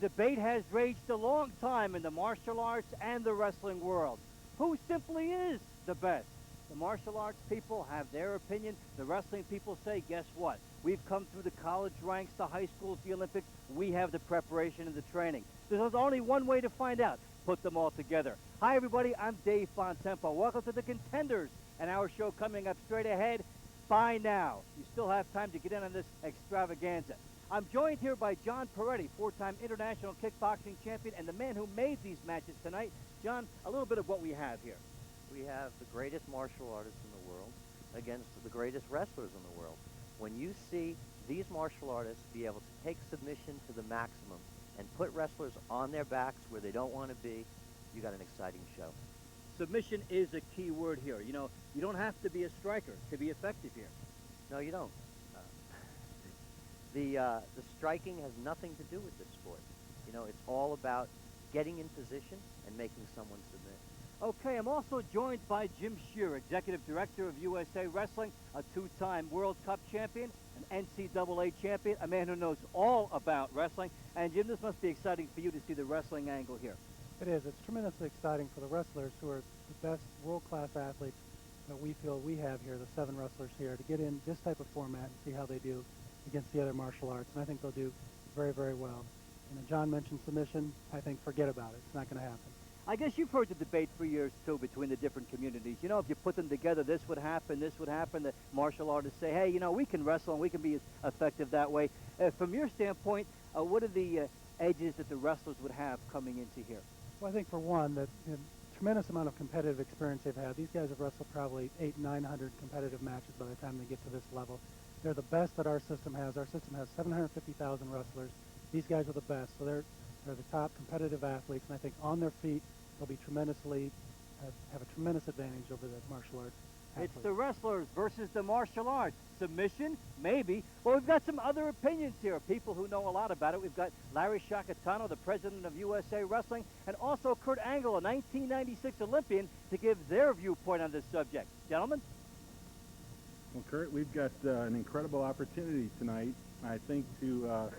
debate has raged a long time in the martial arts and the wrestling world. Who simply is the best? The martial arts people have their opinion. The wrestling people say, guess what? We've come through the college ranks, the high schools, the Olympics. We have the preparation and the training. There's only one way to find out. Put them all together. Hi, everybody. I'm Dave Fontempo. Welcome to the Contenders, and our show coming up straight ahead. By now, you still have time to get in on this extravaganza. I'm joined here by John Peretti, four-time international kickboxing champion, and the man who made these matches tonight. John, a little bit of what we have here. We have the greatest martial artists in the world against the greatest wrestlers in the world. When you see these martial artists be able to take submission to the maximum and put wrestlers on their backs where they don't want to be, you got an exciting show. Submission is a key word here. You know, you don't have to be a striker to be effective here. No, you don't. The striking has nothing to do with this sport. You know, it's all about getting in position and making someone submit. Okay, I'm also joined by Jim Shearer, Executive Director of USA Wrestling, a two-time World Cup champion, an NCAA champion, a man who knows all about wrestling. And Jim, this must be exciting for you to see the wrestling angle here. It is. It's tremendously exciting for the wrestlers who are the best world-class athletes that we feel we have here, the 7 wrestlers here, to get in this type of format and see how they do against the other martial arts. And I think they'll do very, very well. And John mentioned submission. I think forget about it. It's not going to happen. I guess you've heard the debate for years, too, between the different communities. You know, if you put them together, this would happen, this would happen. The martial artists say, hey, you know, we can wrestle and we can be as effective that way. From your standpoint, what are the edges that the wrestlers would have coming into here? Well, I think, for one, that tremendous amount of competitive experience they've had. These guys have wrestled probably 800-900 competitive matches by the time they get to this level. They're the best that our system has. Our system has 750,000 wrestlers. These guys are the best, so they're the top competitive athletes, and I think on their feet they'll be tremendously have a tremendous advantage over the martial arts athletes. It's the wrestlers versus the martial arts. Submission? Maybe. Well, we've got some other opinions here, people who know a lot about it. We've got Larry Shakatano, the president of USA Wrestling, and also Kurt Angle, a 1996 Olympian, to give their viewpoint on this subject. Gentlemen? Well, Kurt, we've got an incredible opportunity tonight, I think, to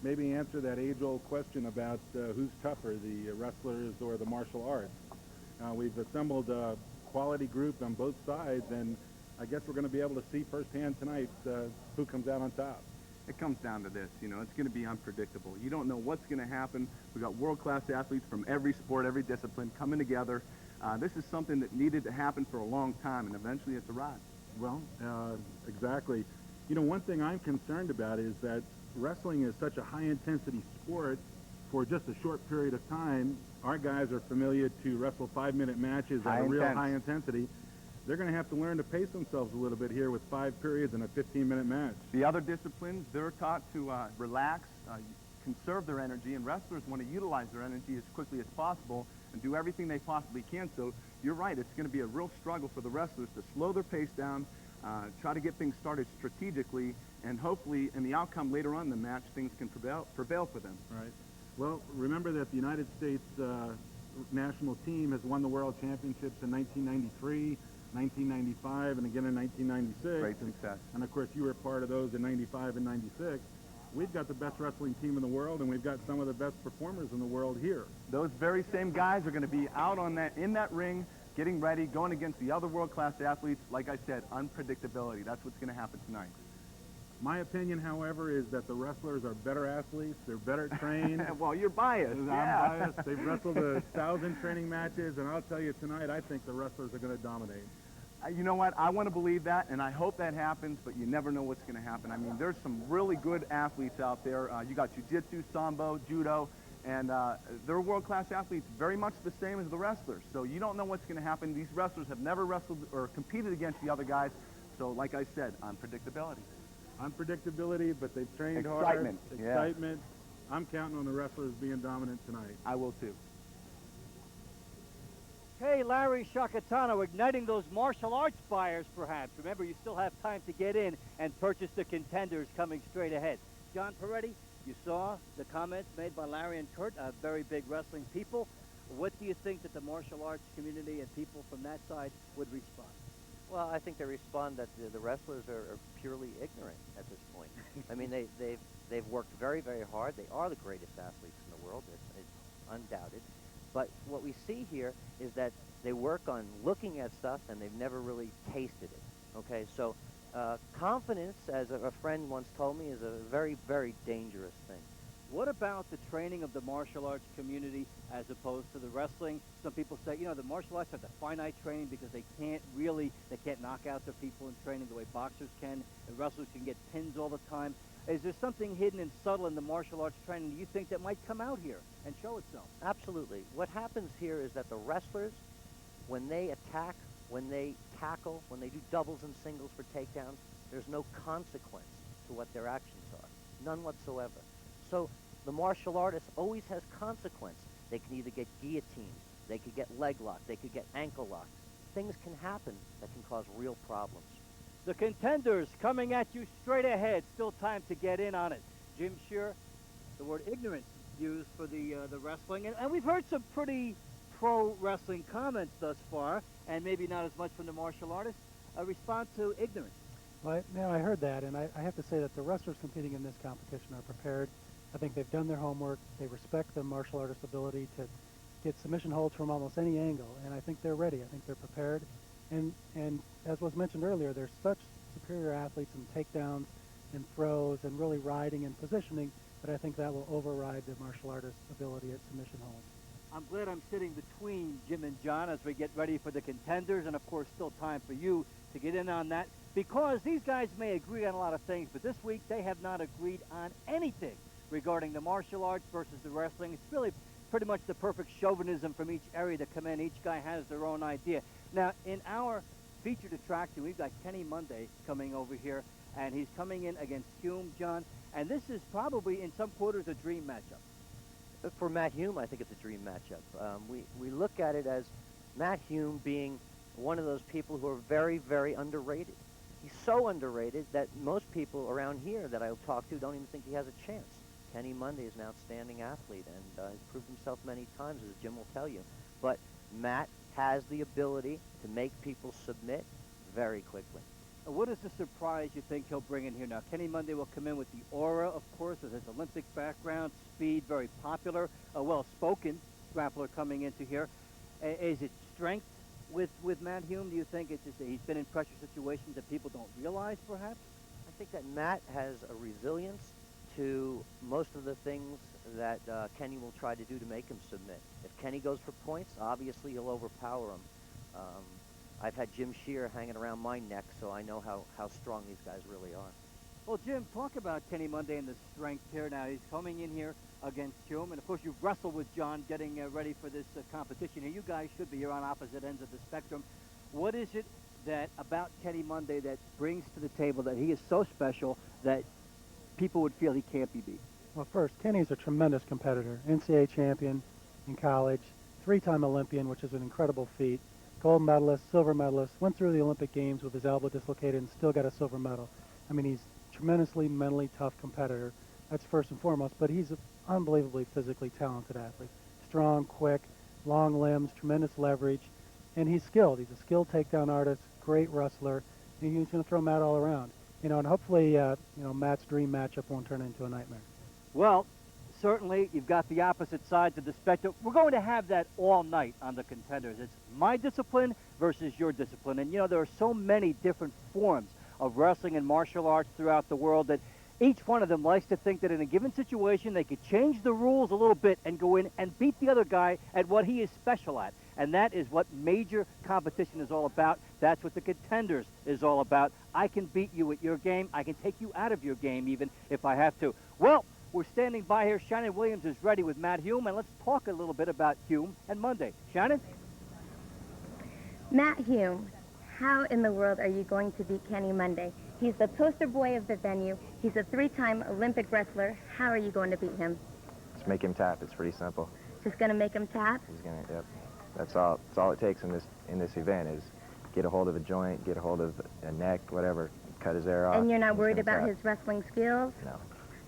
maybe answer that age-old question about who's tougher, the wrestlers or the martial arts. We've assembled a quality group on both sides, and I guess we're going to be able to see firsthand tonight who comes out on top. It comes down to this, you know, it's going to be unpredictable. You don't know what's going to happen. We've got world-class athletes from every sport, every discipline coming together. This is something that needed to happen for a long time, and eventually it's arrived. Well, exactly. You know, one thing I'm concerned about is that wrestling is such a high-intensity sport for just a short period of time. Our guys are familiar to wrestle 5-minute matches at a real high intensity. They're going to have to learn to pace themselves a little bit here with 5 periods and a 15-minute match. The other disciplines, they're taught to relax, conserve their energy, and wrestlers want to utilize their energy as quickly as possible and do everything they possibly can. So you're right, it's going to be a real struggle for the wrestlers to slow their pace down, try to get things started strategically, and hopefully in the outcome later on in the match, things can prevail for them. Right. Well, remember that the United States national team has won the World Championships in 1993, 1995, and again in 1996. Great success. And of course, you were part of those in 95 and 96. We've got the best wrestling team in the world, and we've got some of the best performers in the world here. Those very same guys are going to be out on in that ring, getting ready, going against the other world-class athletes. Like I said, unpredictability. That's what's going to happen tonight. My opinion, however, is that the wrestlers are better athletes. They're better trained. Well, you're biased. I'm biased. They've wrestled 1,000 training matches, and I'll tell you tonight, I think the wrestlers are going to dominate. You know what? I want to believe that, and I hope that happens, but you never know what's going to happen. I mean, there's some really good athletes out there. You got Jiujitsu, Sambo, Judo, and they're world-class athletes, very much the same as the wrestlers. So you don't know what's going to happen. These wrestlers have never wrestled or competed against the other guys. So like I said, unpredictability. Unpredictability, but they've trained Excitement. hard. Excitement. Yeah. I'm counting on the wrestlers being dominant tonight. I will too. Hey, Larry Shakatano, igniting those martial arts buyers, perhaps. Remember, you still have time to get in and purchase the Contenders coming straight ahead. John Peretti, you saw the comments made by Larry and Kurt, very big wrestling people. What do you think that the martial arts community and people from that side would respond? Well, I think they respond that the wrestlers are purely ignorant at this point. I mean, they've worked very, very hard. They are the greatest athletes in the world. It's undoubted. But what we see here is that they work on looking at stuff and they've never really tasted it. Okay, so confidence, as a friend once told me, is a very, very dangerous thing. What about the training of the martial arts community as opposed to the wrestling? Some people say, you know, the martial arts have the finite training because they can't knock out their people in training the way boxers can, and wrestlers can get pins all the time. Is there something hidden and subtle in the martial arts training you think that might come out here and show itself? Absolutely. What happens here is that the wrestlers, when they attack, when they tackle, when they do doubles and singles for takedowns, there's no consequence to what their actions are. None whatsoever. So the martial artist always has consequence. They can either get guillotined, they could get leg locked, they could get ankle locked. Things can happen that can cause real problems. The Contenders coming at you straight ahead. Still time to get in on it. Jim Shear, the word ignorance used for the wrestling. And we've heard some pretty pro-wrestling comments thus far, and maybe not as much from the martial artists. A response to ignorance. Well, I heard that, and I have to say that the wrestlers competing in this competition are prepared. I think they've done their homework. They respect the martial artist's ability to get submission holds from almost any angle, and I think they're ready. I think they're prepared. And as was mentioned earlier, they're such superior athletes in takedowns and throws and really riding and positioning that I think that will override the martial artist's ability at submission holds. I'm glad I'm sitting between Jim and John as we get ready for the Contenders, and of course still time for you to get in on that, because these guys may agree on a lot of things, but this week they have not agreed on anything regarding the martial arts versus the wrestling. It's really pretty much the perfect chauvinism from each area to come in. Each guy has their own idea. Now, in our featured attraction, we've got Kenny Monday coming over here, and he's coming in against Hume, John, and this is probably in some quarters a dream matchup. For Matt Hume, I think it's a dream matchup. We look at it as Matt Hume being one of those people who are very, very underrated. He's so underrated that most people around here that I'll talk to don't even think he has a chance. Kenny Monday is an outstanding athlete, and he's proved himself many times, as Jim will tell you. But Matt has the ability to make people submit very quickly. What is the surprise you think he'll bring in here now? Kenny Monday will come in with the aura, of course, with his Olympic background, speed, very popular, a well-spoken grappler coming into here. Is it strength with Matt Hume? Do you think it's just that he's been in pressure situations that people don't realize, perhaps? I think that Matt has a resilience to most of the things that Kenny will try to do to make him submit. If Kenny goes for points, obviously he'll overpower him. I've had Jim Shear hanging around my neck, so I know how strong these guys really are. Well, Jim, talk about Kenny Monday and the strength here. Now, he's coming in here against Hume, and of course you've wrestled with John getting ready for this competition here. You guys should be here on opposite ends of the spectrum. What is it that about Kenny Monday that brings to the table that he is so special that people would feel he can't be beat? Well, first, Kenny's a tremendous competitor. NCAA champion in college, three-time Olympian, which is an incredible feat. Gold medalist, silver medalist, went through the Olympic Games with his elbow dislocated and still got a silver medal. I mean, he's a tremendously mentally tough competitor. That's first and foremost, but he's an unbelievably physically talented athlete. Strong, quick, long limbs, tremendous leverage, and he's skilled. He's a skilled takedown artist, great wrestler, and he's going to throw Matt all around. You know, and hopefully, Matt's dream matchup won't turn into a nightmare. Well, certainly you've got the opposite sides of the spectrum. We're going to have that all night on the Contenders. It's my discipline versus your discipline. And, you know, there are so many different forms of wrestling and martial arts throughout the world that each one of them likes to think that in a given situation they could change the rules a little bit and go in and beat the other guy at what he is special at. And that is what major competition is all about. That's what the Contenders is all about. I can beat you at your game. I can take you out of your game even if I have to. Well, we're standing by here. Shannon Williams is ready with Matt Hume, and let's talk a little bit about Hume and Monday. Shannon? Matt Hume, how in the world are you going to beat Kenny Monday? He's the poster boy of the venue. He's a three-time Olympic wrestler. How are you going to beat him? Just make him tap. It's pretty simple. Just going to make him tap? He's gonna. Yep. That's all it takes in this event is get a hold of a joint, get a hold of a neck, whatever, cut his air off. And you're not worried about his wrestling skills? No.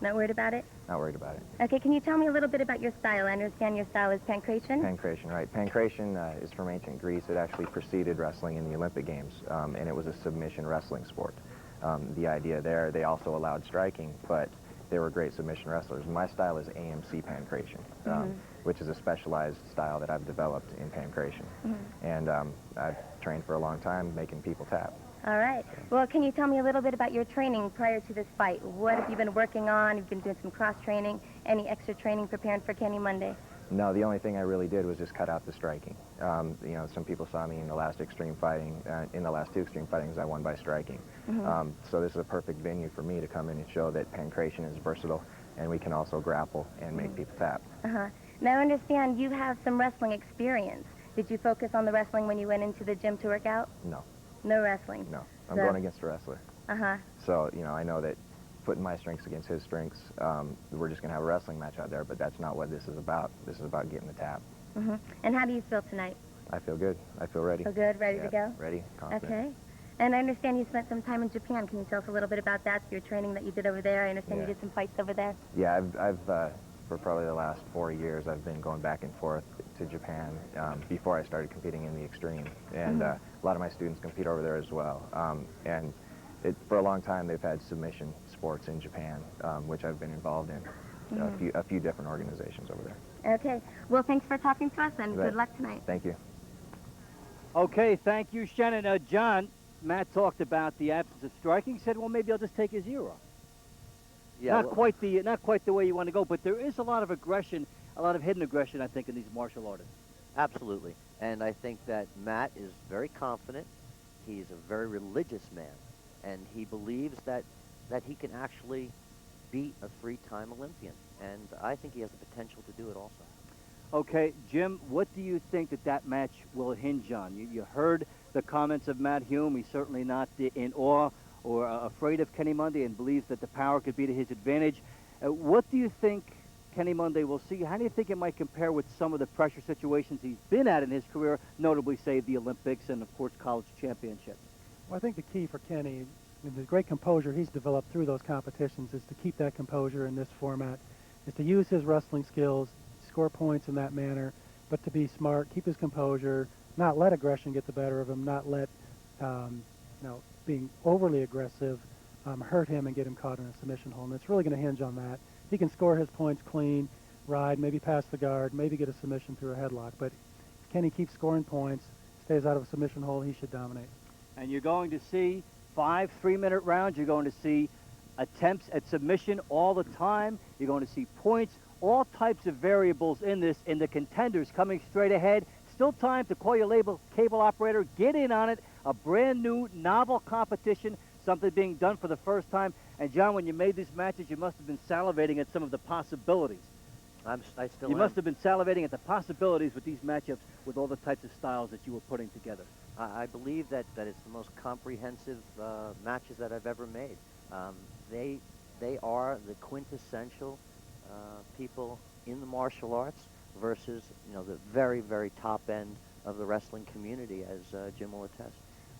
Not worried about it? Not worried about it. Okay, can you tell me a little bit about your style? I understand your style is Pankration? Pankration, right. Pankration is from ancient Greece. It actually preceded wrestling in the Olympic Games, and it was a submission wrestling sport. The idea there, they also allowed striking, but they were great submission wrestlers. My style is AMC Pancration, which is a specialized style that I've developed in Pankration. And I've trained for a long time making people tap. All right. Well, can you tell me a little bit about your training prior to this fight? What have you been working on? You've been doing some cross-training. Any extra training preparing for Kenny Monday? No, the only thing I really did was just cut out the striking. You know, some people saw me in the last extreme fighting, in the last 2 extreme fightings, I won by striking. So this is a perfect venue for me to come in and show that Pankration is versatile, and we can also grapple and make people tap. Now, I understand you have some wrestling experience. Did you focus on the wrestling when you went into the gym to work out? No. No wrestling? No. I'm going against a wrestler. Uh-huh. So, you know, I know that putting my strengths against his strengths, we're just going to have a wrestling match out there, but that's not what this is about. This is about getting the tap. And how do you feel tonight? I feel good. I feel ready. Feel good? Ready to go? Ready, confident. Okay. And I understand you spent some time in Japan. Can you tell us a little bit about that, your training that you did over there? I understand you did some fights over there. Yeah, I've for probably the last 4 years, I've been going back and forth to Japan before I started competing in the extreme. And a lot of my students compete over there as well. And for a long time, they've had submission sports in Japan, which I've been involved in, a few different organizations over there. Okay. Well, thanks for talking to us, and good luck tonight. Thank you. Okay, thank you, Shannon. John, Matt talked about the absence of striking. He said, well, maybe I'll just take his zero. Yeah, not quite the way you want to go, but there is a lot of aggression, a lot of hidden aggression, I think, in these martial artists. Absolutely. And I think that Matt is very confident. He's a very religious man, and he believes that he can actually beat a 3-time Olympian. And I think he has the potential to do it also. Okay, Jim, what do you think that match will hinge on? You heard the comments of Matt Hume. He's certainly not in awe or afraid of Kenny Monday and believes that the power could be to his advantage. What do you think Kenny Monday will see? How do you think it might compare with some of the pressure situations he's been at in his career, notably, say, the Olympics and, of course, college championships? Well, I think the key for Kenny, the great composure he's developed through those competitions, is to keep that composure in this format, is to use his wrestling skills, score points in that manner, but to be smart, keep his composure, not let aggression get the better of him, not let being overly aggressive hurt him and get him caught in a submission hold. And it's really going to hinge on that. He can score his points clean, ride, maybe pass the guard, maybe get a submission through a headlock. But if Kenny keeps scoring points, stays out of a submission hold, he should dominate. And you're going to see 5 3-minute rounds. You're going to see attempts at submission all the time. You're going to see points, all types of variables in this, in the Contenders coming straight ahead. Still time to call your cable operator, get in on it. A brand new, novel competition, something being done for the first time. And John, when you made these matches, you must have been salivating at some of the possibilities. I still You am. must have been salivating at the possibilities with these matchups, with all the types of styles that you were putting together. I believe that it's the most comprehensive matches that I've ever made. They are the quintessential people in the martial arts versus the very, very top end of the wrestling community, as Jim will attest.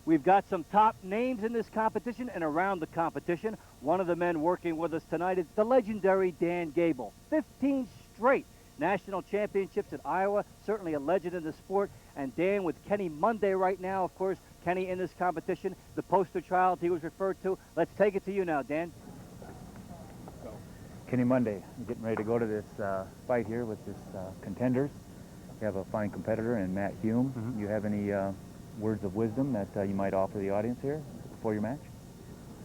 We've got some top names in this competition and around the competition. One of the men working with us tonight is the legendary Dan Gable. 15 straight national championships at Iowa, certainly a legend in the sport. And Dan with Kenny Monday right now, of course, Kenny in this competition, the poster child he was referred to. Let's take it to you now, Dan. Kenny Monday, I'm getting ready to go to this fight here with this Contenders. We have a fine competitor in Matt Hume. You have any words of wisdom that you might offer the audience here before your match?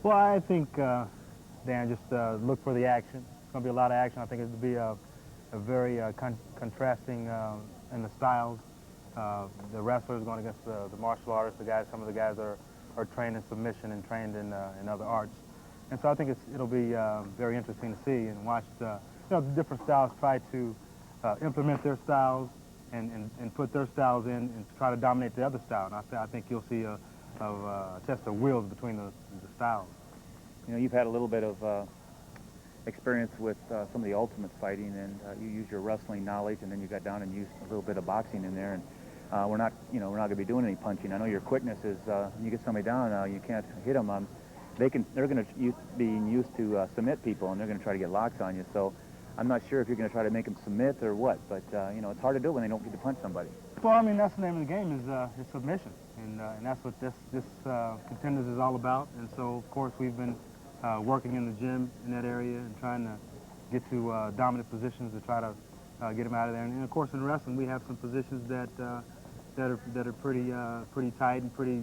Well, I think, Dan, just look for the action. It's going to be a lot of action. I think it'll be a very contrasting in the styles. The wrestlers going against the martial artists, some of the guys are trained in submission and trained in other arts. And so I think it'll be very interesting to see and watch the different styles try to implement their styles and put their styles in and try to dominate the other style. And I think you'll see a test of wills between the styles. You've had a little bit of experience with some of the ultimate fighting, and you used your wrestling knowledge, and then you got down and used a little bit of boxing in there. And we're not going to be doing any punching. I know your quickness is you get somebody down, you can't hit them. They're going to be used to submit people, and they're going to try to get locks on you. So I'm not sure if you're going to try to make them submit or what, but it's hard to do when they don't get to punch somebody. Well, I mean, that's the name of the game is submission, and that's what this Contenders is all about. And so, of course, we've been working in the gym in that area and trying to get to dominant positions to try to get them out of there. And of course, in wrestling, we have some positions that are pretty tight and pretty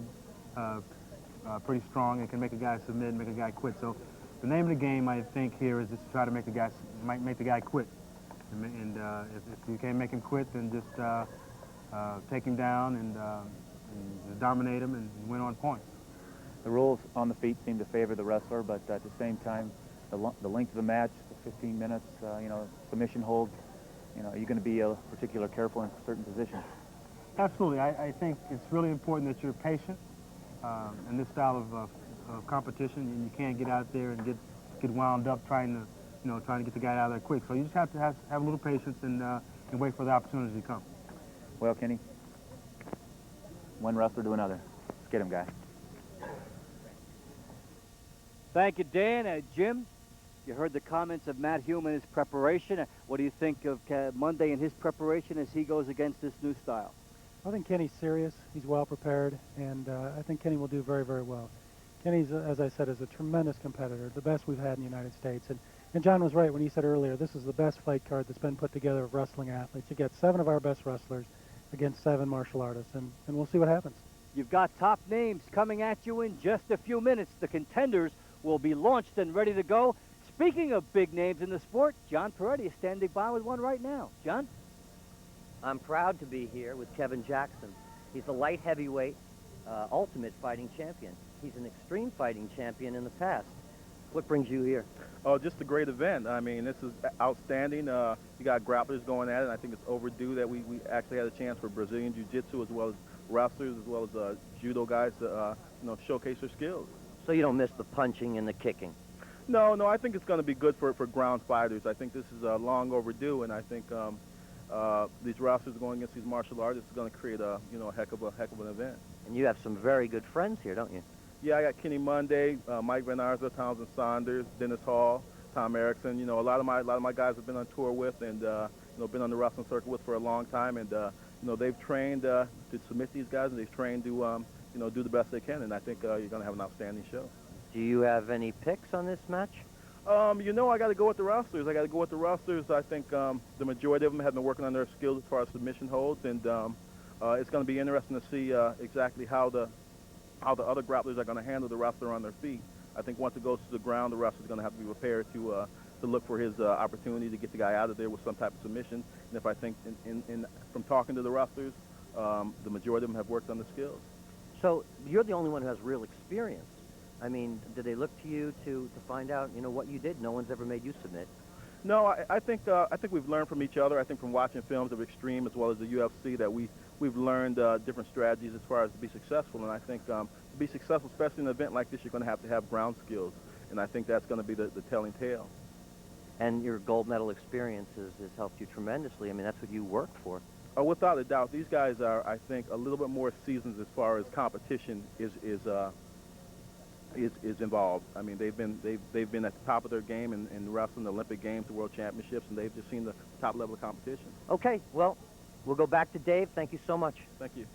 strong and can make a guy submit and make a guy quit. So the name of the game, I think, here is just to try to make the guy quit. And if you can't make him quit, then just take him down and dominate him and win on points. The rules on the feet seem to favor the wrestler, but at the same time, the length of the match, the 15 minutes, submission holds, you're going to be particularly careful in certain positions. Absolutely. I think it's really important that you're patient in this style of competition, and you can't get out there and get wound up trying to get the guy out of there quick. So you just have to have a little patience and wait for the opportunity to come. Well, Kenny, one wrestler to another. Let's get him, guy. Thank you, Dan. Jim, you heard the comments of Matt Hume in his preparation. What do you think of Monday in his preparation as he goes against this new style? I think Kenny's serious. He's well prepared, and I think Kenny will do very, very well. Kenny's, as I said, is a tremendous competitor, the best we've had in the United States. And John was right when he said earlier, this is the best fight card that's been put together of wrestling athletes. You get 7 of our best wrestlers against 7 martial artists, and we'll see what happens. You've got top names coming at you in just a few minutes. The Contenders will be launched and ready to go. Speaking of big names in the sport, John Peretti is standing by with one right now. John? I'm proud to be here with Kevin Jackson. He's a light heavyweight ultimate fighting champion. He's an extreme fighting champion in the past. What brings you here? Oh, just a great event. I mean, this is outstanding. You got grapplers going at it, and I think it's overdue that we actually had a chance for Brazilian Jiu-Jitsu as well as wrestlers as well as judo guys to showcase their skills. So you don't miss the punching and the kicking? No, I think it's going to be good for ground fighters. I think this is long overdue, and I think these wrestlers going against these martial artists is going to create a heck of an event. And you have some very good friends here, don't you? Yeah, I got Kenny Monday, Mike Van Arsdale, Townsend, Saunders, Dennis Hall, Tom Erikson. A lot of my guys have been on tour with and been on the wrestling circuit with for a long time, and they've trained to submit these guys, and they've trained to do the best they can, and I think you're going to have an outstanding show. Do you have any picks on this match? I got to go with the wrestlers. I think the majority of them have been working on their skills as far as submission holds, and it's going to be interesting to see exactly how the other grapplers are going to handle the wrestler on their feet. I think once it goes to the ground, the wrestler's going to have to be prepared to look for his opportunity to get the guy out of there with some type of submission. And if I think from talking to the wrestlers, the majority of them have worked on the skills. So you're the only one who has real experience. I mean, did they look to you to find out, what you did? No one's ever made you submit. No, I think we've learned from each other. I think from watching films of Extreme as well as the UFC that we've learned different strategies as far as to be successful. And I think to be successful, especially in an event like this, you're going to have ground skills. And I think that's going to be the telling tale. And your gold medal experience has helped you tremendously. I mean, that's what you worked for. Oh, without a doubt. These guys are, I think, a little bit more seasoned as far as competition is involved. I mean, they've been at the top of their game in wrestling, the Olympic Games, the World Championships, and they've just seen the top level of competition. Okay, well, we'll go back to Dave. Thank you so much. Thank you.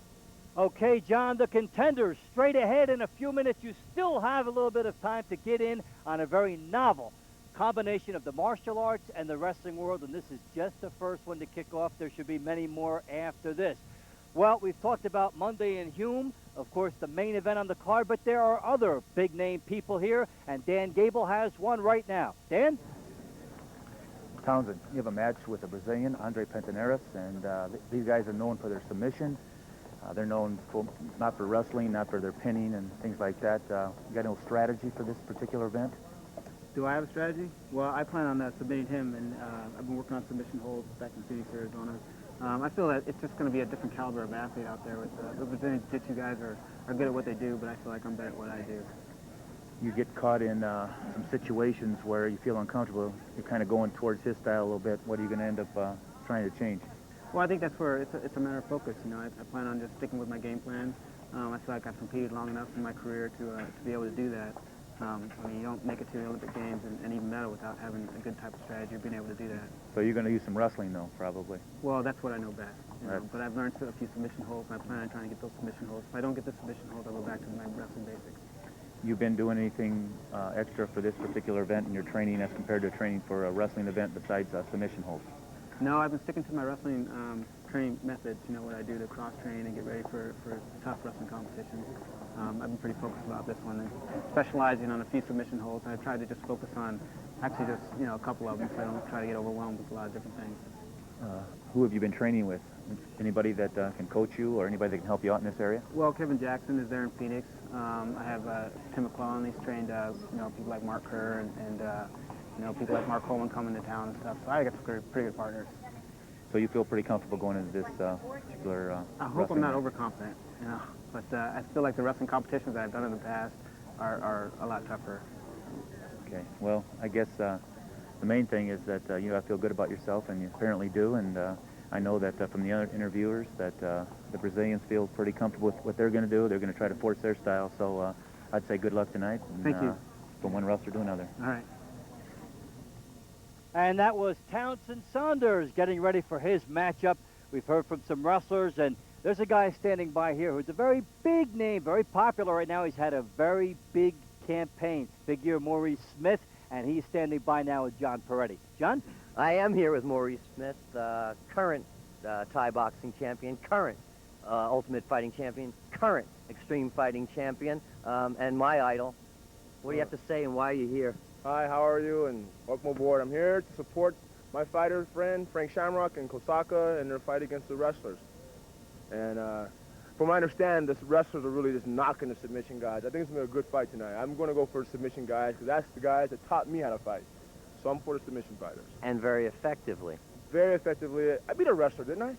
Okay, John, the Contenders straight ahead in a few minutes. You still have a little bit of time to get in on a very novel combination of the martial arts and the wrestling world, and this is just the first one to kick off. There should be many more after this. Well, we've talked about Monday in Hume, of course, the main event on the card, but there are other big-name people here, and Dan Gable has one right now. Dan? Townsend, you have a match with a Brazilian, Andre Pantaneras, and these guys are known for their submission. They're known not for wrestling, not for their pinning and things like that. You got no strategy for this particular event? Do I have a strategy? Well, I plan on submitting him, and I've been working on submission holds back in Phoenix, Arizona. I feel that it's just going to be a different caliber of athlete out there. With the Brazilian Jiu-Jitsu guys are good at what they do, but I feel like I'm better at what I do. You get caught in some situations where you feel uncomfortable. You're kind of going towards his style a little bit. What are you going to end up trying to change? Well, I think that's where it's a matter of focus. I plan on just sticking with my game plan. I feel like I've competed long enough in my career to be able to do that. I mean, you don't make it to the Olympic Games and even medal without having a good type of strategy or being able to do that. So you're going to use some wrestling, though, probably. Well, that's what I know best. Right. But I've learned a few submission holds, and I plan on trying to get those submission holds. If I don't get the submission holds, I'll go back to my wrestling basics. you been doing anything extra for this particular event in your training as compared to training for a wrestling event besides submission holds? No, I've been sticking to my wrestling training methods, you know, what I do to cross-train and get ready for tough wrestling competitions. I've been pretty focused about this one, and specializing on a few submission holds. I've tried to just focus on actually just, you know, a couple of them, so I don't try to get overwhelmed with a lot of different things. Who have you been training with? Anybody that can coach you or anybody that can help you out in this area? Well, Kevin Jackson is there in Phoenix. I have Tim McClellan. He's trained, you know, people like Mark Kerr and you know, people like Mark Coleman coming to town and stuff. So I got some pretty good partners. So you feel pretty comfortable going into this particular I hope I'm not overconfident, you know. But I feel like the wrestling competitions that I've done in the past are a lot tougher. Okay. Well, I guess the main thing is that you gotta feel good about yourself, and you apparently do. And I know that from the other interviewers that the Brazilians feel pretty comfortable with what they're going to do. They're going to try to force their style. So I'd say good luck tonight. And, Thank you. From one wrestler to another. All right. And that was Townsend Saunders getting ready for his matchup. We've heard from some wrestlers, and there's a guy standing by here who's a very big name, very popular right now. He's had a very big campaign. Figure Maurice Smith, and he's standing by now with John Peretti. John? I am here with Maurice Smith, current Thai boxing champion, current Ultimate Fighting champion, current Extreme Fighting champion, and my idol. What do you have to say and why are you here? Hi, how are you? And welcome aboard. I'm here to support my fighter friend, Frank Shamrock and Kosaka, in their fight against the wrestlers. And from what I understand, the wrestlers are really just knocking the submission guys. I think it's going to be a good fight tonight. I'm going to go for the submission guys because that's the guys that taught me how to fight. So I'm for the submission fighters. And very effectively. Very effectively. I beat a wrestler, didn't I?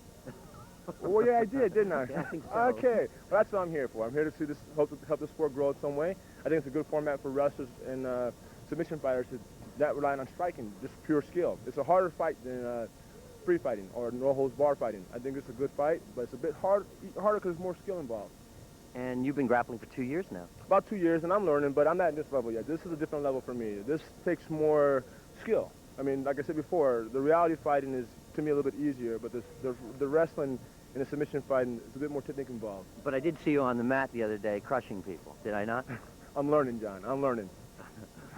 Well, yeah, I did, didn't I? Yeah, I think so. Okay. Well, that's what I'm here for. I'm here to see this, help the sport grow in some way. I think it's a good format for wrestlers and submission fighters to not rely on striking, just pure skill. It's a harder fight than free fighting or no holds bar fighting. I think it's a good fight, but it's a bit harder because there's more skill involved. And you've been grappling for 2 years now. About 2 years, and I'm learning, but I'm not at this level yet. This is a different level for me. This takes more skill. I mean, like I said before, the reality fighting is, to me, a little bit easier, but the wrestling and the submission fighting is a bit more technique involved. But I did see you on the mat the other day crushing people, did I not? I'm learning, John. I'm learning.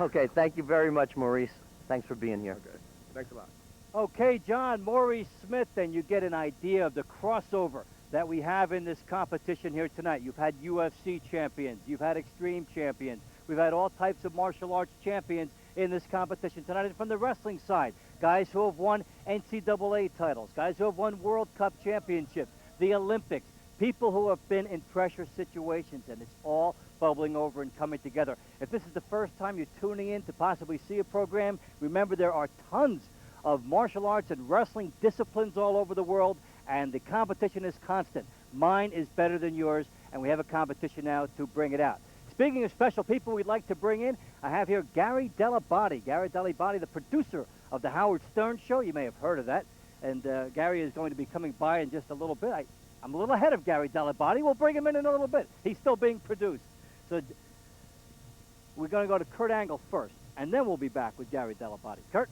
Okay, thank you very much, Maurice. Thanks for being here. Okay, thanks a lot. Okay, John, Maurice Smith, and you get an idea of the crossover that we have in this competition here tonight. You've had UFC champions, you've had extreme champions, we've had all types of martial arts champions in this competition tonight. And from the wrestling side, guys who have won NCAA titles, guys who have won World Cup championships, the Olympics, people who have been in pressure situations, and it's all bubbling over and coming together. If this is the first time you're tuning in to possibly see a program, remember there are tons of martial arts and wrestling disciplines all over the world, and the competition is constant. Mine is better than yours, and we have a competition now to bring it out. Speaking of special people we'd like to bring in, I have here Gary Delabate. Gary Delabate, the producer of the Howard Stern Show. You may have heard of that. And Gary is going to be coming by in just a little bit. I'm a little ahead of Gary Delabate. We'll bring him in a little bit. He's still being produced. So we're going to go to Kurt Angle first, and then we'll be back with Gary Delabate. Kurt?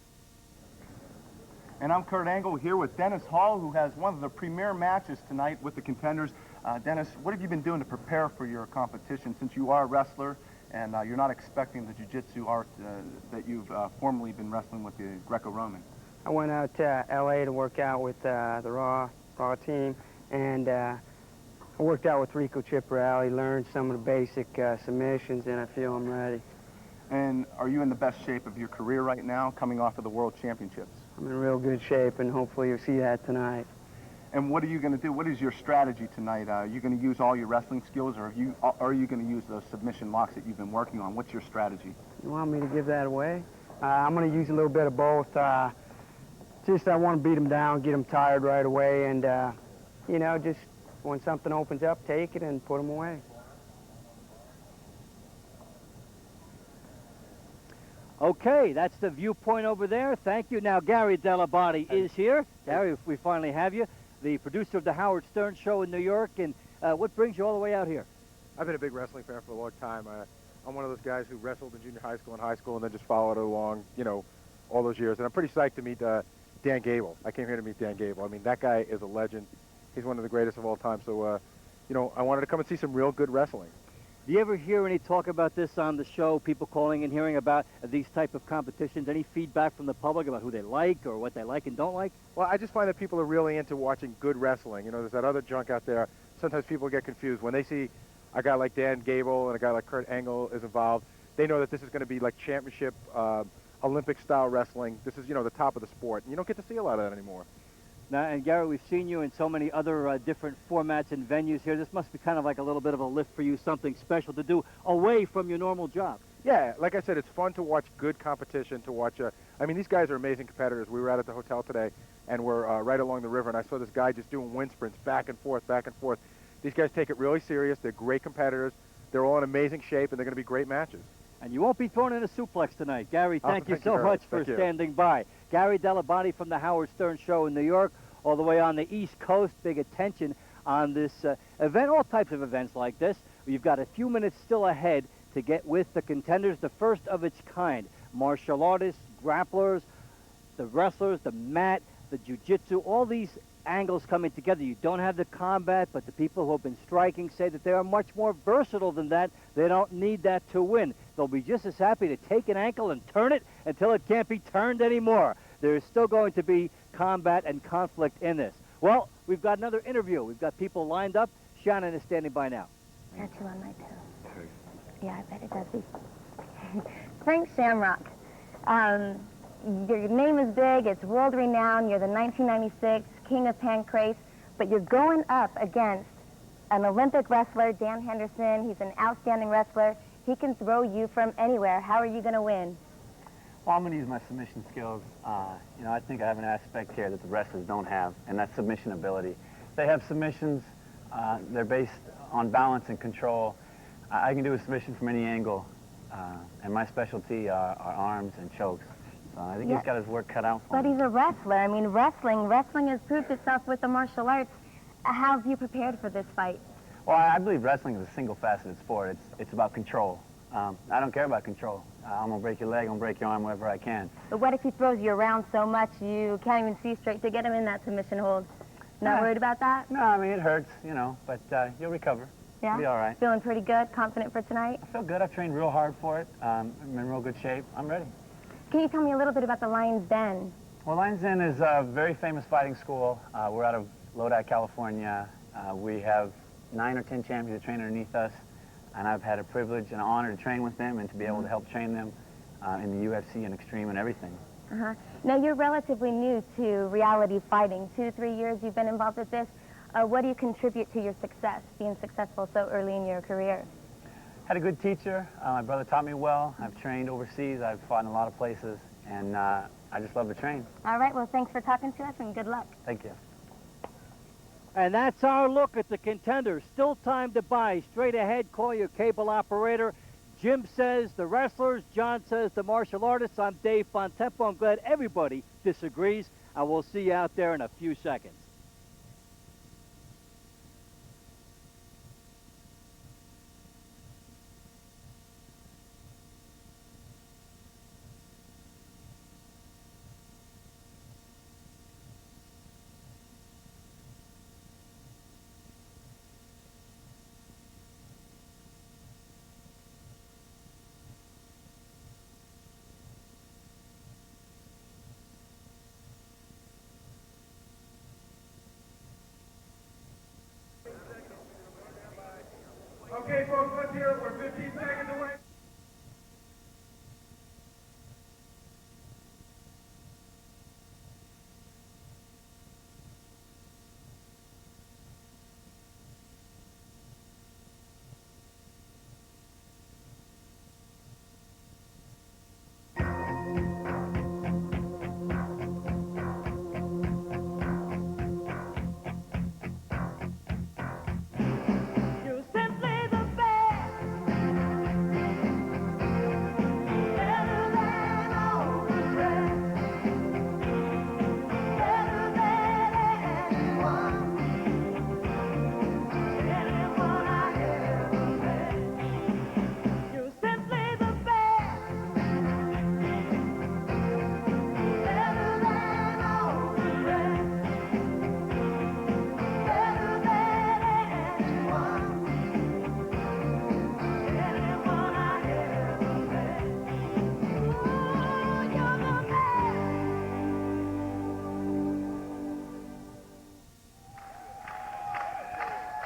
And I'm Kurt Angle here with Dennis Hall, who has one of the premier matches tonight with the Contenders. Dennis, what have you been doing to prepare for your competition since you are a wrestler and you're not expecting the jiu-jitsu art that you've formerly been wrestling with the Greco-Roman? I went out to L.A. to work out with the Raw team, and I worked out with Rico Ciprielli, learned some of the basic submissions, and I feel I'm ready. And are you in the best shape of your career right now, coming off of the World Championships? I'm in real good shape, and hopefully you'll see that tonight. And what are you going to do? What is your strategy tonight? Are you going to use all your wrestling skills, or are you going to use those submission locks that you've been working on? What's your strategy? You want me to give that away? I'm going to use a little bit of both. Just I want to beat them down, get them tired right away, and, you know, just when something opens up, take it and put them away. Okay, that's the viewpoint over there. Thank you. Now, Gary Delabate is here. Gary, we finally have you, the producer of the Howard Stern Show in New York. And what brings you all the way out here? I've been a big wrestling fan for a long time. I'm one of those guys who wrestled in junior high school and high school and then just followed it along, you know, all those years. And I'm pretty psyched to meet Dan Gable. I came here to meet Dan Gable. I mean, that guy is a legend. He's one of the greatest of all time. So, you know, I wanted to come and see some real good wrestling. Do you ever hear any talk about this on the show, people calling and hearing about these type of competitions? Any feedback from the public about who they like or what they like and don't like? Well, I just find that people are really into watching good wrestling. You know, there's that other junk out there. Sometimes people get confused. When they see a guy like Dan Gable and a guy like Kurt Angle is involved, they know that this is going to be like championship Olympic-style wrestling. This is, you know, the top of the sport. And you don't get to see a lot of that anymore. Now, and Gary, we've seen you in so many other different formats and venues here. This must be kind of like a little bit of a lift for you, something special to do away from your normal job. Yeah, like I said, it's fun to watch good competition, to watch I mean, these guys are amazing competitors. We were out at the hotel today, and we're right along the river, and I saw this guy just doing wind sprints back and forth, back and forth. These guys take it really serious. They're great competitors. They're all in amazing shape, and they're going to be great matches. And you won't be thrown in a suplex tonight. Gary, thank you thank so you much for Thank you. standing by. Gary Delabate from the Howard Stern Show in New York, all the way on the East Coast. Big attention on this event, all types of events like this. You've got a few minutes still ahead to get with the Contenders, the first of its kind. Martial artists, grapplers, the wrestlers, the mat, the jiu-jitsu, all these angles coming together. You don't have the combat, but the people who have been striking say that they are much more versatile than that. They don't need that to win. They'll be just as happy to take an ankle and turn it until it can't be turned anymore. There is still going to be combat and conflict in this. Well, we've got another interview. We've got people lined up. Shannon is standing by now. Got you on my toe. Yeah, I bet it does be. Frank Shamrock. Your name is big. It's world renowned. You're the 1996 King of Pancrase, but you're going up against an Olympic wrestler, Dan Henderson. He's an outstanding wrestler. He can throw you from anywhere. How are you going to win? Well, I'm going to use my submission skills. You know, I think I have an aspect here that the wrestlers don't have, and that's submission ability. They have submissions. They're based on balance and control. I can do a submission from any angle, and my specialty are arms and chokes. So I think he's got his work cut out for him. But he's a wrestler. I mean, wrestling has proved itself with the martial arts. How have you prepared for this fight? Well, I believe wrestling is a single-faceted sport. It's about control. I don't care about control. I'm going to break your leg, I'm going to break your arm wherever I can. But what if he throws you around so much you can't even see straight to get him in that submission hold? Not worried about that? No, I mean, it hurts, you know, but you'll recover. Yeah? You'll be all right. Feeling pretty good, confident for tonight? I feel good. I've trained real hard for it. I'm in real good shape. I'm ready. Can you tell me a little bit about the Lion's Den? Well, Lion's Den is a very famous fighting school. We're out of Lodi, California. We have 9 or 10 champions that train underneath us, and I've had a privilege and an honor to train with them and to be able to help train them in the UFC and Extreme and everything. Now, you're relatively new to reality fighting. 2 to 3 years you've been involved with this. What do you contribute to your success, being successful so early in your career? Had a good teacher. My brother taught me well. I've trained overseas. I've fought in a lot of places, and I just love to train. All right, well, thanks for talking to us, and good luck. Thank you. And that's our look at the Contenders. Still time to buy. Straight ahead, call your cable operator. Jim says the wrestlers, John says the martial artists. I'm Dave Fontempo. I'm glad everybody disagrees. I will see you out there in a few seconds. Okay, folks, let's hear it. We're 15 seconds away.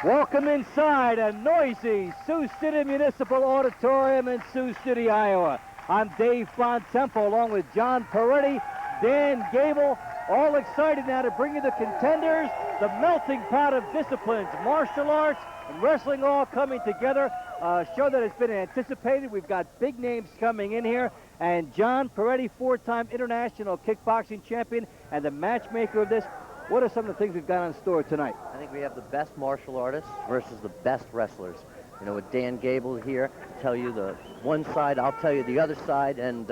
Welcome inside a noisy Sioux City Municipal Auditorium in Sioux City, Iowa. I'm Dave Bontempo along with John Peretti, Dan Gable, all excited now to bring you the Contenders, the melting pot of disciplines, martial arts and wrestling all coming together. A show that has been anticipated. We've got big names coming in here. And John Peretti, four-time international kickboxing champion and the matchmaker of this. What are some of the things we've got on store tonight? I think we have the best martial artists versus the best wrestlers. You know, with Dan Gable here, tell you the one side, I'll tell you the other side, and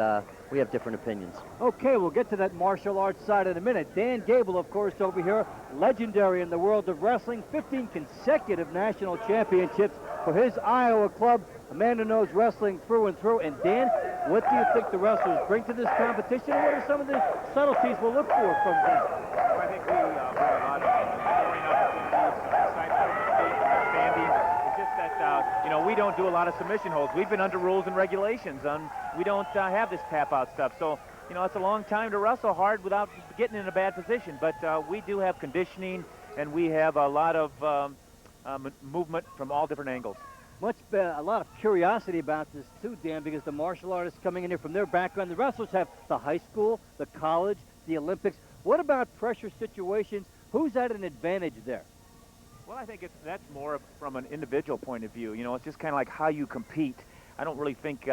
we have different opinions. Okay, we'll get to that martial arts side in a minute. Dan Gable, of course, over here, legendary in the world of wrestling, 15 consecutive national championships for his Iowa club, a man who knows wrestling through and through. And Dan, what do you think the wrestlers bring to this competition? What are some of the subtleties we'll look for from them? I think we bring a lot of scoring opportunities, excitement, understanding. It's just that, you know, we don't do a lot of submission holds. We've been under rules and regulations. We don't have this tap-out stuff. So, you know, it's a long time to wrestle hard without getting in a bad position. But we do have conditioning, and we have a lot of movement from all different angles. A lot of curiosity about this too, Dan, because the martial artists coming in here from their background, the wrestlers have the high school, the college, the Olympics. What about pressure situations? Who's at an advantage there? Well, I think that's more from an individual point of view. You know, it's just kind of like how you compete. I don't really think,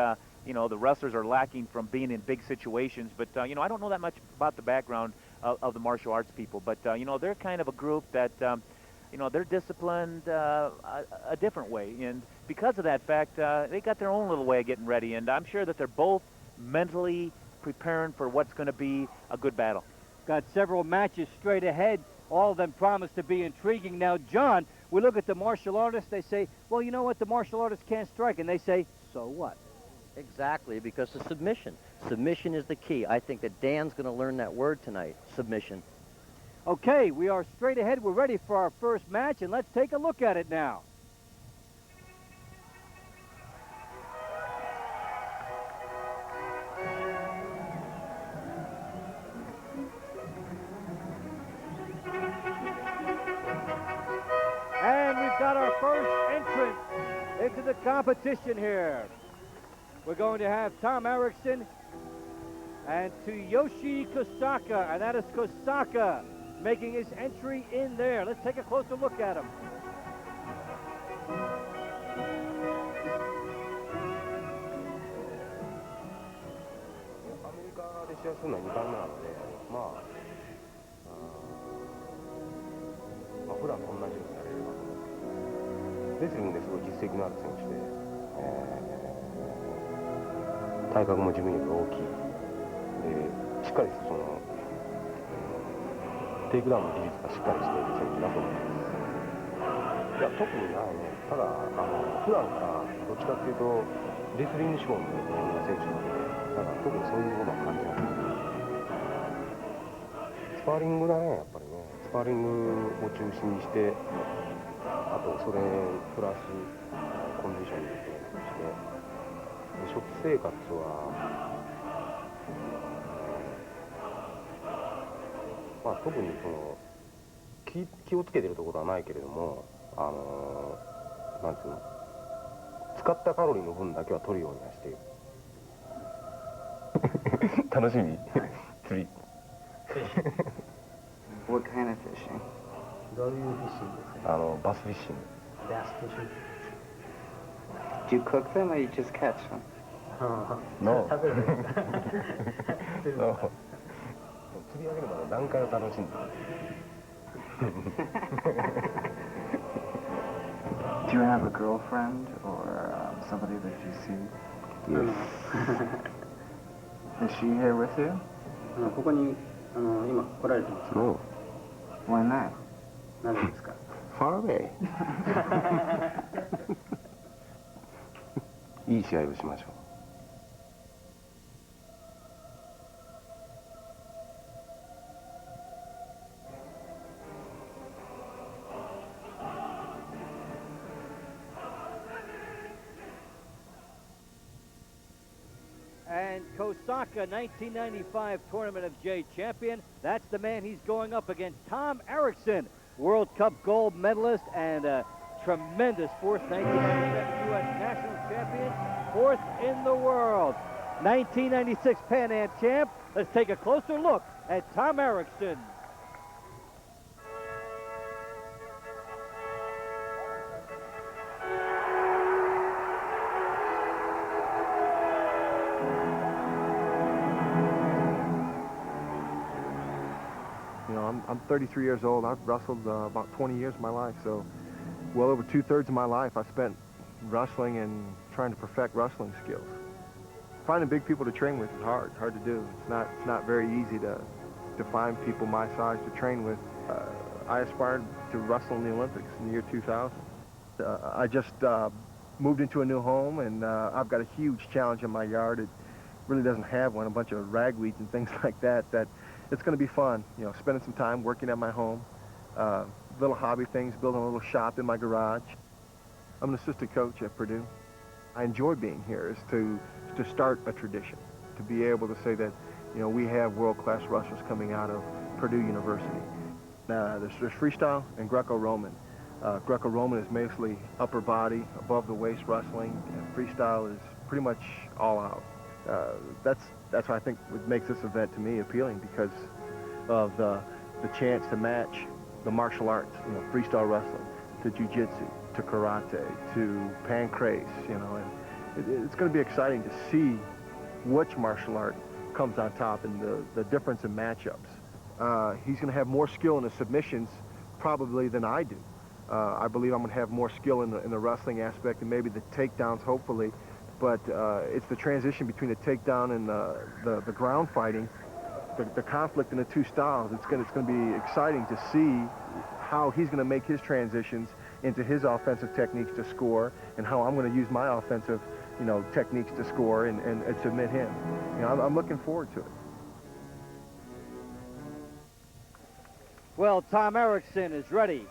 you know, the wrestlers are lacking from being in big situations. But, you know, I don't know that much about the background of the martial arts people. But, you know, they're kind of a group that, you know, they're disciplined a different way. And because of that fact, they got their own little way of getting ready. And I'm sure that they're both mentally preparing for what's going to be a good battle. Got several matches straight ahead. All of them promise to be intriguing. Now, John, we look at the martial artists. They say, well, you know what? The martial artists can't strike. And they say, so what? Exactly, because of submission. Submission is the key. I think that Dan's going to learn that word tonight, submission. Okay, we are straight ahead. We're ready for our first match, and let's take a look at it now. And we've got our first entrant into the competition here. We're going to have Tom Erikson and Tsuyoshi Kosaka, and that is Kosaka making his entry in there. Let's take a closer look at him.テイクダウンの技術がしっかりしている選手だと思います。いや、特にないね。ただ、普段からどっちかっていうと、レスリング志望の選手なので、だから特にそういうものは感じない。スパーリングだね、やっぱりね。スパーリングを中心にして、あとそれプラスコンディショニングとして、食生活は、まあ、特にその気をつけてるところはないけれども、なんていうの、使ったカロリーの分だけは取るようにはしている。楽しみ。釣り。What kind of fishing? どういうフィッシングですか？バスフィッシング。バスフィッシング。Do you cook them or you just catch them? No. 食べるんですか？No. 釣り上げるまで段階を楽しんで。Do you have a girlfriend or somebody that you see? Yes. Is she here with you? ここに今来られてます。No. Why not? なぜですか？ Far away. いい試合をしましょう。And Kosaka, 1995 Tournament of J champion. That's the man he's going up against. Tom Erikson, World Cup gold medalist and tremendous fourth 1997 U.S. national champion, fourth in the world. 1996 Pan Am champ. Let's take a closer look at Tom Erikson. You know, I'm 33 years old. I've wrestled about 20 years of my life, so well over 2/3 of my life I spent wrestling and trying to perfect wrestling skills. Finding big people to train with is hard to do. It's not very easy to find people my size to train with. I aspired to wrestle in the Olympics in the year 2000. I just moved into a new home, and I've got a huge challenge in my yard. It really doesn't have one, a bunch of ragweeds and things like that. It's going to be fun, you know, spending some time working at my home, little hobby things, building a little shop in my garage. I'm an assistant coach at Purdue. I enjoy being here is to start a tradition, to be able to say that, you know, we have world-class wrestlers coming out of Purdue University. There's freestyle and Greco-Roman. Greco-Roman is mostly upper body, above the waist wrestling, and freestyle is pretty much all out. That's why I think what makes this event to me appealing, because of the chance to match the martial arts, you know, freestyle wrestling, to jiu-jitsu, to karate, to Pancrase, you know, and it's going to be exciting to see which martial art comes on top and the difference in matchups. He's going to have more skill in the submissions probably than I do. I believe I'm going to have more skill in the wrestling aspect and maybe the takedowns, hopefully, but it's the transition between the takedown and the ground fighting, the conflict in the two styles. It's going to be exciting to see how he's going to make his transitions into his offensive techniques to score, and how I'm going to use my offensive, you know, techniques to score and submit him. You know, I'm looking forward to it. Well, Tom Erikson is ready.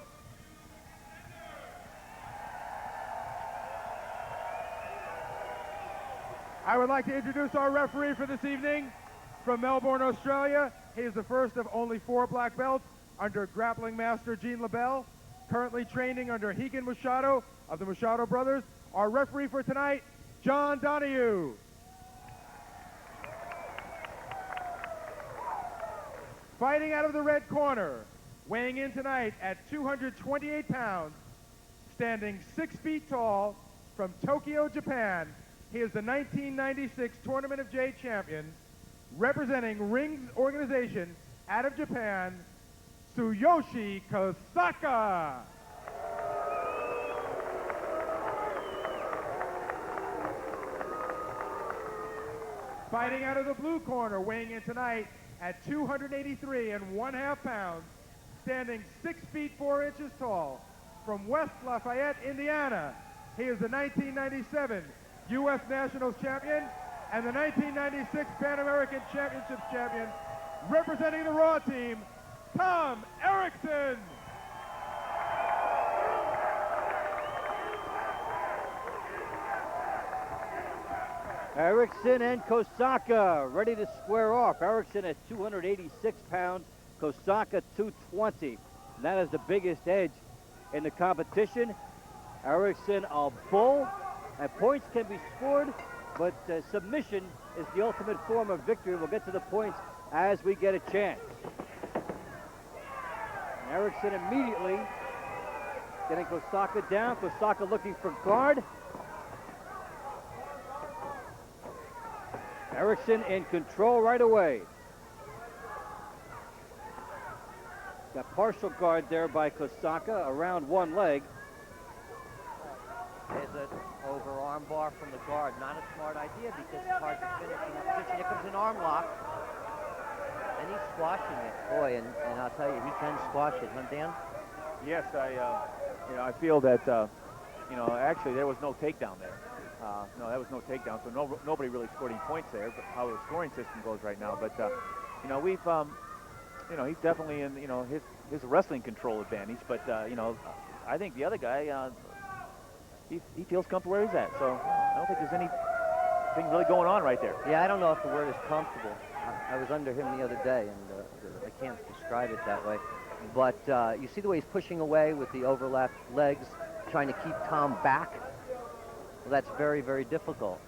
I would like to introduce our referee for this evening. From Melbourne, Australia, he is the first of only 4 black belts under grappling master Gene LaBelle, currently training under Higan Machado of the Machado brothers. Our referee for tonight, John Donahue. Fighting out of the red corner, weighing in tonight at 228 pounds, standing 6 feet tall, from Tokyo, Japan, he is the 1996 Tournament of J champion, representing Ring's organization out of Japan, Tsuyoshi Kosaka. Fighting out of the blue corner, weighing in tonight at 283.5 pounds, standing 6 feet 4 inches tall, from West Lafayette, Indiana. He is the 1997 U.S. Nationals champion and the 1996 Pan American Championships champion, representing the Raw team, Tom Erikson. Erikson and Kosaka ready to square off. Erikson at 286 pounds, Kosaka 220. That is the biggest edge in the competition. Erikson a bull, and points can be scored, but submission is the ultimate form of victory. We'll get to the points as we get a chance. And Erikson immediately getting Kosaka down. Kosaka looking for guard. Erikson in control right away. Got partial guard there by Kosaka around one leg. There's an over arm bar from the guard. Not a smart idea because it's hard to finish in that position. Here comes an arm lock. And he's squashing it. Boy, and I'll tell you, he can squash it, huh, Dan? Yes, I feel that, actually there was no takedown there. No, that was no takedown, so nobody really scored any points there, but how the scoring system goes right now. But, we've, he's definitely in, his wrestling control advantage. But, I think the other guy, he feels comfortable where he's at. So I don't think there's anything really going on right there. Yeah, I don't know if the word is comfortable. I was under him the other day, and I can't describe it that way. But you see the way he's pushing away with the overlapped legs. trying to keep Tom back. Well, that's very, very difficult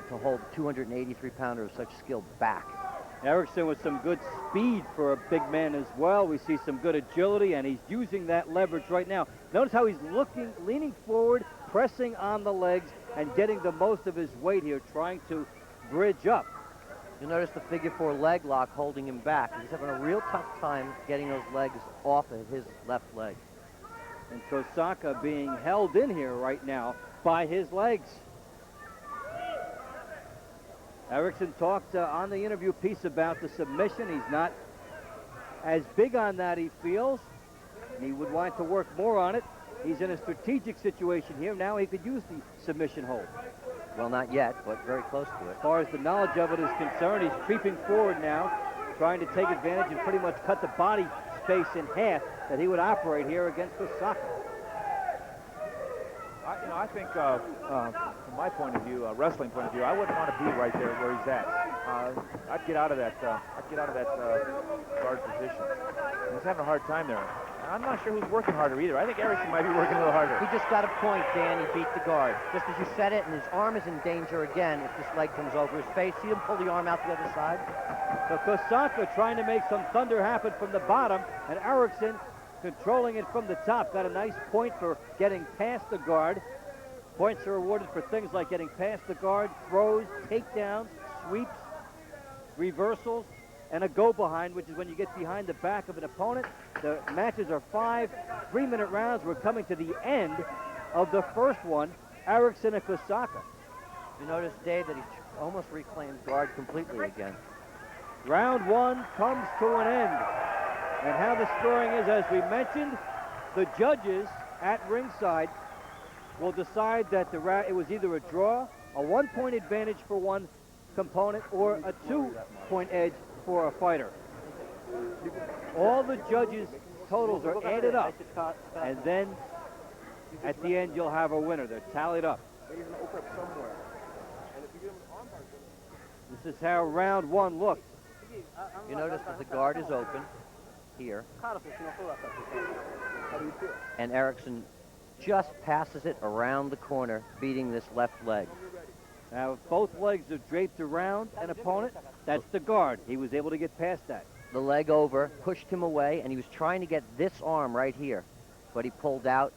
to hold a 283-pounder of such skill back. Erikson with some good speed for a big man as well. We see some good agility, and he's using that leverage right now. Notice how he's leaning forward, pressing on the legs, and getting the most of his weight here, trying to bridge up. You notice the figure 4 leg lock holding him back. He's having a real tough time getting those legs off of his left leg. And Kosaka being held in here right now by his legs. Erikson talked on the interview piece about the submission. He's not as big on that, he feels. He would want to work more on it. He's in a strategic situation here. Now he could use the submission hold. Well, not yet, but very close to it. As far as the knowledge of it is concerned, he's creeping forward now, trying to take advantage and pretty much cut the body space in half that he would operate here against Kosaka. I think from my point of view, wrestling point of view, I wouldn't want to be right there where he's at. I'd get out of that. Guard position. He's having a hard time there. I'm not sure who's working harder either. I think Erikson might be working a little harder. He just got a point, Dan. He beat the guard. Just as you said it, and his arm is in danger again if this leg comes over his face. See him pull the arm out the other side? So Kosaka trying to make some thunder happen from the bottom, and Erikson controlling it from the top. Got a nice point for getting past the guard. Points are awarded for things like getting past the guard, throws, takedowns, sweeps, reversals, and a go-behind, which is when you get behind the back of an opponent. The matches are 5 3-minute rounds. We're coming to the end of the first one, Erikson and Kosaka. You notice, Dede, that he's almost reclaimed guard completely again. Round 1 comes to an end. And how the scoring is, as we mentioned, the judges at ringside will decide that it was either a draw, a 1-point advantage for one component, or a 2-point edge for a fighter. All the judges' totals are added up, and then at the end you'll have a winner. They're tallied up. This is how round 1 looked. You notice that the guard is open here, and Erikson just passes it around the corner, beating this left leg. Now, if both legs are draped around an opponent, that's the guard. He was able to get past that. The leg over, pushed him away, and he was trying to get this arm right here, but he pulled out,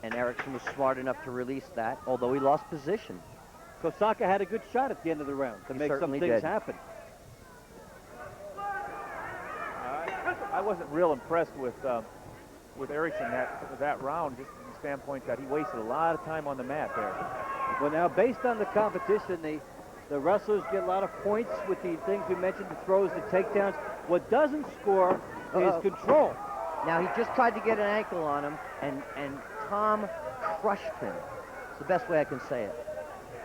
and Erikson was smart enough to release that, although he lost position. Kosaka had a good shot at the end of the round to make some things happen. I wasn't real impressed with Erikson that round, just from the standpoint that he wasted a lot of time on the mat there. Well, now, based on the competition, the wrestlers get a lot of points with the things we mentioned, the throws, the takedowns. What doesn't score is control. Now, he just tried to get an ankle on him, and Tom crushed him. It's the best way I can say it.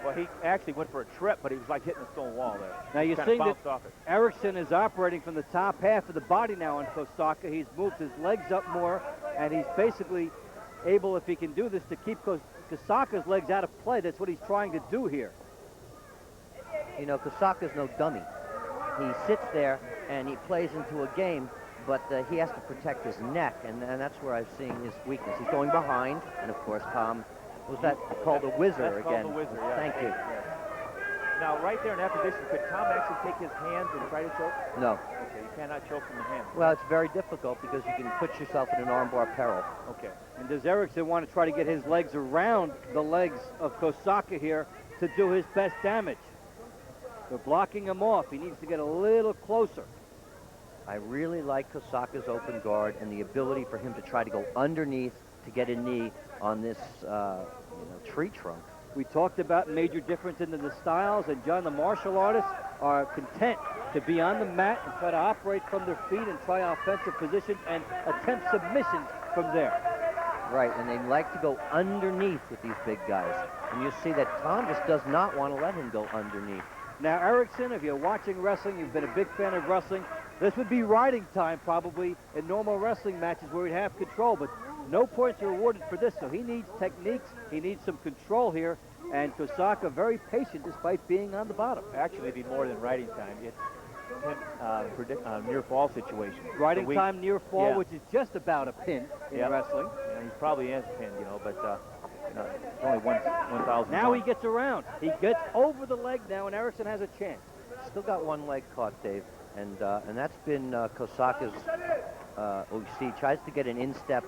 Well, he actually went for a trip, but he was like hitting a stone wall there. Now, you're seeing that Erikson is operating from the top half of the body now on Kosaka. He's moved his legs up more, and he's basically able, if he can do this, to keep Kosaka's legs out of play. That's what he's trying to do here. You know, Kosaka's no dummy. He sits there, and he plays into a game, but he has to protect his neck, and that's where I'm seeing his weakness. He's going behind, and of course, Tom, was that called a whizzer again? Called the whizzer, yeah. Thank you. Yes. Now, right there in that position, could Tom actually take his hands and try to choke? No. Okay, you cannot choke from the hands. Well, it's very difficult because you can put yourself in an armbar peril. Okay. And does Erikson want to try to get his legs around the legs of Kosaka here to do his best damage? They're blocking him off. He needs to get a little closer. I really like Kosaka's open guard and the ability for him to try to go underneath to get a knee on this tree trunk. We talked about major difference in the styles, and John, the martial artists are content to be on the mat and try to operate from their feet and try offensive positions and attempt submissions from there. Right, and they like to go underneath with these big guys. And you see that Tom just does not want to let him go underneath. Now, Erikson, if you're watching wrestling, you've been a big fan of wrestling, this would be riding time probably in normal wrestling matches where he'd have control, but no points are awarded for this, so he needs techniques, he needs some control here, and Kosaka very patient despite being on the bottom. Actually, it'd be more than riding time. It's near fall situation. Riding time near fall, yeah, which is just about a pin in wrestling. Yeah, he probably is pinned, but It's only 1,000. Now he gets around. He gets over the leg now, and Erikson has a chance. Still got one leg caught, Dave, and that's been Kosaka's. You see, he tries to get an instep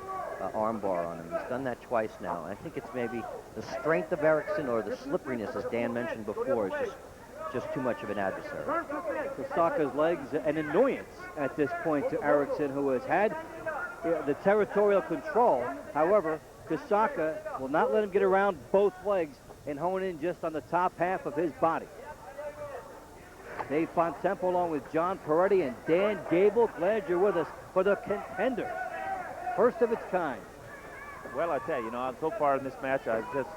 armbar on him. He's done that twice now. I think it's maybe the strength of Erikson or the slipperiness, as Dan mentioned before, is just too much of an adversary. Kosaka's legs, an annoyance at this point to Erikson, who has had the territorial control. However, Kosaka will not let him get around both legs and hone in just on the top half of his body. Dave Fontempo along with John Peretti and Dan Gable. Glad you're with us for the Contenders. First of its kind. Well, I tell you, so far in this match, I've just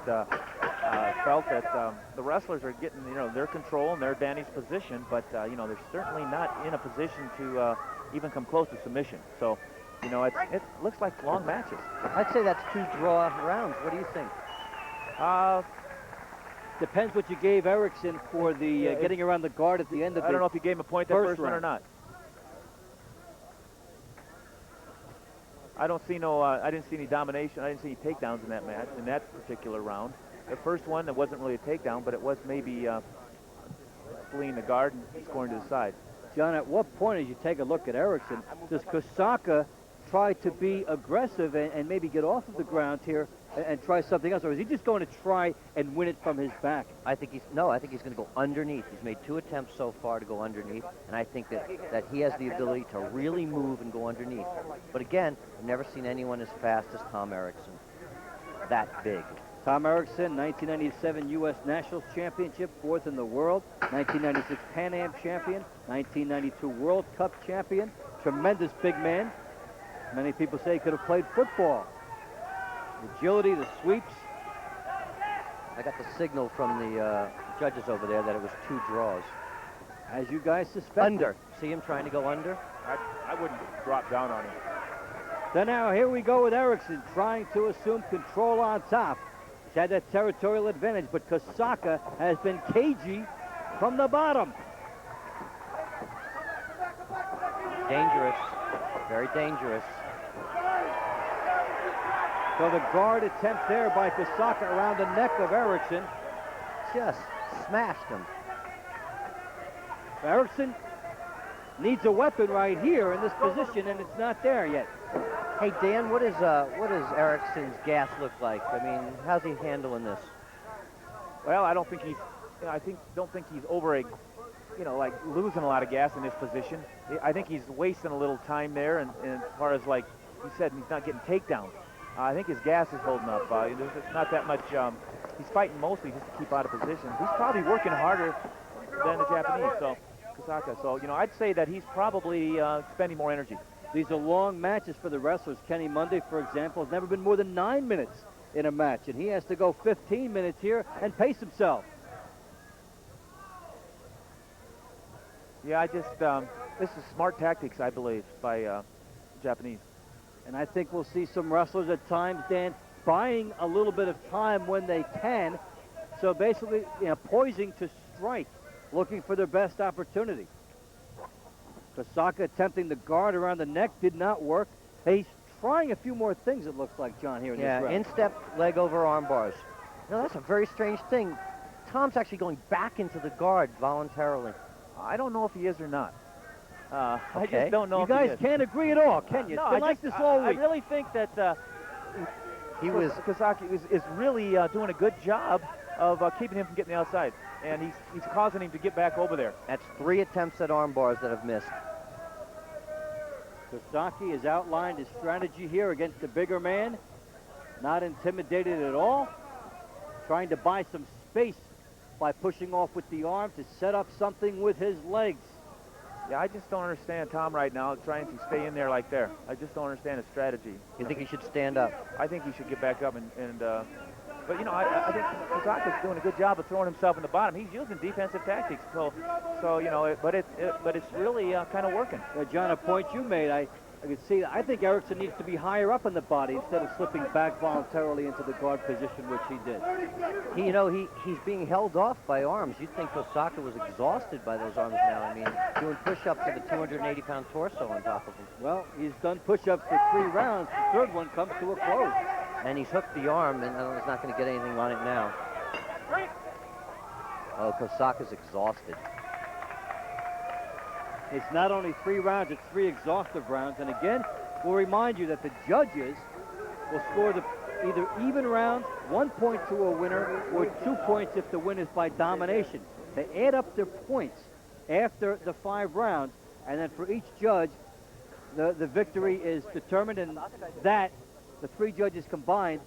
felt that the wrestlers are getting, their control and their advantage position, but, they're certainly not in a position to even come close to submission. So, it looks like long matches. I'd say that's 2 draw rounds. What do you think? Depends what you gave Erikson for the getting around the guard at the end of the I don't know if you gave him a point that first one or not. I didn't see any domination. I didn't see any takedowns in that match, in that particular round. The first one, that wasn't really a takedown, but it was maybe fleeing the guard and scoring to the side. John, at what point, as you take a look at Erikson, does Kosaka try to be aggressive and maybe get off of the ground here and try something else, or is he just going to try and win it from his back? I think he's going to go underneath. He's made 2 attempts so far to go underneath, and I think that he has the ability to really move and go underneath. But again, I've never seen anyone as fast as Tom Erikson. That big. Tom Erikson, 1997 U.S. Nationals Championship, 4th in the world, 1996 Pan Am champion, 1992 World Cup champion, tremendous big man. Many people say he could have played football. The agility, the sweeps. I got the signal from the judges over there that it was 2 draws. As you guys suspect. Under. See him trying to go under? I wouldn't drop down on him. So now here we go with Erikson trying to assume control on top. He's had that territorial advantage, but Kosaka has been cagey from the bottom. Dangerous. Very dangerous. So the guard attempt there by Kosaka around the neck of Erikson. Just smashed him. Erikson needs a weapon right here in this position, and it's not there yet. Hey, Dan, what does Erikson's gas look like? I mean, how's he handling this? Well, I don't think he's over like losing a lot of gas in this position. I think he's wasting a little time there, and as far as, like you said, he's not getting takedowns. I think his gas is holding up. There's not that much. He's fighting mostly just to keep out of position. He's probably working harder than the Japanese, so Kosaka. So, I'd say that he's probably spending more energy. These are long matches for the wrestlers. Kenny Monday, for example, has never been more than 9 minutes in a match, and he has to go 15 minutes here and pace himself. Yeah, this is smart tactics, I believe, by Japanese. And I think we'll see some wrestlers at times, Dan, buying a little bit of time when they can. So basically, poising to strike, looking for their best opportunity. Kosaka attempting the guard around the neck did not work. He's trying a few more things, it looks like, John, here in this round. Instep, leg over arm bars. That's a very strange thing. Tom's actually going back into the guard voluntarily. I don't know if he is or not. Okay. I just don't know. You guys can't agree at all, can you? No, It's been like this all week. I really think that Kosaka is really doing a good job of keeping him from getting the outside, and he's causing him to get back over there. That's 3 attempts at arm bars that have missed. Kosaka has outlined his strategy here against the bigger man. Not intimidated at all. Trying to buy some space by pushing off with the arm to set up something with his legs. Yeah, I just don't understand Tom right now trying to stay in there like there. I just don't understand his strategy. You think he should stand up? I think he should get back up but I think Kosaka's doing a good job of throwing himself in the bottom. He's using defensive tactics, but it's really kind of working. John, a point you made, I can see. I think Erikson needs to be higher up in the body instead of slipping back voluntarily into the guard position, which he did. He's being held off by arms. You'd think Kosaka was exhausted by those arms now. I mean, doing push-ups with a 280-pound torso on top of him. Well, he's done push-ups for 3 rounds. The third one comes to a close. And he's hooked the arm, and he's not going to get anything on it now. Oh, Kosaka's exhausted. It's not only 3 rounds, it's 3 exhaustive rounds. And again, we'll remind you that the judges will score the either even rounds, 1 point to a winner, or 2 points if the win is by domination. They add up their points after the 5 rounds, and then for each judge, the victory is determined, and that, the 3 judges combined,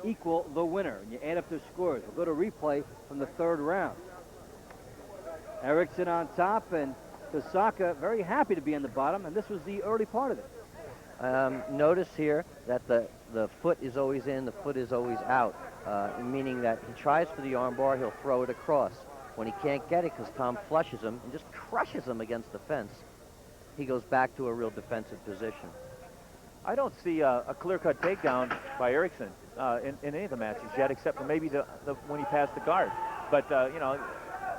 equal the winner. And you add up their scores. We'll go to replay from the 3rd round. Erikson on top, and Kosaka very happy to be on the bottom, and this was the early part of it. Notice here that the foot is always in, the foot is always out, meaning that he tries for the armbar, he'll throw it across. When he can't get it because Tom flushes him and just crushes him against the fence, he goes back to a real defensive position. I don't see a clear-cut takedown by Erikson in any of the matches yet, except for maybe when he passed the guard. But, you know,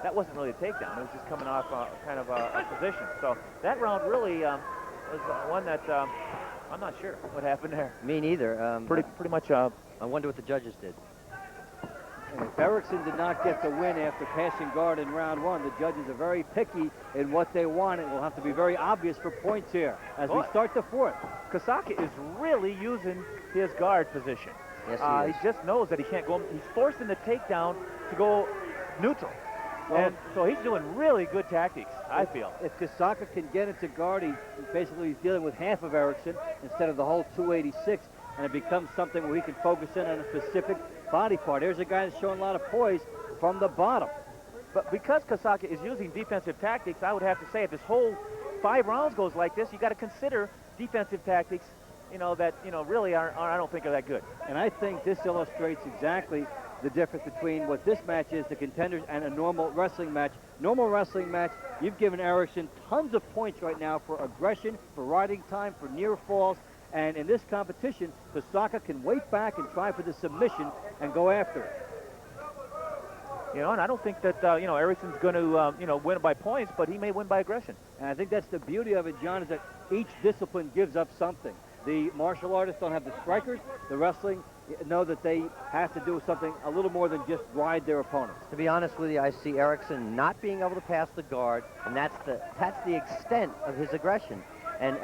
that wasn't really a takedown. It was just coming off kind of a position. So that round really was one that I'm not sure what happened there. Me neither. Pretty much. I wonder what the judges did. And if Erikson did not get the win after passing guard in round 1, the judges are very picky in what they want. It will have to be very obvious for points here as we start the 4th. Kosaka is really using his guard position. Yes, he is. He just knows that he can't go. He's forcing the takedown to go neutral. Well, and so he's doing really good tactics, I feel. If Kosaka can get into guard, he's dealing with half of Erikson instead of the whole 286, and it becomes something where he can focus in on a specific body part. Here's a guy that's showing a lot of poise from the bottom. But because Kosaka is using defensive tactics, I would have to say if this whole 5 rounds goes like this, you got to consider defensive tactics, you know, that, you know, really are I don't think are that good. And I think this illustrates exactly the difference between what this match is, the Contenders, and a normal wrestling match. Normal wrestling match, you've given Erikson tons of points right now for aggression, for riding time, for near falls. And in this competition, Kosaka can wait back and try for the submission and go after it. You know, and I don't think that, you know, Erikson's going to, you know, win by points, but he may win by aggression. And I think that's the beauty of it, John, is that each discipline gives up something. The martial artists don't have the strikers. The wrestling know that they have to do something a little more than just ride their opponents. To be honest with you, I see Erikson not being able to pass the guard, and that's the extent of his aggression. And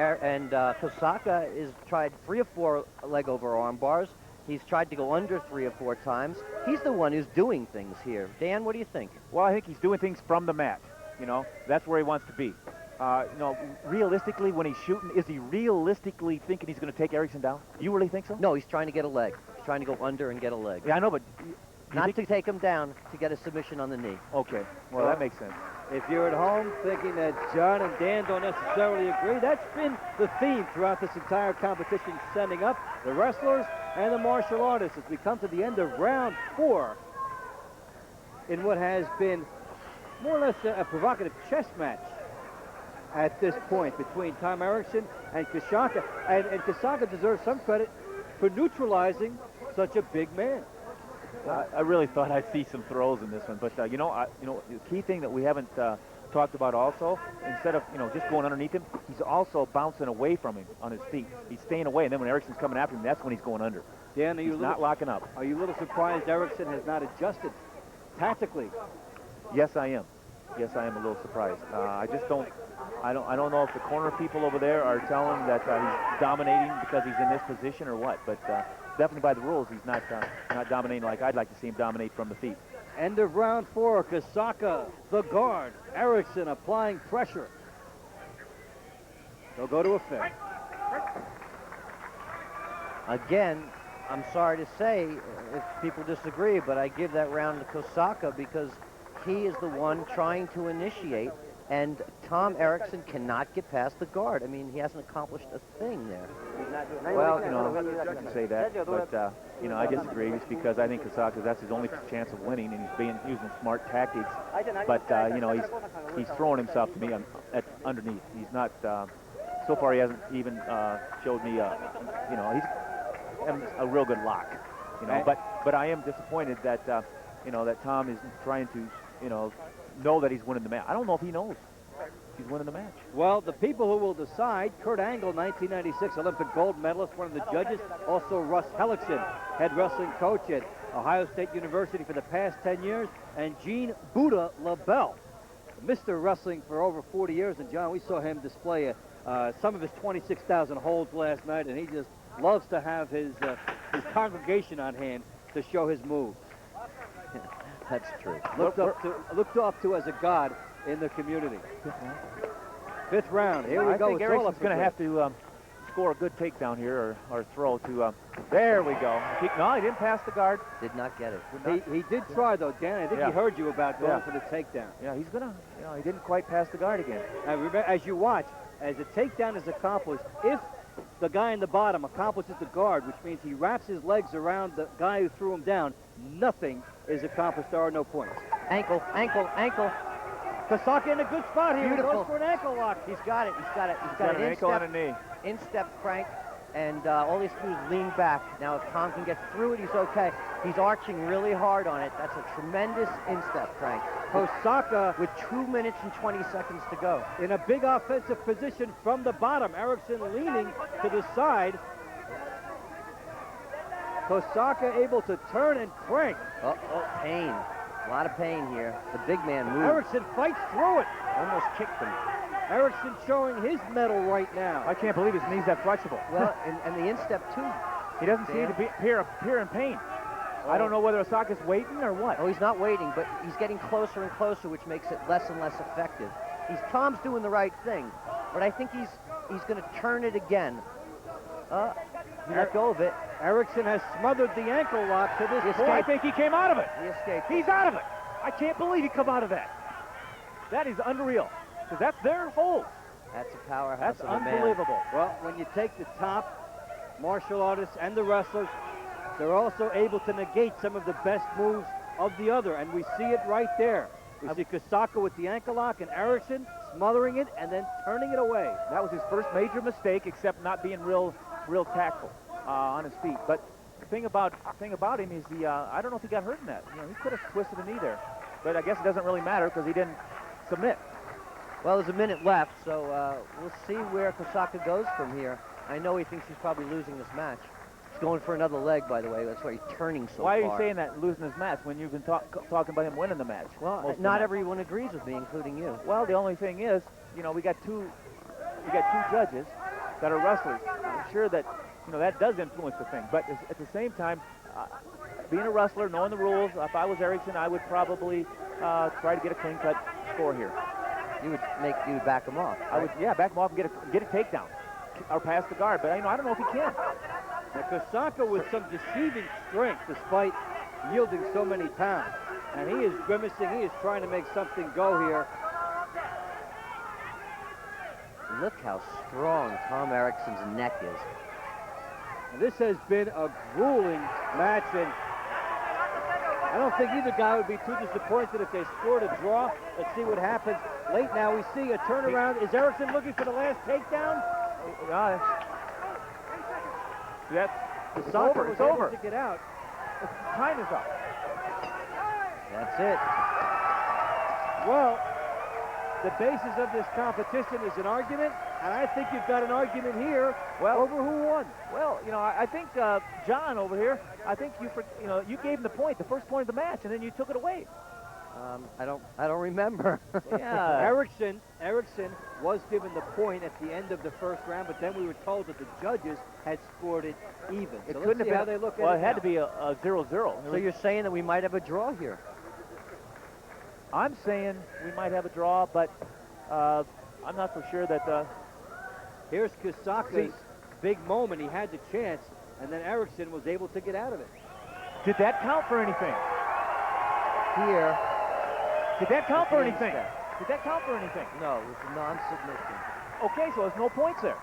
Kosaka has tried 3 or 4 leg over arm bars. He's tried to go under 3 or 4 times. He's the one who's doing things here. Dan, what do you think? Well, I think he's doing things from the mat. You know, that's where he wants to be. You know, realistically, when he's shooting, is he realistically thinking he's going to take Erikson down? You really think so? No, he's trying to get a leg. He's trying to go under and get a leg. Yeah, I know, but... Not to take him down, to get a submission on the knee. Okay, well, that makes sense. If you're at home thinking that John and Dan don't necessarily agree, that's been the theme throughout this entire competition, sending up the wrestlers and the martial artists as we come to the end of round 4 in what has been more or less a provocative chess match at this point between Tom Erikson and Kosaka. And Kosaka deserves some credit for neutralizing such a big man. I really thought I'd see some throws in this one, but you know, the key thing that we haven't talked about also, instead of just going underneath him, he's also bouncing away from him on his feet. He's staying away, and then when Erikson's coming after him, that's when he's going under. Dan, he's not locking up. Are you a little surprised Erikson has not adjusted tactically? Yes, I am. Yes, I am a little surprised. I just don't. I don't know if the corner people over there are telling him that he's dominating because he's in this position or what, but. Definitely by the rules, he's not dominating like I'd like to see him dominate from the feet. End of round 4, Kosaka, the guard. Erikson applying pressure. They'll go to a fifth. Again, I'm sorry to say, if people disagree, but I give that round to Kosaka because he is the one trying to initiate, and Tom Erikson cannot get past the guard. I mean, he hasn't accomplished a thing there. Well, you can say that, but, I disagree just because I think Kosaka, that's his only chance of winning, and he's using smart tactics. But, he's throwing himself to me underneath. He's not, so far he hasn't even showed me, he's a real good lock, But I am disappointed that, that Tom is trying to, know that he's winning the match. I don't know if he knows. he's winning the match. Well, the people who will decide, Kurt Angle, 1996 Olympic gold medalist, one of the judges. Also Russ Henderson, head wrestling coach at Ohio State University for the past 10 years. And Gene Buddha LaBelle, Mr. Wrestling for over 40 years. And John, we saw him display some of his 26,000 holds last night, and he just loves to have his congregation on hand to show his moves. That's true. Looked up to as a god in the community. Fifth round. Here we go. I think Erikson's going to have to score a good takedown here or throw to. There we go. No, he didn't pass the guard. Did not get it. He did try though, Dan. I think he heard you about going for the takedown. Yeah, he's gonna. He didn't quite pass the guard again. And remember, as you watch, as the takedown is accomplished, if the guy in the bottom accomplishes the guard, which means he wraps his legs around the guy who threw him down, nothing is accomplished. There are no points. Ankle, ankle, ankle. Kosaka in a good spot here. Beautiful. He goes for an ankle lock. He's got it. He's got it. He's got an ankle and a knee. Instep crank, and all he has to do is lean back. Now, if Tom can get through it, he's okay. He's arching really hard on it. That's a tremendous instep crank. Kosaka with 2 minutes and 20 seconds to go. In a big offensive position from the bottom. Erikson leaning to the side. Kosaka able to turn and crank. Uh-oh, pain. A lot of pain here. The big man moves. Erikson fights through it. Almost kicked him. Erikson showing his mettle right now. I can't believe his knee's that flexible. Well, and the instep too. He doesn't seem to appear in pain. I don't know whether Osaka's waiting or what. Oh, he's not waiting, but he's getting closer and closer, which makes it less and less effective. Tom's doing the right thing, but I think he's going to turn it again. He let go of it. Erikson has smothered the ankle lock to this point. I think he came out of it. He escaped. He's out of it. I can't believe he come out of that. That is unreal, because that's their hold. That's a powerhouse. That's unbelievable. Well, when you take the top martial artists and the wrestlers, they're also able to negate some of the best moves of the other, and we see it right there. We see Kosaka with the ankle lock and Erikson smothering it and then turning it away. That was his first major mistake, except not being real tactful on his feet. But the thing about him is I don't know if he got hurt in that. He could have twisted a knee there, but I guess it doesn't really matter because he didn't submit. Well, there's a minute left, so we'll see where Kosaka goes from here. I know he thinks he's probably losing this match. He's going for another leg, by the way. That's why he's turning so far. Why are you saying that, losing his match, when you've been talking about him winning the match? Well, not everyone agrees with me, including you. Well, the only thing is, we got two judges that are wrestlers. I'm sure that that does influence the thing. But at the same time, being a wrestler, knowing the rules, if I was Erikson, I would probably try to get a clean cut score here. You would back him off. Right? I would, back him off and get a takedown or pass the guard. But I don't know if he can. Now, Kosaka with some deceiving strength despite yielding so many pounds. And he is grimacing. He is trying to make something go here. Look how strong Tom Erikson's neck is. And this has been a grueling match, and I don't think either guy would be too disappointed if they scored a draw. Let's see what happens. Late now, we see a turnaround. Is Erikson looking for the last takedown? It's over. It's over. To get out. Time is up. That's it. Well, the basis of this competition is an argument, and I think you've got an argument here over who won. Well, I think John over here, I think you gave him the point, the first point of the match, and then you took it away. I don't remember. Yeah. Erikson was given the point at the end of the first round, but then we were told that the judges had scored it even. It so couldn't have been how they look at well, it it had now. to be a 0-0. So you're saying that we might have a draw here? I'm saying we might have a draw, but I'm not so sure that... Here's Kosaka's big moment. He had the chance, and then Erikson was able to get out of it. Did that count for anything? Here. Did that count for anything? Did that count for anything? No, it was a non-submission. Okay, so there's no points there.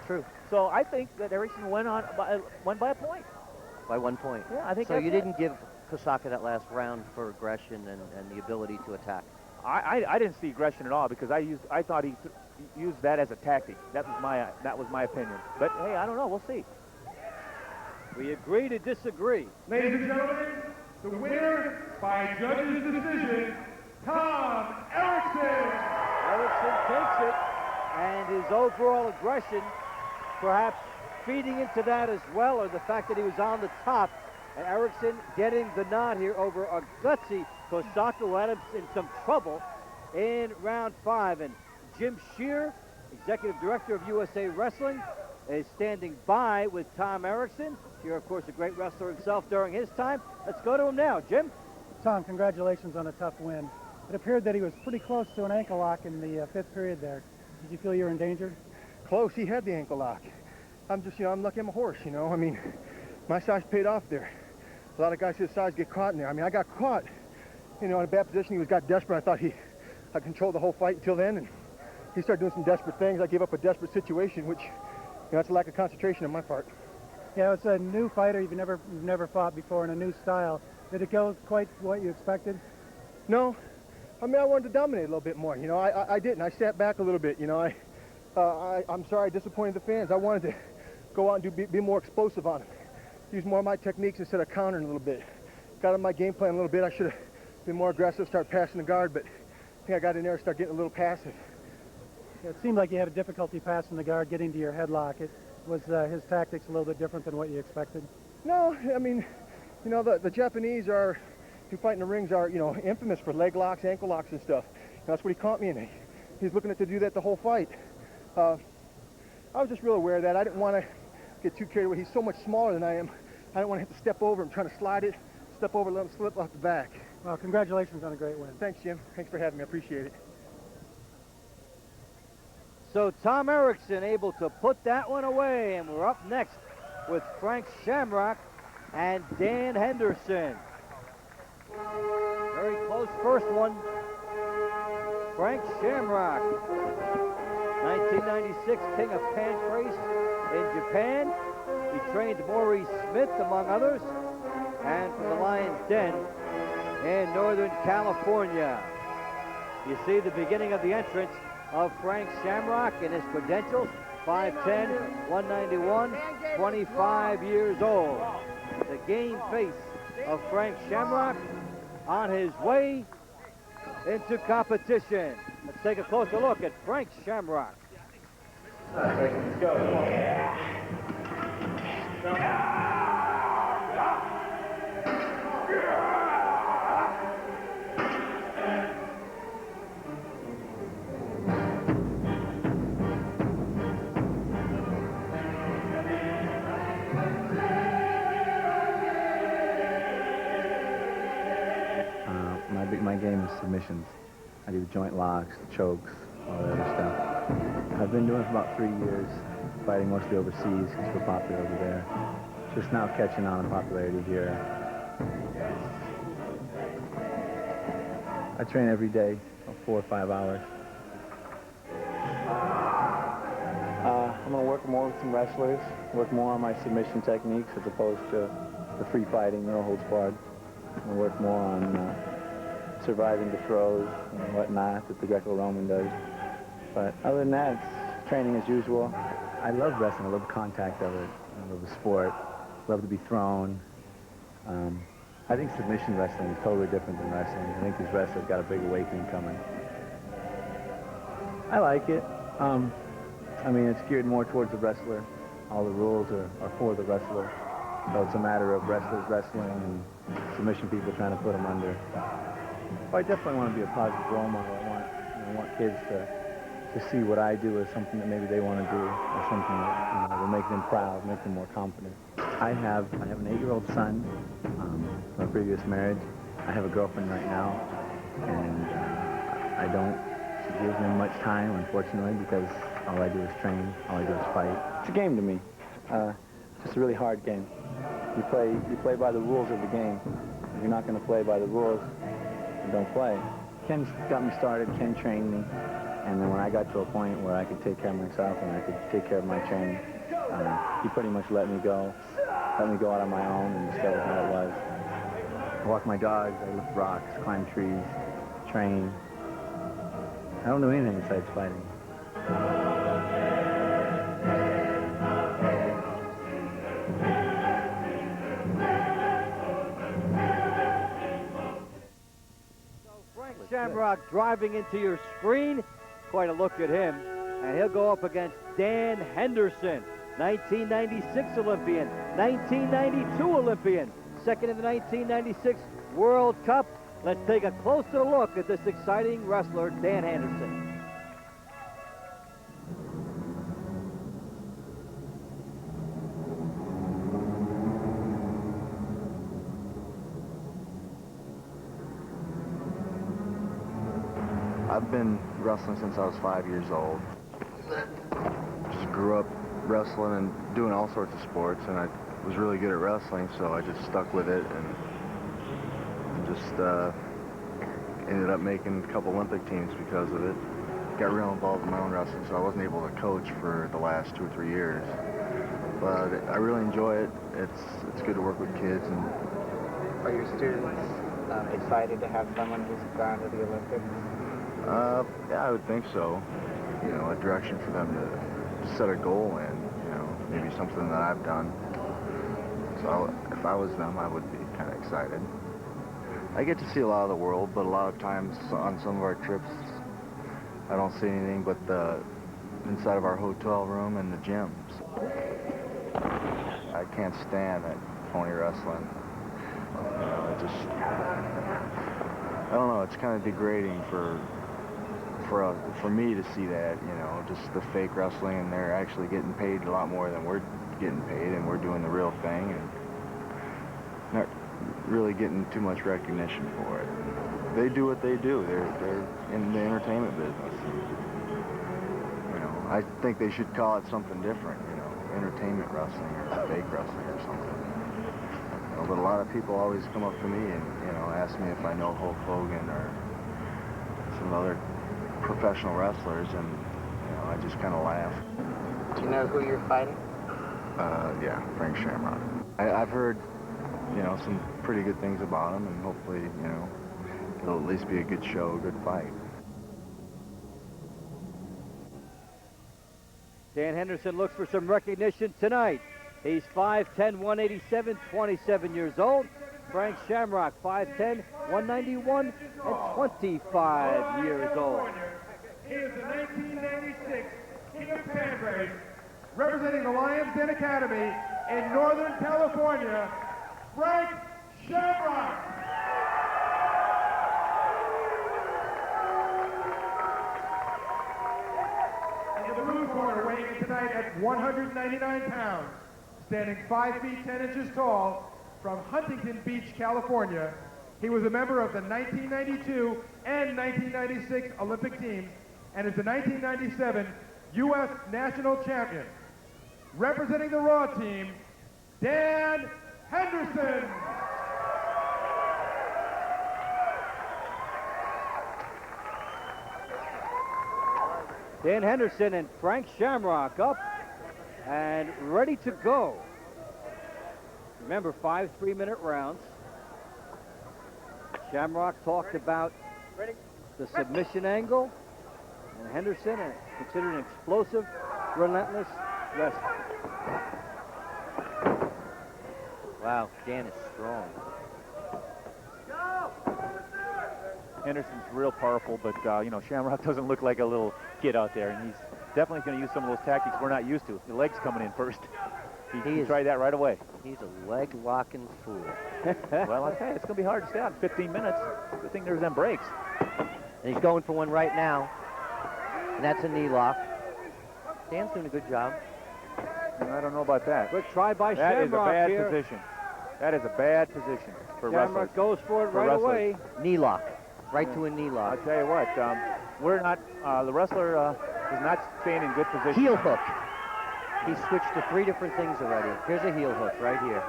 True. So I think that Erikson won by a point. By 1 point. Yeah, I think so. That's You didn't give Kosaka that last round for aggression and the ability to attack. I didn't see aggression at all because I thought he used that as a tactic. That was my opinion. But hey, I don't know. We'll see. We agree to disagree. Ladies and gentlemen, the winner by judges' decision, Tom Erikson. Erikson takes and his overall aggression perhaps feeding into that as well, or the fact that he was on the top. And Erikson getting the nod here over a gutsy Kosaka, who had him in some trouble in round 5. And Jim Shear, executive director of USA Wrestling, is standing by with Tom Erikson. Shear, of course, a great wrestler himself during his time. Let's go to him now. Jim? Tom, congratulations on a tough win. It appeared that he was pretty close to an ankle lock in the 5th period there. Did you feel you were in danger? Close. He had the ankle lock. I'm just, I'm lucky I'm a horse, I mean, my size paid off there. A lot of guys his size get caught in there. I mean, I got caught, in a bad position. He got desperate. I thought I controlled the whole fight until then, and he started doing some desperate things. I gave up a desperate situation, which, that's a lack of concentration on my part. Yeah, it's a new fighter. You've never fought before in a new style. Did it go quite what you expected? No. I mean, I wanted to dominate a little bit more. I didn't. I sat back a little bit. I'm sorry I disappointed the fans. I wanted to go out and be more explosive on him. Use more of my techniques instead of countering a little bit. Got on my game plan a little bit. I should have been more aggressive, start passing the guard, but I think I got in there and started getting a little passive. Yeah, it seemed like you had a difficulty passing the guard, getting to your headlock. Was his tactics a little bit different than what you expected? No, I mean, the Japanese who fight in the rings are, infamous for leg locks, ankle locks and stuff. That's what he caught me in. He's looking to do that the whole fight. I was just real aware of that. I didn't want to get too carried away. He's so much smaller than I am. I didn't want to have to step over him, trying to slide it, step over, let him slip off the back. Well, congratulations on a great win. Thanks, Jim. Thanks for having me. I appreciate it. So Tom Erikson able to put that one away, and we're up next with Frank Shamrock and Dan Henderson. Very close first one. Frank Shamrock, 1996 King of Pancrase in Japan. He trained Maurice Smith, among others, and from the Lion's Den in Northern California. You see the beginning of the entrance of Frank Shamrock and his credentials, 5'10", 191, 25 years old. The game face of Frank Shamrock on his way into competition. Let's take a closer look at Frank Shamrock. Let's go. My game is submissions. I do joint locks, chokes, all that other stuff. I've been doing it for about 3 years, fighting mostly overseas because we're popular over there. Just now catching on in popularity here. I train every day, 4 or 5 hours. I'm going to work more with some wrestlers, work more on my submission techniques as opposed to the free fighting, no holds barred. I'm going to work more on surviving the throws and whatnot that the Greco-Roman does. But other than that, it's training as usual. I love wrestling. I love the contact of it. I love the sport. Love to be thrown. I think submission wrestling is totally different than wrestling. I think these wrestlers got a big awakening coming. I like it. I mean, it's geared more towards the wrestler. All the rules are for the wrestler. So it's a matter of wrestlers wrestling and submission people trying to put them under. Well, I definitely want to be a positive role model. I want kids to see what I do as something that maybe they want to do, or something that will make them proud, make them more confident. I have an 8-year-old son from a previous marriage. I have a girlfriend right now, and I don't give them much time, unfortunately, because all I do is train, all I do is fight. It's a game to me. It's just a really hard game. You play by the rules of the game. If you're not going to play by the rules, don't play. Ken got me started, Ken trained me, and then when I got to a point where I could take care of myself and I could take care of my training, he pretty much let me go out on my own and discover how it was. I walk my dogs, I lift rocks, climb trees, train. I don't do anything besides fighting. Shamrock driving into your screen. Quite a look at him. and he'll go up against Dan Henderson, 1996 Olympian, 1992 Olympian, second in the 1996 World Cup. Let's take a closer look at this exciting wrestler, Dan Henderson. I've been wrestling since I was 5 years old. Just grew up wrestling and doing all sorts of sports, and I was really good at wrestling, so I just stuck with it and just ended up making a couple Olympic teams because of it. Got real involved in my own wrestling, so I wasn't able to coach for the last 2 or 3 years. But I really enjoy it. It's good to work with kids. And are your students excited to have someone who's gone to the Olympics? Yeah, I would think so. You know, a direction for them to set a goal in, you know, maybe something that I've done. So if I was them, I would be kind of excited. I get to see a lot of the world, but a lot of times on some of our trips, I don't see anything but the inside of our hotel room and the gyms. I can't stand that phony wrestling. You know, I don't know, it's kind of degrading for me to see that, you know, just the fake wrestling, and they're actually getting paid a lot more than we're getting paid, and we're doing the real thing and not really getting too much recognition for it. They do what they do. They're in the entertainment business. You know, I think they should call it something different, you know, entertainment wrestling or fake wrestling or something. You know, but a lot of people always come up to me and, you know, ask me if I know Hulk Hogan or some other professional wrestlers, and, you know, I just kind of laugh. Do you know who you're fighting? Yeah, Frank Shamrock. I've heard, you know, some pretty good things about him, and hopefully, you know, it'll at least be a good show, a good fight. Dan Henderson looks for some recognition tonight. He's 5'10", 187, 27 years old. Frank Shamrock, 5'10", 191, and 25 years old. He is the 1996 King of Pancrase, representing the Lions Den Academy in Northern California, Frank Shamrock. In the blue corner, weighing in tonight at 199 pounds, standing 5 feet 10 inches tall, from Huntington Beach, California. He was a member of the 1992 and 1996 Olympic teams and is the 1997 U.S. National Champion. Representing the Raw team, Dan Henderson. Dan Henderson and Frank Shamrock up and ready to go. Remember, 5 3-minute rounds. Shamrock talked about the submission angle, and Henderson considered an explosive, relentless wrestler. Wow, Dan is strong. Henderson's real powerful, but you know, Shamrock doesn't look like a little kid out there, and he's definitely going to use some of those tactics we're not used to. The legs coming in first. He tried that right away. He's a leg-locking fool. Well, I'll tell you, it's going to be hard to stay out in 15 minutes. Good thing there's them breaks. And he's going for one right now, and that's a knee lock. Dan's doing a good job. I don't know about that. Good try by Shamrock. That is a bad here. position. That is a bad position for wrestlers. Shamrock goes for it right away. Knee lock. Right to a knee lock. I'll tell you what, we're not, the wrestler is not staying in good position. Heel hook. He switched to 3 different things already. Here's a heel hook right here.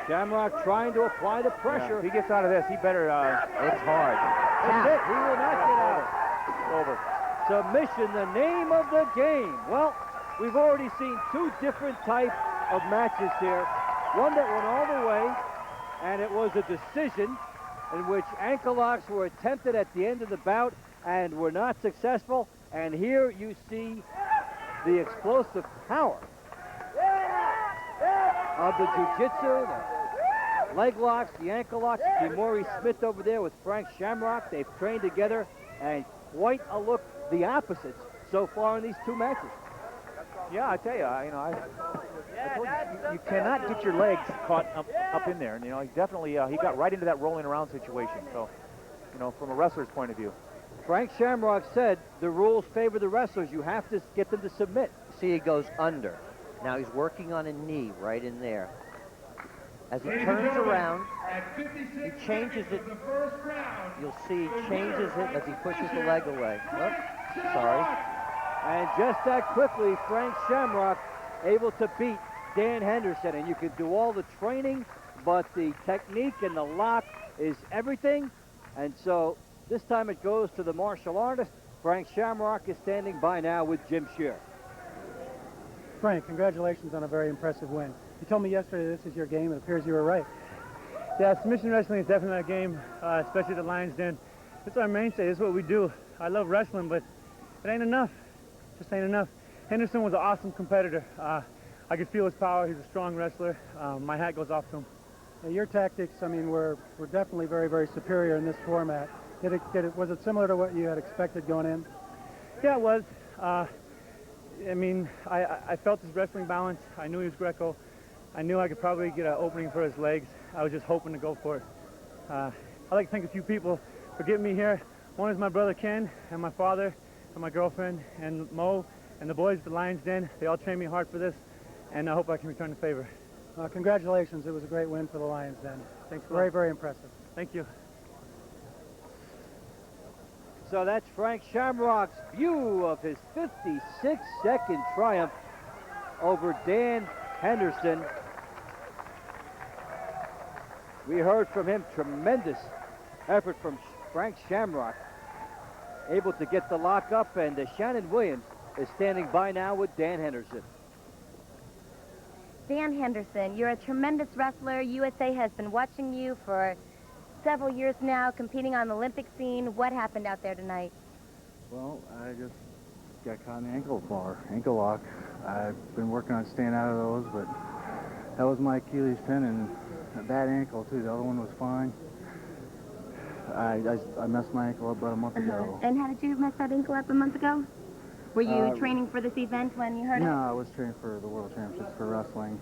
Shamrock trying to apply the pressure. Yeah, if he gets out of this, he better... it's hard. That's it. He will not get out. Over. Submission, the name of the game. Well, we've already seen 2 different types of matches here. One that went all the way, and it was a decision in which ankle locks were attempted at the end of the bout and were not successful. And here you see the explosive power of the jiu-jitsu, the leg locks, the ankle locks. Maurice Smith over there with Frank Shamrock. They've trained together, and quite a look, the opposites so far in these two matches. Yeah, I tell you, I told you cannot get your legs caught up in there. And, he definitely, he got right into that rolling around situation. So, from a wrestler's point of view. Frank Shamrock said the rules favor the wrestlers. You have to get them to submit. See, he goes under. Now he's working on a knee right in there. As he turns around, he changes it. You'll see he changes it as he pushes the leg away. Oops, sorry. And just that quickly, Frank Shamrock able to beat Dan Henderson. And you can do all the training, but the technique and the lock is everything. And so this time it goes to the martial artist. Frank Shamrock is standing by now with Jim Shear. Frank, congratulations on a very impressive win. You told me yesterday this is your game. It appears you were right. Yeah, submission wrestling is definitely our game, especially the Lions Den. It's our mainstay. It's what we do. I love wrestling, but it ain't enough. Just ain't enough. Henderson was an awesome competitor. I could feel his power. He's a strong wrestler. My hat goes off to him. Now, your tactics, I mean, were definitely very, very superior in this format. Was it similar to what you had expected going in? Yeah, it was. I mean, I felt his wrestling balance. I knew he was Greco. I knew I could probably get an opening for his legs. I was just hoping to go for it. I'd like to thank a few people for getting me here. One is my brother Ken, and my father, and my girlfriend, and Mo, and the boys at the Lions Den. They all trained me hard for this, and I hope I can return the favor. Congratulations. It was a great win for the Lions Den. Thanks. Very, very impressive. Thank you. So that's Frank Shamrock's view of his 56-second triumph over Dan Henderson. We heard from him tremendous effort from Frank Shamrock, able to get the lock up, and Shannon Williams is standing by now with Dan Henderson. Dan Henderson, you're a tremendous wrestler. USA has been watching you for several years now, competing on the Olympic scene. What happened out there tonight? Well, I just got caught in the ankle lock. I've been working on staying out of those, but that was my Achilles tendon. A bad ankle, too. The other one was fine. I messed my ankle up about a month ago. And how did you mess that ankle up a month ago? Were you training for this event when you hurt it? No, I was training for the World Championships for wrestling.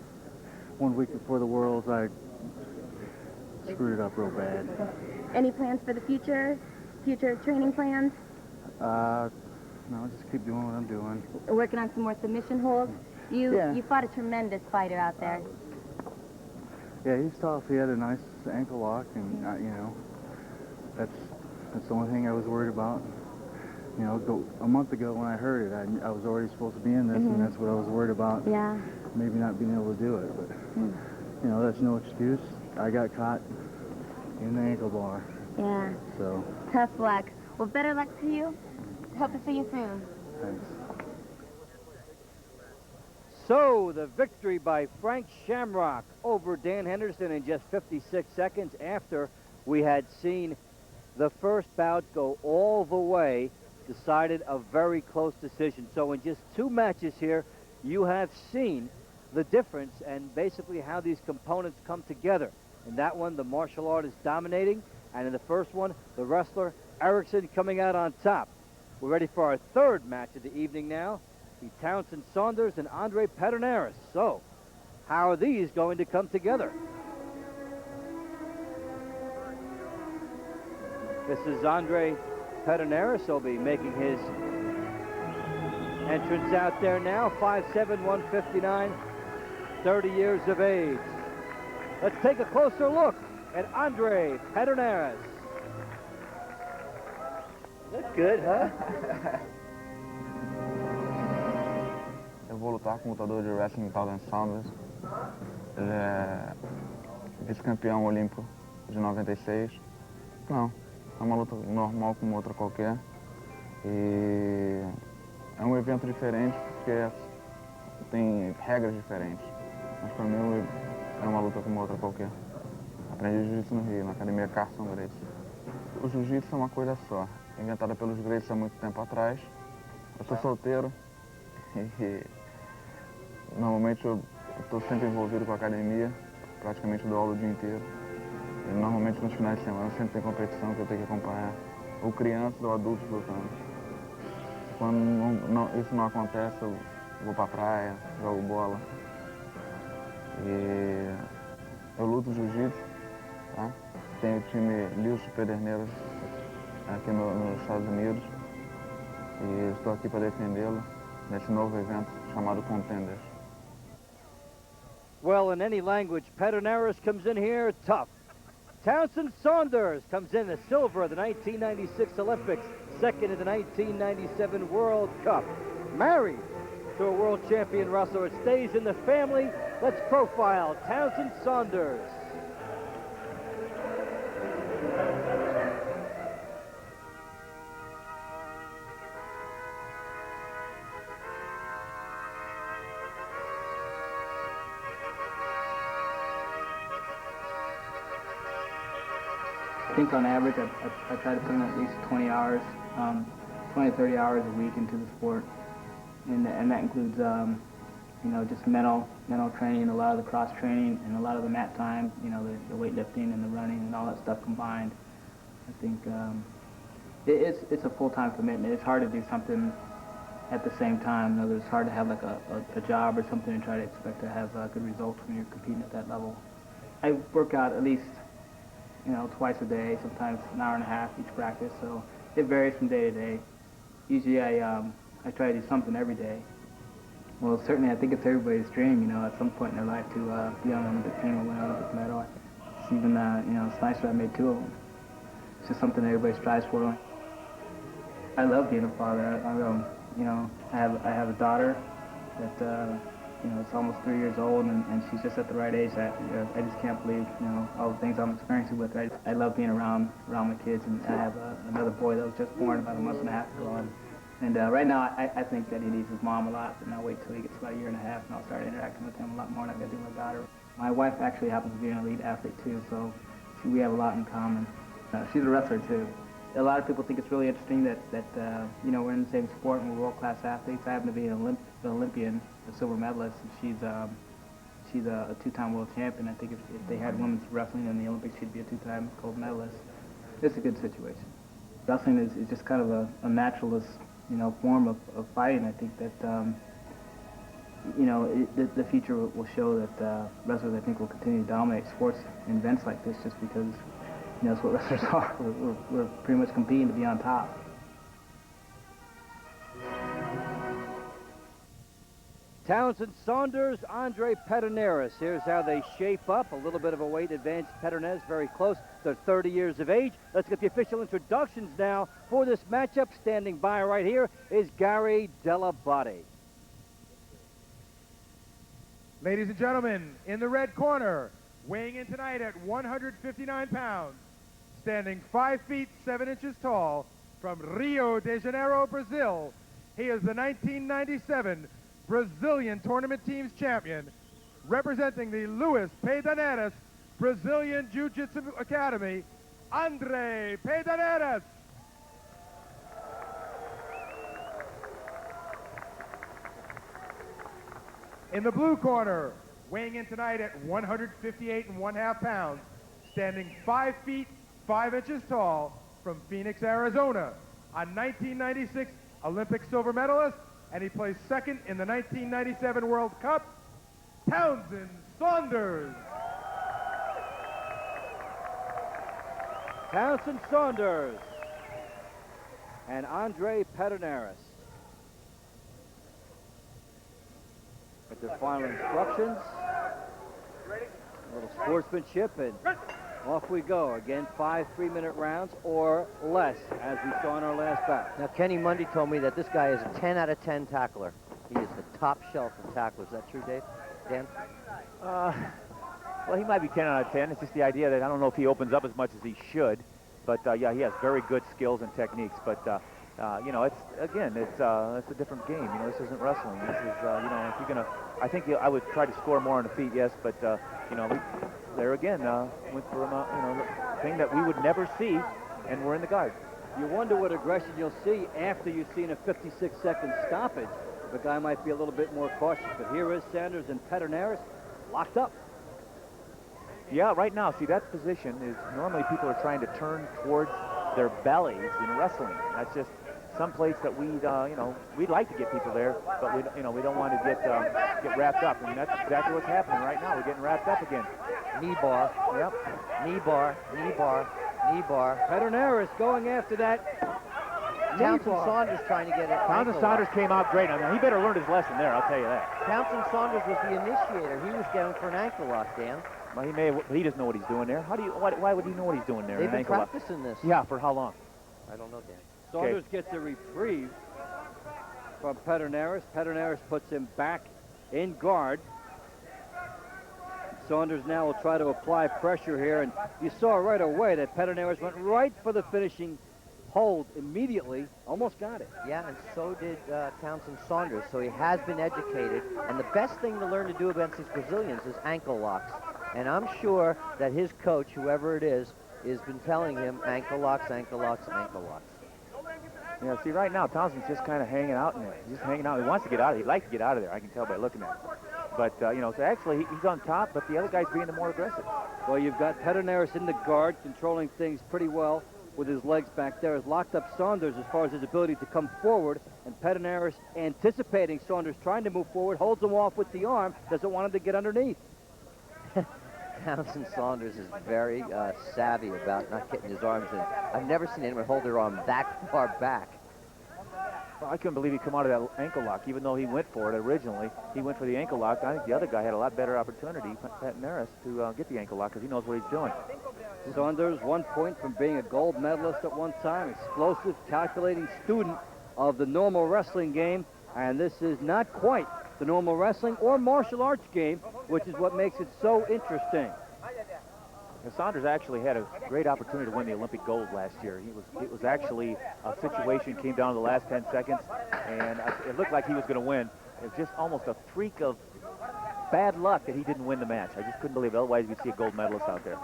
1 week before the Worlds, I screwed it up real bad. Any plans for the future? Future training plans? No, just keep doing what I'm doing. Working on some more submission holds? You fought a tremendous fighter out there. Yeah, he's tough. He had a nice ankle lock, and that's the only thing I was worried about. A month ago when I heard it, I was already supposed to be in this, and that's what I was worried about. Yeah. Maybe not being able to do it, but that's no excuse. I got caught in the ankle bar. Yeah. So. Tough luck. Well, better luck to you. Hope to see you soon. Thanks. So the victory by Frank Shamrock over Dan Henderson in just 56 seconds after we had seen the first bout go all the way, decided a very close decision. So in just 2 matches here, you have seen the difference and basically how these components come together. In that one, the martial art is dominating, and in the first one, the wrestler Erikson coming out on top. We're ready for our third match of the evening now. The Townsend Saunders and Andre Pederneiras. So, how are these going to come together? This is Andre Pederneiras. He'll be making his entrance out there now. 5'7", 159, 30 years of age. Let's take a closer look at Andre Pederneiras. Look good, huh? Eu vou lutar com o lutador de wrestling Townsend Saunders. Ele é vice-campeão olímpico de 96. Não, é uma luta normal como outra qualquer. E é um evento diferente porque tem regras diferentes. Mas para mim é uma luta como outra qualquer. Aprendi jiu-jitsu no Rio, na academia Saunders. O jiu-jitsu é uma coisa só, inventada pelos gregos há muito tempo atrás. Eu sou solteiro e normalmente eu estou sempre envolvido com a academia, praticamente dou aula o dia inteiro. E normalmente nos finais de semana sempre tem competição que eu tenho que acompanhar, ou crianças ou adultos lutando. Quando isso não acontece, eu vou pra praia, jogo bola. E eu luto jiu-jitsu, tá? Tenho o time Lios Pederneiras aqui nos Estados Unidos. E estou aqui para defendê-lo nesse novo evento chamado Contenders. Well, in any language, Pederneiras comes in here tough. Townsend Saunders comes in as silver at the 1996 Olympics, second in the 1997 World Cup. Married to a world champion wrestler. It stays in the family. Let's profile Townsend Saunders. I think on average I try to put in at least 20 hours, 20 to 30 hours a week into the sport, and that includes you know, just mental training, a lot of the cross training, and a lot of the mat time, you know, the weightlifting and the running and all that stuff combined. I think it's a full-time commitment. It's hard to do something at the same time. In other words, it's hard to have like a job or something and try to expect to have good results when you're competing at that level. I work out at least, you know, twice a day, sometimes an hour and a half each practice, so it varies from day to day. Usually I try to do something every day. Well, certainly I think it's everybody's dream, you know, at some point in their life to be on an Olympic team or win an Olympic medal. It's even, you know, it's nice that I made 2 of them. It's just something everybody strives for. I love being a father. You know, I have a daughter that, you know, it's almost 3 years old, and she's just at the right age that I just can't believe, you know, all the things I'm experiencing with her. I love being around my kids, and I have another boy that was just born about a month and a half ago. And right now, I think that he needs his mom a lot, and I'll wait till he gets about a year and a half, and I'll start interacting with him a lot more than I got to do with my daughter. My wife actually happens to be an elite athlete, too, so we have a lot in common. She's a wrestler, too. A lot of people think it's really interesting that you know, we're in the same sport and we're world-class athletes. I happen to be an Olympian, a silver medalist, and she's a 2-time world champion. I think if they had women's wrestling in the Olympics, she'd be a 2-time gold medalist. It's a good situation. Wrestling is just kind of a naturalist, you know, form of fighting. I think that you know, the future will show that wrestlers, I think, will continue to dominate sports and events like this, just because, you know, that's what wrestlers are. We're pretty much competing to be on top. Townsend Saunders, Andre Pederneiras. Here's how they shape up. A little bit of a weight advantage. Pederneiras very close. They're 30 years of age. Let's get the official introductions now for this matchup. Standing by right here is Gary Delabate. Ladies and gentlemen, in the red corner, weighing in tonight at 159 pounds, standing 5 feet 7 inches tall, from Rio de Janeiro, Brazil, he is the 1997 Brazilian Tournament Teams champion, representing the Luis Pederneiras Brazilian Jiu-Jitsu Academy, Andre Pederneiras. In the blue corner, weighing in tonight at 158 1/2 pounds, standing 5 feet 5 inches tall, from Phoenix, Arizona, a 1996 Olympic silver medalist, and he placed second in the 1997 World Cup, Townsend Saunders. Townsend Saunders and Andre Pederneiras. With their final instructions, a little sportsmanship, and off we go. Again, 5 3-minute rounds or less, as we saw in our last bout. Now, Kenny Mundy told me that this guy is a 10 out of 10 tackler. He is the top shelf of tacklers. Is that true, Dave? Dan? Well, he might be 10 out of 10. It's just the idea that I don't know if he opens up as much as he should. But, yeah, he has very good skills and techniques. But, you know, it's a different game. You know, this isn't wrestling. This is, you know, if you're going to, I think I would try to score more on the feet, yes. But, you know, there again, went for, you know, the thing that we would never see, and we're in the guard. You wonder what aggression you'll see after you've seen a 56-second stoppage. The guy might be a little bit more cautious. But here is Saunders and Pederneiras locked up. Yeah, right now, see, that position is normally people are trying to turn towards their bellies in wrestling. That's just some place that we'd like to get people there, but we don't want to get wrapped up, and that's exactly what's happening right now. We're getting wrapped up again. Knee bar. Yep. Knee bar. Knee bar. Knee bar. Pedernera's going after that. Townsend Saunders trying to get it. Townsend Saunders came out great. Now, he better learn his lesson there, I'll tell you that. Townsend Saunders was the initiator. He was going for an ankle lock, Dan. Well, he doesn't know what he's doing there. Why would he know what he's doing there? They've been ankle lock? practicing this. Yeah, for how long? I don't know, Dan. Saunders gets a reprieve from Pedernera's. Pedernera's puts him back in guard. Saunders now will try to apply pressure here, and you saw right away that Pedernera's went right for the finishing hold immediately, almost got it. Yeah, and so did Townsend Saunders, so he has been educated, and the best thing to learn to do against these Brazilians is ankle locks. And I'm sure that his coach, whoever it is, has been telling him ankle locks, ankle locks, ankle locks. Yeah, see, right now, Townsend's just kind of hanging out in there. He's just hanging out. He wants to get out of it. He'd like to get out of there. I can tell by looking at him. But, so actually, he's on top, but the other guy's being the more aggressive. Well, you've got Pedernera's in the guard, controlling things pretty well with his legs back there. Has locked up Saunders as far as his ability to come forward, and Pedernera's anticipating Saunders trying to move forward, holds him off with the arm, doesn't want him to get underneath. Townsend Saunders is very savvy about not getting his arms in. I've never seen anyone hold their arm that far back. Well, I couldn't believe he'd come out of that ankle lock, even though he went for it originally. He went for the ankle lock. I think the other guy had a lot better opportunity, Pancrase, to get the ankle lock because he knows what he's doing. Saunders, 1 point from being a gold medalist at one time, explosive, calculating student of the normal wrestling game, and this is not quite the normal wrestling or martial arts game, which is what makes it so interesting. And Saunders actually had a great opportunity to win the Olympic gold last year. It was actually a situation came down to the last 10 seconds, and it looked like he was going to win. It was just almost a freak of bad luck that he didn't win the match. I just couldn't believe it. Otherwise, we'd see a gold medalist out there.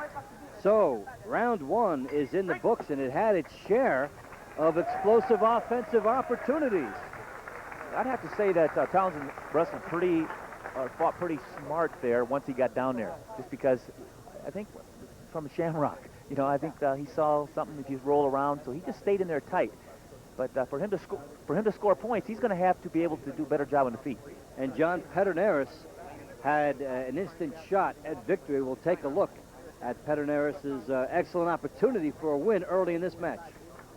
So, round one is in the books, and it had its share of explosive offensive opportunities. I'd have to say that Townsend wrestled fought pretty smart there once he got down there, just because I think from Shamrock, I think he saw something if you roll around, so he just stayed in there tight. But for him to score points, he's going to have to be able to do a better job on the feet. And John Pedernera's had an instant shot at victory. We'll take a look at Pedernera's excellent opportunity for a win early in this match.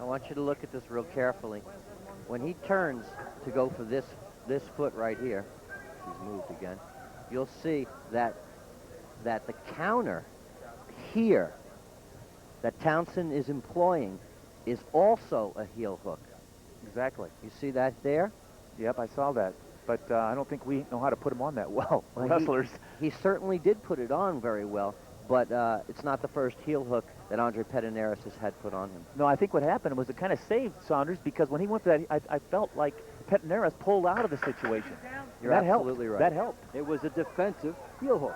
I want you to look at this real carefully. When he turns to go for this foot right here, he's moved again, you'll see that the counter here that Townsend is employing is also a heel hook. Exactly. You see that there? Yep, I saw that. But I don't think we know how to put him on that well, wrestlers. He certainly did put it on very well, but it's not the first heel hook that Andre Pedernera's has had put on him. No, I think what happened was it kind of saved Saunders, because when he went for that, I felt like Pedernera's pulled out of the situation. You're absolutely right. That helped. It was a defensive heel hook.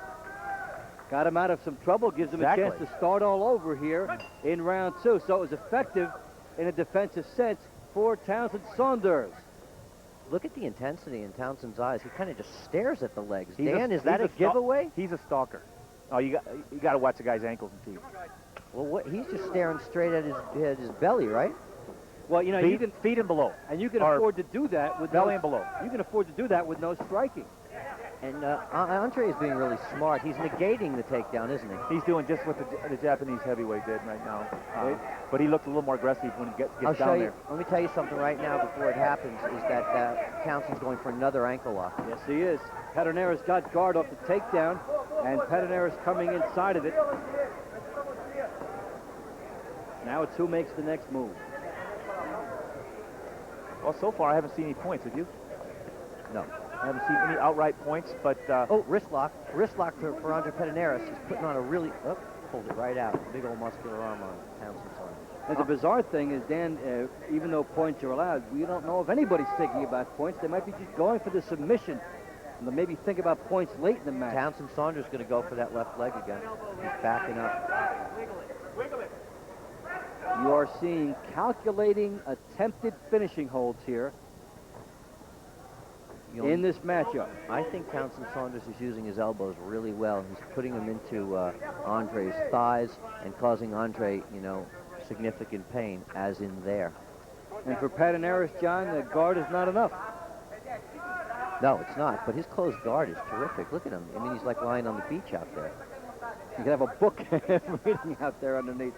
Got him out of some trouble, gives him Exactly. a chance to start all over here in round two. So it was effective in a defensive sense for Townsend Saunders. Look at the intensity in Townsend's eyes. He kind of just stares at the legs. Is that a giveaway? He's a stalker. Oh, you got to watch the guy's ankles and feet. Well, he's just staring straight at his belly, right? Well, you can feet and below, and you can afford to do that with belly and below. You can afford to do that with no striking. And Andre is being really smart. He's negating the takedown, isn't he? He's doing just what the Japanese heavyweight did right now. But he looks a little more aggressive when he gets I'll down show you. there. Let me tell you something right now before it happens, is that Townsend's going for another ankle lock. Yes, he is. Pedernera's got guard off the takedown, and Pedernera's coming inside of it. Now it's who makes the next move. Well, so far I haven't seen any points. Have you? No. I haven't seen any outright points, but... Oh, wrist lock. Wrist lock for Andre Pedernera's. He's putting on a really... Oh, pulled it right out. Big old muscular arm on Townsend Saunders. And the bizarre thing is, Dan, even though points are allowed, we don't know if anybody's thinking about points. They might be just going for the submission. And they'll maybe think about points late in the match. Townsend Saunders going to go for that left leg again. He's backing up. You are seeing calculating attempted finishing holds here in this matchup. I think Townsend Saunders is using his elbows really well. He's putting them into Andre's thighs and causing Andre, significant pain, as in there. And for Pancrase, John, the guard is not enough. No, it's not, but his closed guard is terrific. Look at him. I mean, he's like lying on the beach out there. You could have a book reading out there underneath.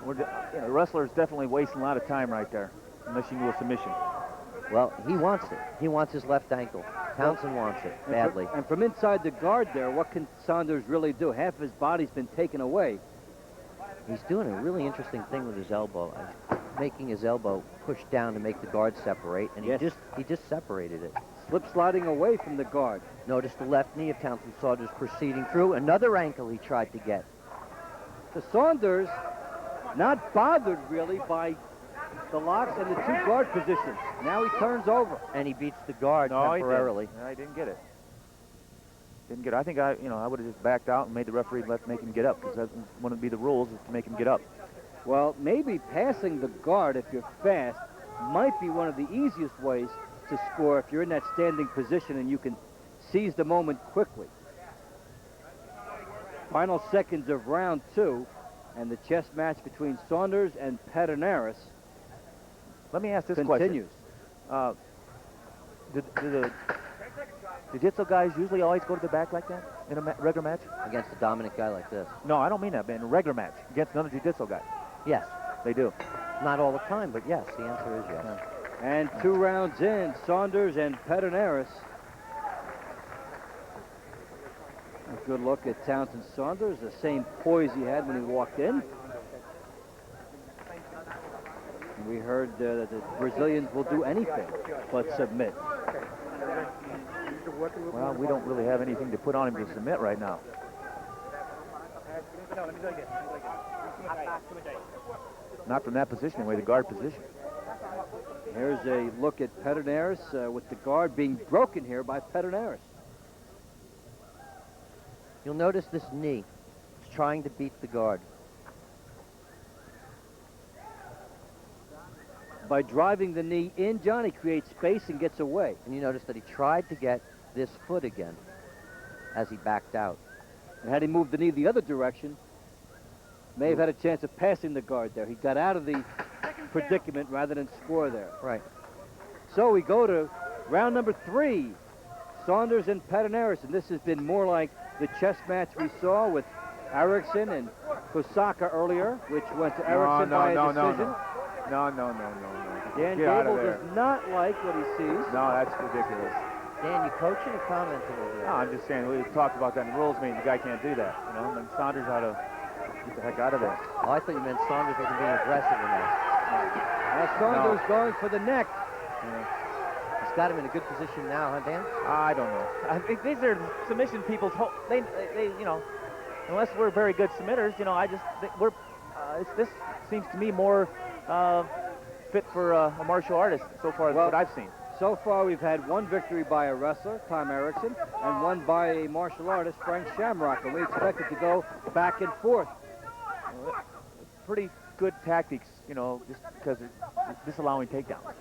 The wrestler's definitely wasting a lot of time right there, unless you do a submission. Well, he wants it. He wants his left ankle. Townsend wants it badly. And from inside the guard there, what can Saunders really do? Half his body's been taken away. He's doing a really interesting thing with his elbow, making his elbow push down to make the guard separate, and he just separated it. Slip sliding away from the guard. Notice the left knee of Townsend Saunders proceeding through. Another ankle he tried to get. The Saunders not bothered really by the locks and the two guard positions. Now he turns over. And he beats the guard temporarily. I didn't get it. Didn't get it. I think I would have just backed out and made the referee make him get up, because that's one of the rules is to make him get up. Well, maybe passing the guard if you're fast might be one of the easiest ways to score if you're in that standing position and you can seize the moment quickly. Final seconds of round 2 and the chess match between Saunders and Pancrase. Let me ask this continues. question. Do the Jiu-Jitsu guys usually always go to the back like that in a regular match? Against a dominant guy like this? No, I don't mean that, but in a regular match against another Jiu-Jitsu guy? Yes. They do? Not all the time, but yes, the answer is yes. And 2 rounds in, Saunders and Pancrase. A good look at Townsend Saunders, the same poise he had when he walked in. And we heard that the Brazilians will do anything but submit. Well, we don't really have anything to put on him to submit right now. Not from that position, anyway, the guard position. Here's a look at Pancrase with the guard being broken here by Pancrase. You'll notice this knee. It's trying to beat the guard. By driving the knee in, John, he creates space and gets away. And you notice that he tried to get this foot again as he backed out. And had he moved the knee the other direction, may have had a chance of passing the guard there. He got out of the predicament rather than score there. Right. So we go to round number 3, Saunders and Pancrase, and this has been more like the chess match we saw with Erikson and Kosaka earlier, which went to Erikson by a decision. No. Dan Gable does not like what he sees. No, that's ridiculous. Dan, you coaching or commenting over there? No, I'm just saying, we talked about that in the rules meeting. The guy can't do that, you know, and Saunders ought to get the heck out of there. Oh, I thought you meant Saunders wasn't being aggressive enough. Now Saunders going for the neck. He's got him in a good position now, huh, Dan? I don't know. I think these are submission people's they you know, unless we're very good submitters, you know, I just think this seems to me more fit for a martial artist so far, what I've seen. So far, we've had 1 victory by a wrestler, Tom Erikson, and 1 by a martial artist, Frank Shamrock, and we expect it to go back and forth. Pretty good tactics, you know, just because they're disallowing takedowns.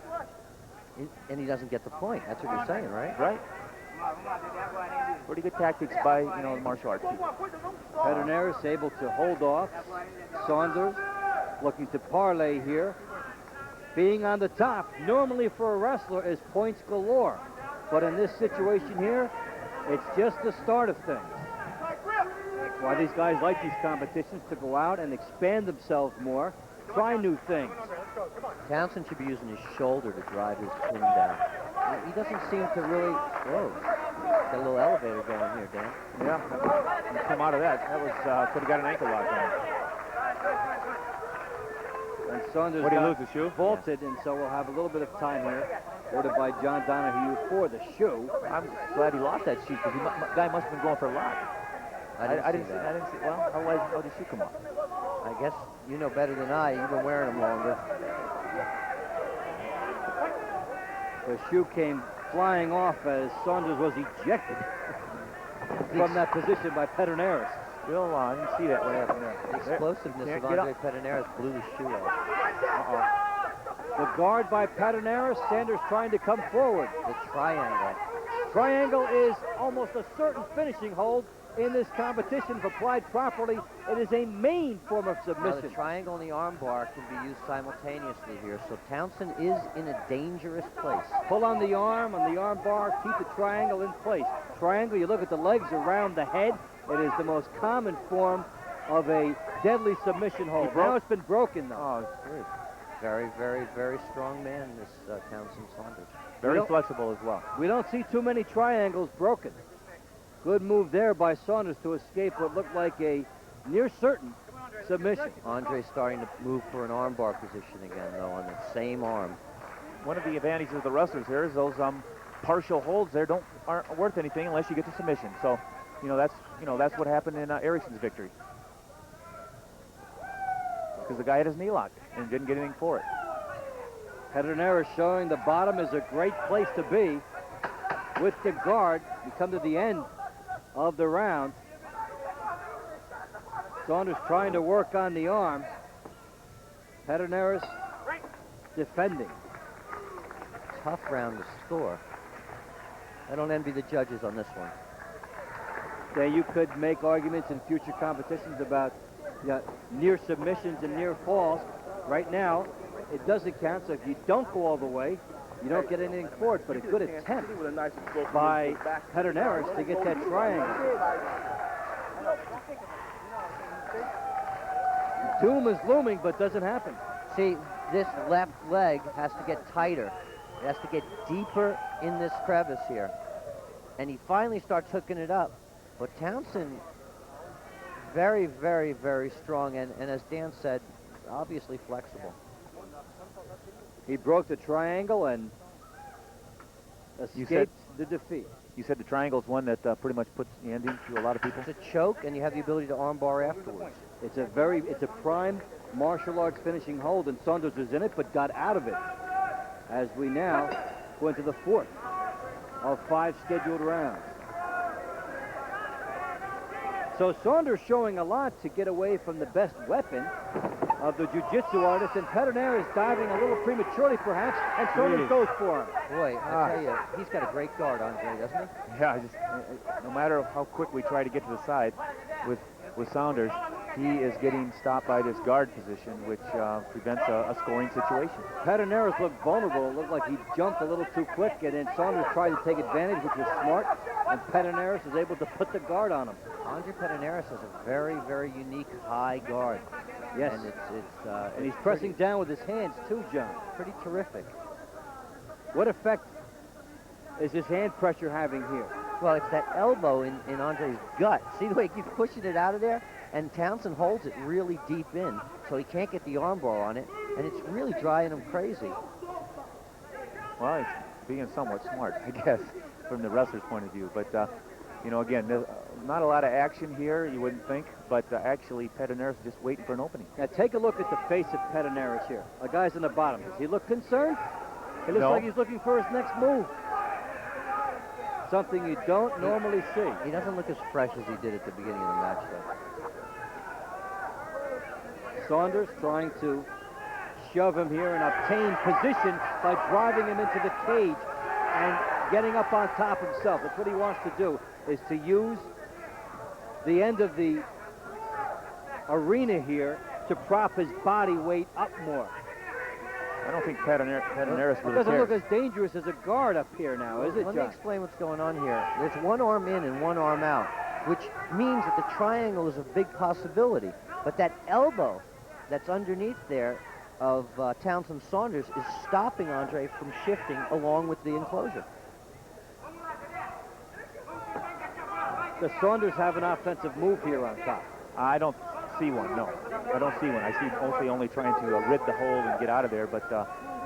And he doesn't get the point. That's what you're saying, right? Right. Pretty good tactics by, you know, the martial arts people. Pancrase able to hold off. Saunders looking to parlay here. Being on the top, normally for a wrestler, is points galore. But in this situation here, it's just the start of things. That's why these guys like these competitions, to go out and expand themselves more, try new things. Townsend should be using his shoulder to drive his chin down. He doesn't seem to really... Whoa. Got a little elevator going here, Dan. Yeah, come out of that. That was, could have got an ankle lock on. And Saunders what did he lose, the shoe? Vaulted, and so we'll have a little bit of time here. Ordered by John Donahue for the shoe. I'm glad he lost that shoe, because the guy must have been going for a lock. I didn't see that. I didn't see. Well, otherwise, how did the shoe come off? I guess you know better than I. You've been wearing them longer. The shoe came flying off as Saunders was ejected from that position by Pancrase. Still, I didn't see that. What happened there? The explosiveness of Andre Pancrase blew the shoe off. The guard by Pancrase. Sanders trying to come forward. The triangle. Triangle is almost a certain finishing hold in this competition. If applied properly, it is a main form of Now, submission. the triangle and the arm bar can be used simultaneously here, so Townsend is in a dangerous place. Pull on the arm bar, keep the triangle in place. Triangle, you look at the legs around the head, it is the most common form of a deadly submission hold. Now it's been broken, though. Oh, it's good. Very, very, very strong man, this Townsend Saunders. Very flexible as well. We don't see too many triangles broken. Good move there by Saunders to escape what looked like a near certain submission. Andre's starting to move for an arm bar position again, though, on the same arm. One of the advantages of the wrestlers here is those partial holds there aren't worth anything unless you get to submission. So, that's what happened in Erikson's victory. Because the guy had his knee locked and didn't get anything for it. Pedernera showing the bottom is a great place to be with the guard. We come to the end of the round. Saunders trying to work on the arm. Pedernera's defending. Tough round to score. I don't envy the judges on this one. Yeah, you could make arguments in future competitions about near submissions and near falls. Right now, it doesn't count, so if you don't go all the way, you don't get anything for it, but a good attempt by Pedernera to get that triangle. Doom is looming, but doesn't happen. See, this left leg has to get tighter. It has to get deeper in this crevice here. And he finally starts hooking it up. But Townsend, very, very, very strong, and as Dan said, obviously flexible. He broke the triangle and escaped the defeat. You said the triangle is one that pretty much puts the ending to a lot of people. It's a choke, and you have the ability to armbar afterwards. It's a prime martial arts finishing hold, and Saunders was in it, but got out of it. As we now go into the fourth of 5 scheduled rounds. So Saunders showing a lot to get away from the best weapon of the jiu-jitsu artist, and Pedernera is diving a little prematurely, perhaps, and Saunders goes for him. Boy, I tell you, he's got a great guard, Andre, doesn't he? Yeah, no matter how quick we try to get to the side with Saunders, he is getting stopped by this guard position, which prevents a scoring situation. Pedernera's looked vulnerable. It looked like he jumped a little too quick, and then Saunders tried to take advantage, which was smart, and Pedernera is able to put the guard on him. Andre Pedernera has a very, very unique high guard. Yes. And and he's pressing down with his hands too, John. Pretty terrific. What effect is his hand pressure having here? Well, it's that elbow in Andre's gut. See the way he keeps pushing it out of there? And Townsend holds it really deep in, so he can't get the armbar on it, and it's really driving him crazy. Well, he's being somewhat smart, I guess, from the wrestler's point of view. But, again, not a lot of action here, you wouldn't think, but actually Pedernera's just waiting for an opening. Now, take a look at the face of Pedernera here. The guy's in the bottom. Does he look concerned? He looks like he's looking for his next move. Something you don't normally see. He doesn't look as fresh as he did at the beginning of the match, though. Saunders trying to shove him here and obtain position by driving him into the cage and getting up on top himself. That's what he wants to do, is to use the end of the arena here to prop his body weight up more. I don't think Pedernera's really doesn't cares. look as dangerous as a guard up here now, is it, Let John? me explain what's going on here. There's one arm in and one arm out, which means that the triangle is a big possibility. But that elbow that's underneath there of Townsend Saunders is stopping Andre from shifting along with the enclosure. Does Saunders have an offensive move here on top? I don't see one, no. I don't see one. I see mostly only trying to rid the hold and get out of there, but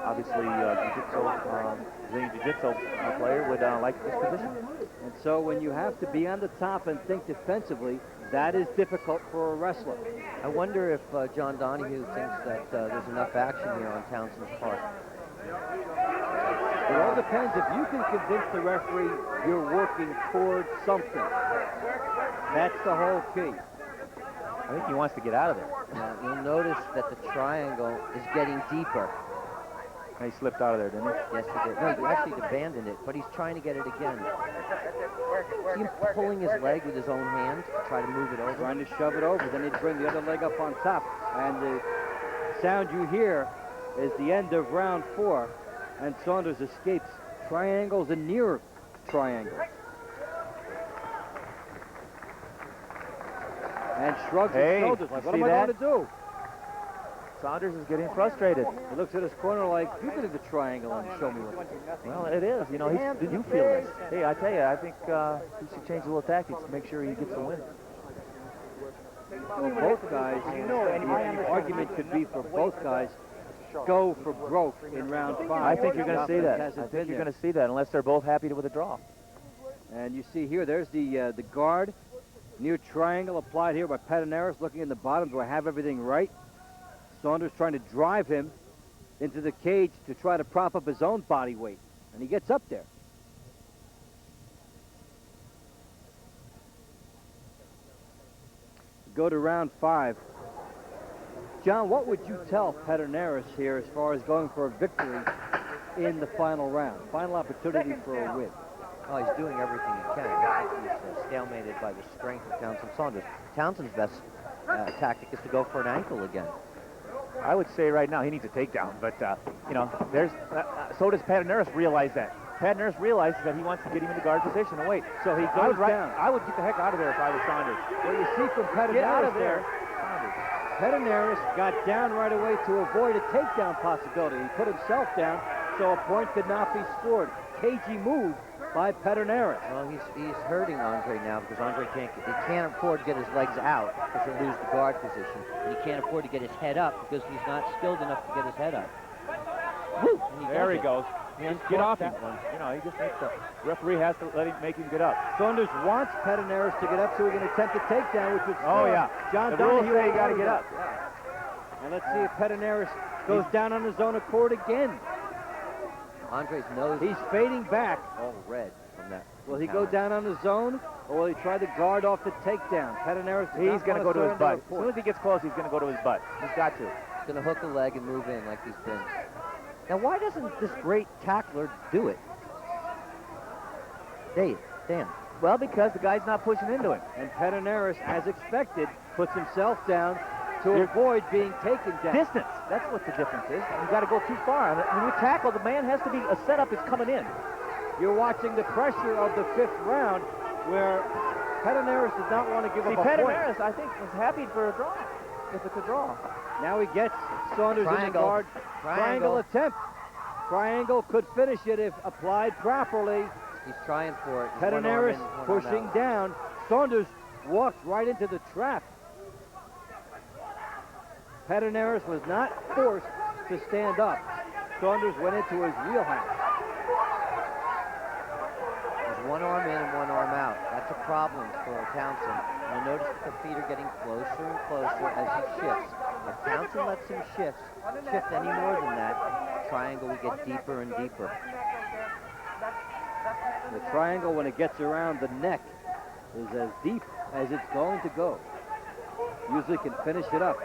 obviously Brazilian Jiu-Jitsu player would like this position. And so when you have to be on the top and think defensively, that is difficult for a wrestler. I wonder if John Donahue thinks that there's enough action here on Townsend's part. It all depends. If you can convince the referee you're working toward something, that's the whole key. I think he wants to get out of there. You'll notice that the triangle is getting deeper. He slipped out of there, didn't he? Yes, he did. No, he actually abandoned it, but he's trying to get it again. See him pulling his leg with his own hand to try to move it over? Trying to shove it over. Then he'd bring the other leg up on top. And the sound you hear is the end of round 4. And Saunders escapes triangles and near triangles. And shrugs his shoulders like, what am I going to do? Saunders is getting frustrated. He looks at his corner like, you did the triangle and show me what to do. Well, it is. You know, you feel this. Hey, I tell you, I think he should change a little tactics to make sure he gets the win. Well, both guys, the argument could be for both guys, go for broke in round 5. I think you're going to see that. I think you're going to see that unless they're both happy with a draw. And you see here, there's the guard, near triangle applied here by Pancrase, looking in the bottom. Do I have everything right? Saunders trying to drive him into the cage to try to prop up his own body weight. And he gets up there. Go to round 5. John, what would you tell Pancrase here as far as going for a victory in the final round? Final opportunity for a win. Oh, he's doing everything he can. He's stalemated by the strength of Townsend Saunders. Townsend's best tactic is to go for an ankle again. I would say right now he needs a takedown, but, you know, so does Pancrase realize that. Pancrase realizes that he wants to get him in the guard position and wait. So he goes down. I would get the heck out of there if I was Saunders. Well, you see from Pancrase Get out of there. Pancrase got down right away to avoid a takedown possibility. He put himself down so a point could not be scored. Cagey move by Pancrase. Well, he's hurting Andre now because Andre can't afford to get his legs out because he'll lose the guard position. And he can't afford to get his head up because he's not skilled enough to get his head up. Woo! There he goes. Just get off him. One. You know, he just makes the referee has to make him get up. Saunders wants Pancrase to get up so he can attempt a takedown, which would score. Oh, yeah. John the rules Donahue, say you got to get up. Yeah. And let's see if Pancrase goes down on his own accord again. Andre's nose. He's fading back. All red from that. Will he go down on his own, or will he try to guard off the takedown? Pancrase He's going to go to his butt. As soon as he gets close, he's going to go to his butt. He's got to. He's going to hook a leg and move in like he's been. Now, why doesn't this great tackler do it? Dan. Well, because the guy's not pushing into him. And Pancrase, as expected, puts himself down to avoid being taken down. Distance. That's what the difference is. You got to go too far. When you tackle, the man has to be a setup is coming in. You're watching the pressure of the 5th round, where Pancrase does not want to give up a point. Pancrase, I think, is happy for a draw. If it's a draw. Now he gets Saunders in the guard. Triangle attempt. Triangle could finish it if applied properly. He's trying for it. Pancrase pushing down. Saunders walked right into the trap. Pancrase was not forced to stand up. Saunders went into his wheelhouse. There's one arm in and one arm out. That's a problem for Townsend. You'll notice that the feet are getting closer and closer as he shifts. If Townsend lets him shift any more than that, triangle will get deeper and deeper. The triangle, when it gets around the neck, is as deep as it's going to go. Usually can finish it up.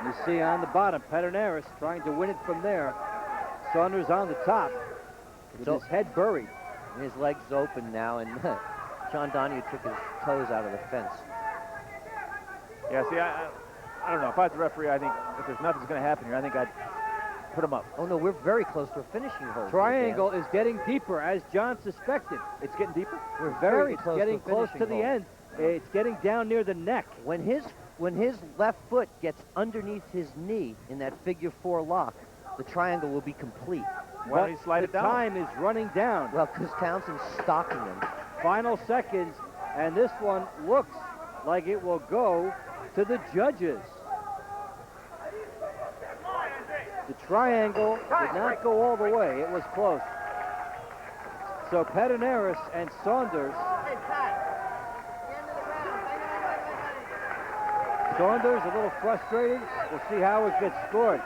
And you see on the bottom, Pancrase trying to win it from there. Saunders on the top with his head buried. And his legs open now, and John Donahue took his toes out of the fence. Yeah, see, I don't know. If I was the referee, I think if there's nothing's going to happen here, I think I'd put him up. Oh, no, we're very close to a finishing hold. Triangle is getting deeper, as John suspected. It's getting deeper? We're very close getting close to the end. It's getting down near the neck. When his left foot gets underneath his knee in that figure 4 lock, the triangle will be complete. Why don't you slide it down? The time is running down. Well, because Townsend's stalking him. Final seconds, and this one looks like it will go to the judges. The triangle did not go all the way. It was close. So Pancrase and Saunders. Saunders a little frustrated. We'll see how it gets scored.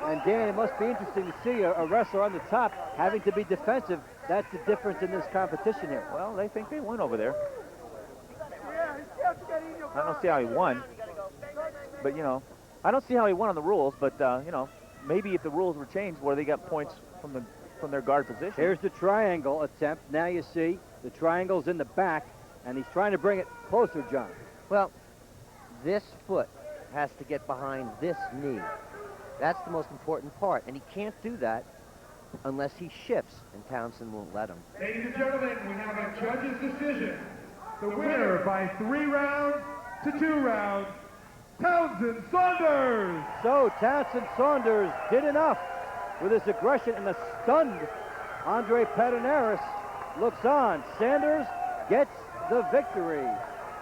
And Dan, it must be interesting to see a wrestler on the top having to be defensive. That's the difference in this competition here. Well, they think they won over there. I don't see how he won. But, you know, I don't see how he won on the rules, but, you know, maybe if the rules were changed where they got points from their guard position. Here's the triangle attempt. Now you see the triangle's in the back, and he's trying to bring it closer, John. Well, this foot has to get behind this knee. That's the most important part, and he can't do that unless he shifts, and Townsend won't let him. Ladies and gentlemen, we have a judge's decision. The winner by 3 rounds to 2 rounds, Townsend Saunders. So Townsend Saunders did enough with his aggression, and the stunned Andre Pancrase looks on. Saunders gets the victory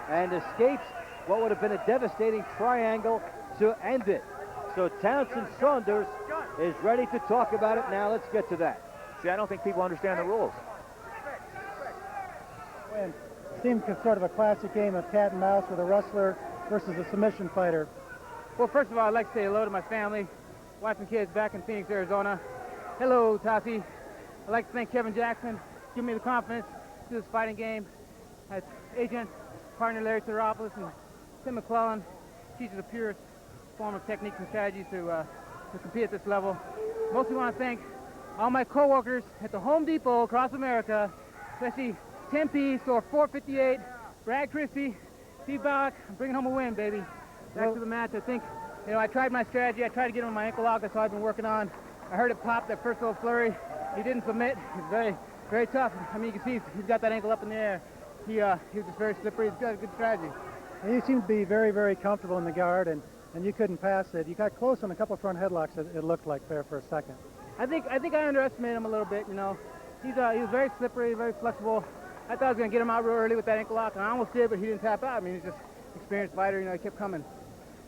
and escapes what would have been a devastating triangle to end it. So Townsend Saunders is ready to talk about it now. Let's get to that. See, I don't think people understand the rules. It seemed sort of a classic game of cat and mouse with a wrestler versus a submission fighter. Well, first of all, I'd like to say hello to my family, wife and kids back in Phoenix, Arizona. Hello, Tati. I'd like to thank Kevin Jackson for giving me the confidence to do this fighting game. As agent, partner Larry Sideropoulos and Tim McClellan teaches the purest form of techniques and strategies to compete at this level. Mostly want to thank all my co-workers at the Home Depot across America, especially Tim P, store 458, Brad Christie, Steve Bauck. I'm bringing home a win, baby. Back to the match. I think, you know, I tried my strategy. I tried to get him on my ankle lock. That's all I've been working on. I heard it pop that first little flurry. He didn't submit. He's very, very tough. I mean, you can see he's got that ankle up in the air. He was just very slippery. He's got a good strategy. And you seem to be very, very comfortable in the guard, and you couldn't pass it. You got close on a couple of front headlocks, it looked like there for a second. I think I underestimated him a little bit, you know. He was very slippery, very flexible. I thought I was going to get him out real early with that ankle lock, and I almost did, but he didn't tap out. I mean, he's just an experienced fighter, you know, he kept coming.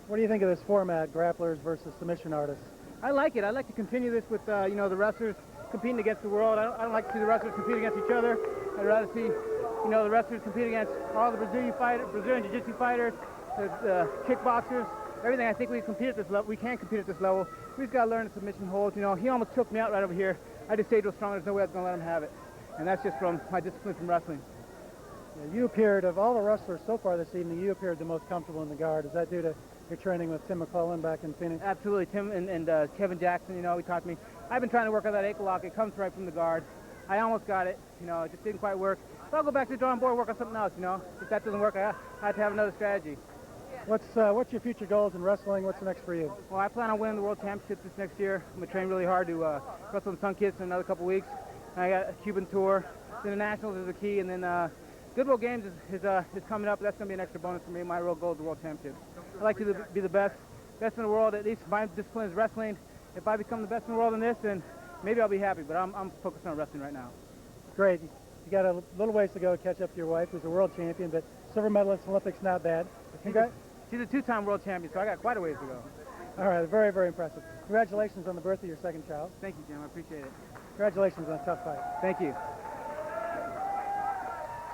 What do you think of this format, grapplers versus submission artists? I like it. I'd like to continue this with, you know, the wrestlers competing against the world. I don't like to see the wrestlers compete against each other. I'd rather see, you know, the wrestlers compete against all the Brazilian Jiu-Jitsu fighters, the kickboxers, everything. I think we compete at this level. We can compete at this level. We just got to learn the submission holds. You know, he almost took me out right over here. I just stayed real strong. There's no way I was going to let him have it. And that's just from my discipline from wrestling. Yeah, you appeared, of all the wrestlers so far this evening, you appeared the most comfortable in the guard. Is that due to your training with Tim McClellan back in Phoenix? Absolutely. Tim and Kevin Jackson, you know, he taught me. I've been trying to work on that ankle lock. It comes right from the guard. I almost got it. You know, it just didn't quite work. So I'll go back to the drawing board and work on something else, you know. If that doesn't work, I have to have another strategy. What's your future goals in wrestling? What's next for you? Well, I plan on winning the World Championships this next year. I'm going to train really hard to wrestle in Sun Kids in another couple weeks. And I got a Cuban tour. The Nationals is a key, and then Good World Games is coming up. That's going to be an extra bonus for me. My real goal is the World Championships. I'd like to be the best in the world. At least my discipline is wrestling. If I become the best in the world in this, then maybe I'll be happy. But I'm focused on wrestling right now. Great. You got a little ways to go to catch up to your wife, who's a world champion, but silver medalist Olympics, not bad. She's a two-time world champion, so I got quite a ways to go. All right, very, very impressive. Congratulations on the birth of your second child. Thank you, Jim. I appreciate it. Congratulations on a tough fight. Thank you.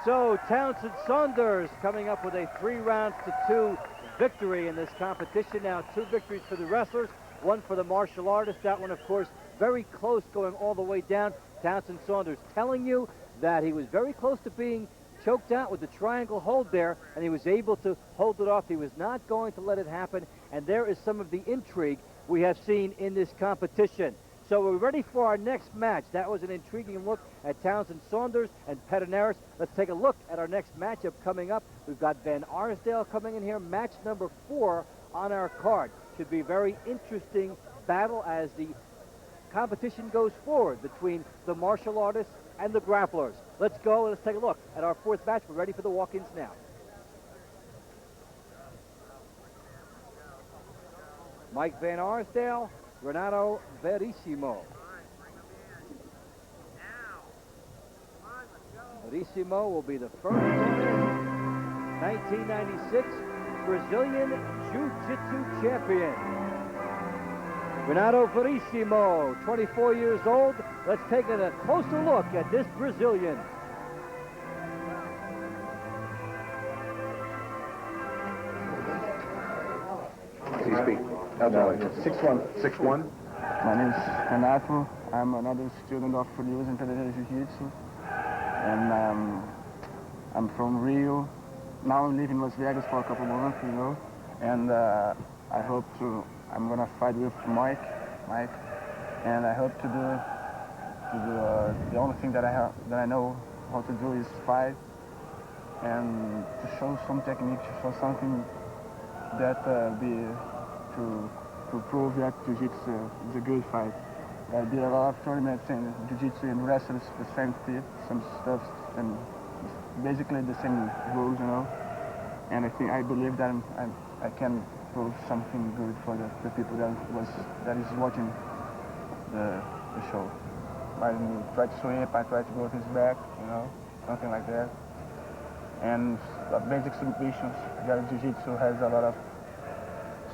So Townsend Saunders coming up with a 3-2 victory in this competition. Now 2 victories for the wrestlers, 1 for the martial artists. That one, of course, very close going all the way down. Townsend Saunders telling you that he was very close to being choked out with the triangle hold there, and he was able to hold it off. He was not going to let it happen, and there is some of the intrigue we have seen in this competition. So we're ready for our next match. That was an intriguing look at Townsend Saunders and Pancrase. Let's take a look at our next matchup coming up. We've got Van Arsdale coming in here, match number 4 on our card. Should be a very interesting battle as the competition goes forward between the martial artists and the grapplers. Let's go and let's take a look at our 4th match. We're ready for the walk-ins now. Mike Van Arsdale, Renato Verissimo. Verissimo will be the first 1996 Brazilian Jiu-Jitsu champion. Renato Verissimo, 24 years old. Let's take a closer look at this Brazilian. Please speak. 6'1". 6'1". My name is Renato. I'm another student of Uniao and Jiu-Jitsu. And I'm from Rio. Now I'm living in Las Vegas for a couple months, you know. And I'm gonna fight with Mike Mike, and I hope to do the only thing that I know how to do is fight, and to show some technique, to show something that to prove that Jiu-Jitsu is a good fight. I did a lot of tournaments in Jiu-Jitsu and wrestlers the same some stuff, and basically the same rules, you know. And I believe that I can prove something good for the people that is watching the show. I try to sweep, I try to go to his back, you know, something like that. And basic submissions. Jiu-Jitsu has a lot of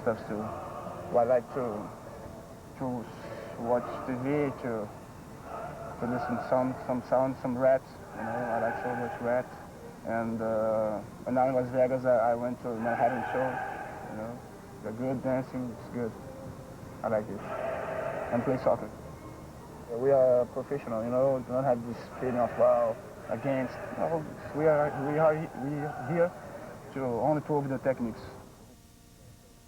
stuff too. I like to watch TV, to listen some sound, some rats. You know, I like so much rats. And now in Las Vegas, I went to Manhattan show. You know, the good dancing, it's good. I like it. And play soccer. We are professional, you know. We don't have this feeling of against. No, we are here to only prove the techniques.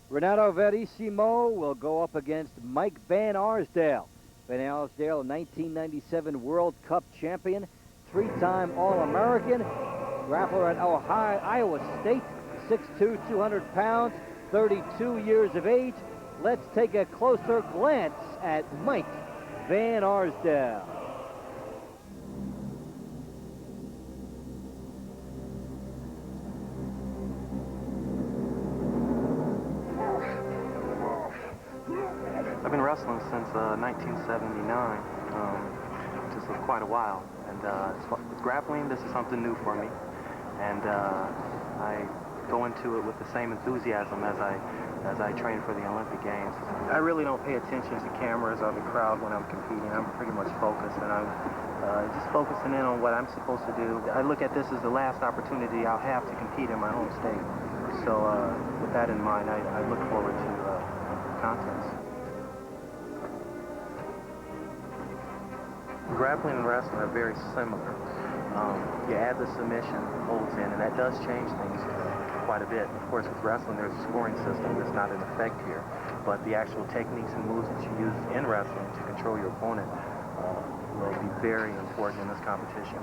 Renato Verissimo will go up against Mike Van Arsdale. Van Arsdale, a 1997 World Cup champion, 3-time All-American, grappler at Iowa State, 6'2", 200 pounds, 32 years of age. Let's take a closer glance at Mike Van Arsdale. I've been wrestling since 1979, just quite a while. And with grappling, this is something new for me. And I go into it with the same enthusiasm as I train for the Olympic Games. I really don't pay attention to cameras or the crowd when I'm competing. I'm pretty much focused, and I'm just focusing in on what I'm supposed to do. I look at this as the last opportunity I'll have to compete in my home state. So with that in mind, I look forward to the contest. Grappling and wrestling are very similar. You add the submission holds in, and that does change things quite a bit. Of course, with wrestling, there's a scoring system that's not in effect here, but the actual techniques and moves that you use in wrestling to control your opponent will be very important in this competition.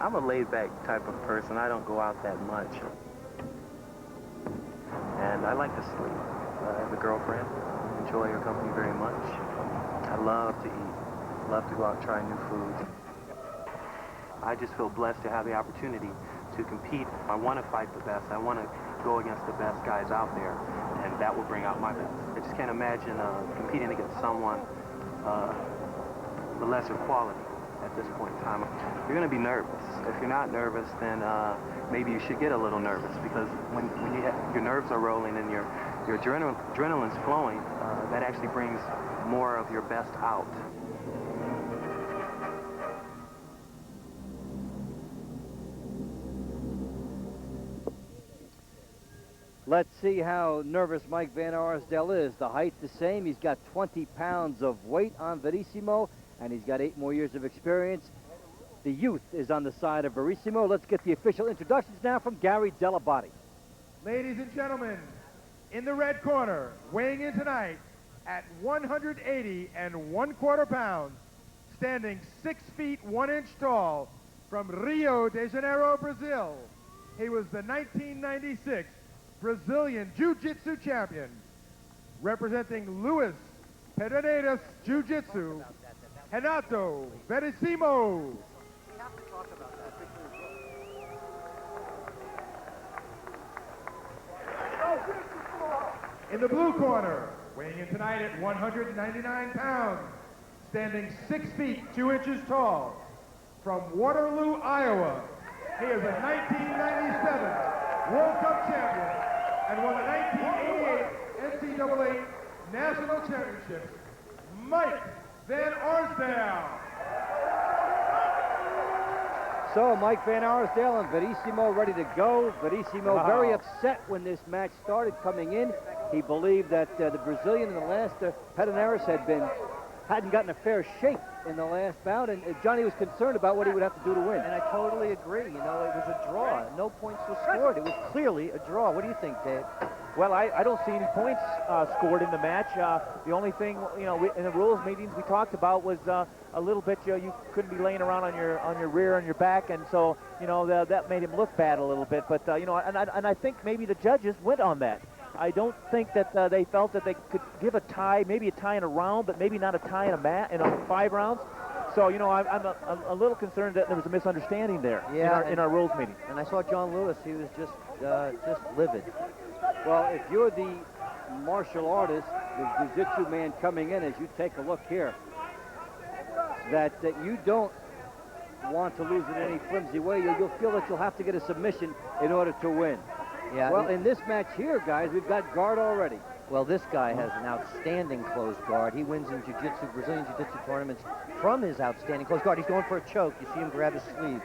I'm a laid-back type of person. I don't go out that much. And I like to sleep. I have a girlfriend. Enjoy her company very much. I love to eat. Love to go out and try new foods. I just feel blessed to have the opportunity to compete. I want to fight the best. I want to go against the best guys out there, and that will bring out my best. I just can't imagine competing against someone the lesser quality at this point in time. You're going to be nervous. If you're not nervous, then maybe you should get a little nervous, because when your nerves are rolling and your adrenaline's flowing, that actually brings more of your best out. Let's see how nervous Mike Van Arsdale is. The height the same. He's got 20 pounds of weight on Verissimo, and he's got 8 more years of experience. The youth is on the side of Verissimo. Let's get the official introductions now from Gary Delabate. Ladies and gentlemen, in the red corner, weighing in tonight at 180 1/4 pounds, standing 6 feet 1 inch tall, from Rio de Janeiro, Brazil. He was the 1996 Brazilian Jiu-Jitsu champion, representing Luis Pederneiras Jiu-Jitsu, Renato Verissimo. In the blue corner, weighing in tonight at 199 pounds, standing 6 feet 2 inches tall, from Waterloo, Iowa. He is a 1997 World Cup champion and won the 1988 NCAA National Championships, Mike Van Arsdale. So Mike Van Arsdale and Verissimo ready to go. Verissimo very upset when this match started coming in. He believed that the Brazilian in the last, Pederneiras, had been hadn't gotten a fair shake in the last bout, and Johnny was concerned about what he would have to do to win. And I totally agree. You know, it was a draw. No points were scored. It was clearly a draw. What do you think, Dave? Well, I don't see any points scored in the match. The only thing, you know, in the rules meetings we talked about was a little bit, you couldn't be laying around on your rear and your back, and so, you know, that made him look bad a little bit. But, you know, and I think maybe the judges went on that. I don't think that they felt that they could give a tie, maybe a tie in a round, but maybe not a tie in a 5 rounds. So, you know, I'm a little concerned that there was a misunderstanding there in our rules meeting. And I saw John Lewis. He was just livid. Well, if you're the martial artist, the jiu-jitsu man coming in, as you take a look here, that you don't want to lose in any flimsy way, you'll feel that you'll have to get a submission in order to win. Yeah. Well, in this match here, guys, we've got guard already. Well, this guy has an outstanding closed guard. He wins in jiu-jitsu, Brazilian jiu-jitsu tournaments from his outstanding closed guard. He's going for a choke. You see him grab his sleeve.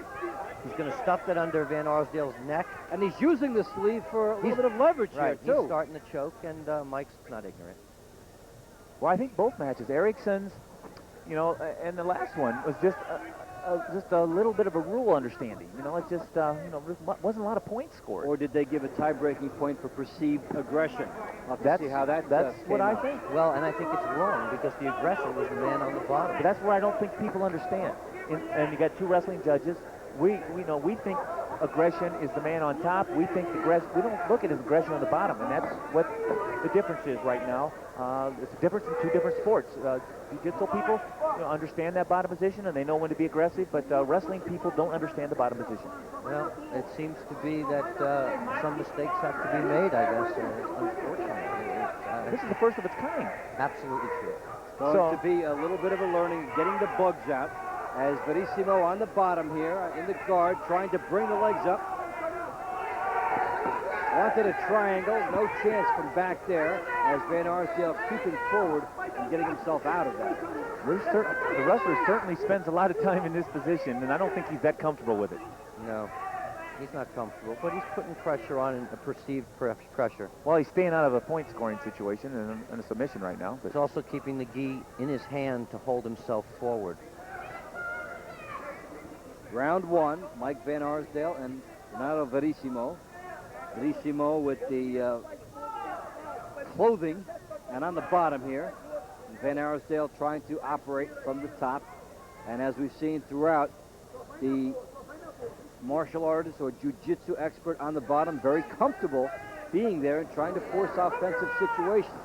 He's going to stuff it under Van Arsdale's neck. And he's using the sleeve for a little bit of leverage here, too. He's starting to choke, and Mike's not ignorant. Well, I think both matches, Erikson's, you know, and the last one was just a little bit of a rule understanding. You know, it's just, you know, there wasn't a lot of points scored. Or did they give a tie-breaking point for perceived aggression? I'll have to see how that's what I out. think. Well, and I think it's wrong because the aggressor was the man on the bottom. But that's where I don't think people understand. And you got 2 wrestling judges. We think aggression is the man on top. We think we don't look at his aggression on the bottom, and that's what the difference is right now. It's a difference in 2 different sports. Jiu-jitsu people, you know, understand that bottom position, and they know when to be aggressive, but wrestling people don't understand the bottom position. Well, it seems to be that some mistakes have to be made, I guess, unfortunately. This is the first of its kind. Absolutely true. Going to be a little bit of a learning, getting the bugs out, as Verissimo on the bottom here, in the guard, trying to bring the legs up. Wanted a triangle, no chance from back there, as Van Arsdale keeping forward and getting himself out of that. The wrestler certainly spends a lot of time in this position, and I don't think he's that comfortable with it. No, he's not comfortable, but he's putting pressure on, and a perceived pressure. Well, he's staying out of a point-scoring situation and a submission right now. But he's also keeping the gi in his hand to hold himself forward. Round 1, Mike Van Arsdale and Renato Verissimo. Verissimo with the clothing and on the bottom here. And Van Arsdale trying to operate from the top. And as we've seen throughout, the martial artist or jiu-jitsu expert on the bottom, very comfortable being there and trying to force offensive situations.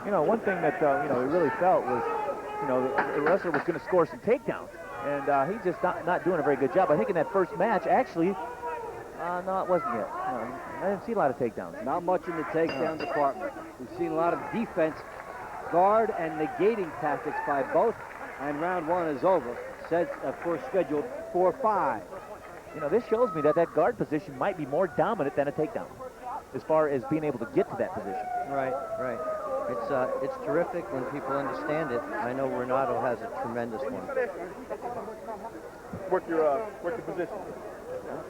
You know, one thing that, you know, we really felt was, you know, the wrestler was going to score some takedowns. And he's just not doing a very good job. I think in that first match, actually, no, it wasn't yet. No, I didn't see a lot of takedowns. Not much in the takedown department. We've seen a lot of defense, guard, and negating tactics by both. And round 1 is over. Set, of course, scheduled for 5. You know, this shows me that guard position might be more dominant than a takedown, as far as being able to get to that position. Right. It's terrific when people understand it. I know Renato has a tremendous one. Work your position.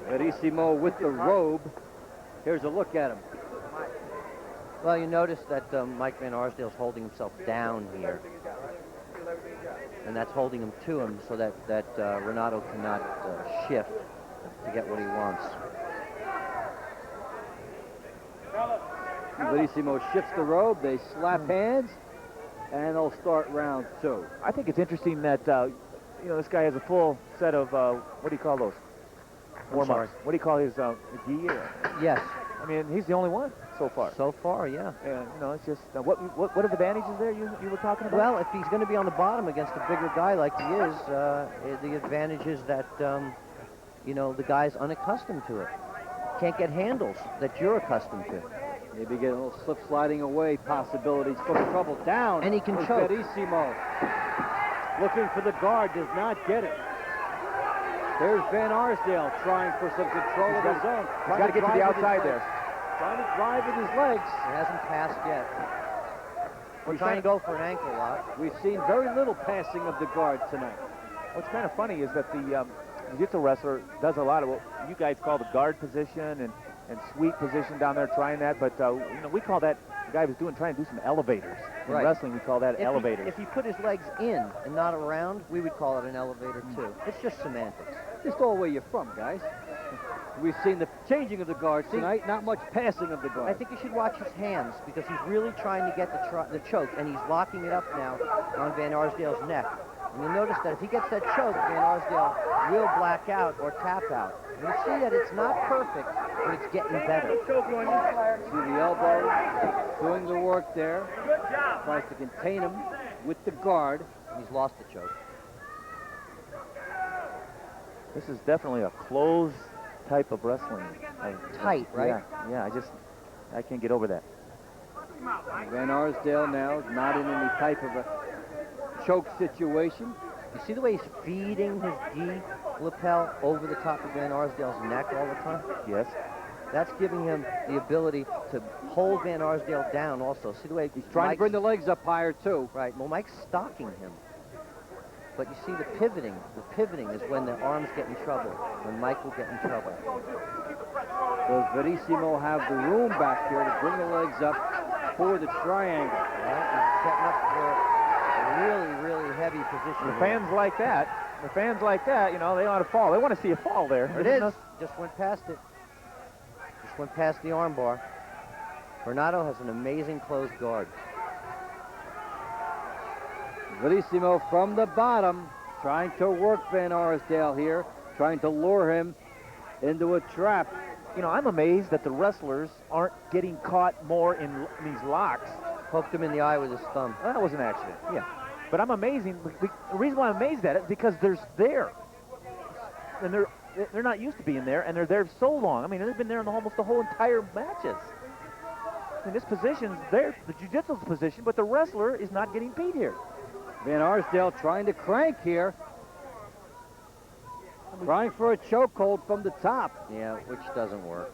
Verissimo with the robe. Here's a look at him. Well, you notice that Mike Van Arsdale's holding himself down here. And that's holding him to him so that Renato cannot shift to get what he wants. Verissimo shifts the robe, they slap hands, and they'll start round 2. I think it's interesting that, you know, this guy has a full set of, what do you call those? Warm-ups. What do you call his gi? Yes. I mean, he's the only one so far. So far, yeah. And, you know, it's just, what are the advantages there you were talking about? Well, if he's going to be on the bottom against a bigger guy like he is, the advantage is that, you know, the guy's unaccustomed to it. Can't get handles that you're accustomed to. Maybe get a little slip sliding away possibilities for trouble. Down. And he can choke. Verissimo. Looking for the guard, does not get it. There's Van Arsdale trying for some control of his own. He's got to get to the outside there. Trying to drive with his legs. It hasn't passed yet. We're trying to go for an ankle lock. We've seen very little passing of the guard tonight. What's kind of funny is that the jiu-jitsu wrestler does a lot of what you guys call the guard position, and and sweep position down there trying that, but you know, we call that, the guy was trying to do some elevators. In wrestling, we call that elevators. If he put his legs in and not around, we would call it an elevator too. It's just semantics. Just all where you're from, guys. We've seen the changing of the guards tonight, not much passing of the guards. I think you should watch his hands because he's really trying to get the choke, and he's locking it up now on Van Arsdale's neck. And you'll notice that if he gets that choke, Van Arsdale will black out or tap out. And you see that it's not perfect, but it's getting better. See the elbow doing the work there. Tries to contain him with the guard. And he's lost the choke. This is definitely a closed type of wrestling. Tight, right? Yeah, I can't get over that. Van Arsdale now is not in any type of a choke situation. You see the way he's feeding his gi lapel over the top of Van Arsdale's neck all the time? Yes. That's giving him the ability to hold Van Arsdale down also. See the way he's trying to bring the legs up higher too. Right, well Mike's stalking him. But you see the pivoting is when the arms get in trouble, when Mike will get in trouble. Does Verissimo have the room back here to bring the legs up for the triangle? Right, he's setting up for a really, really heavy position. The fans like that, you know, they want to fall. They want to see a fall there. It is. Just went past it. Just went past the arm bar. Renato has an amazing closed guard. Verissimo from the bottom, trying to work Van Arsdale here, trying to lure him into a trap. You know, I'm amazed that the wrestlers aren't getting caught more in these locks. Poked him in the eye with his thumb. Well, that was an accident, yeah. But I'm amazing. The reason why I'm amazed at it is because they're there. And they're not used to being there, and they're there so long. I mean, they've been there in almost the whole entire matches. I mean, this position's there, the jiu-jitsu's position, but the wrestler is not getting beat here. Van Arsdale trying to crank here. Trying for a chokehold from the top. Yeah, which doesn't work.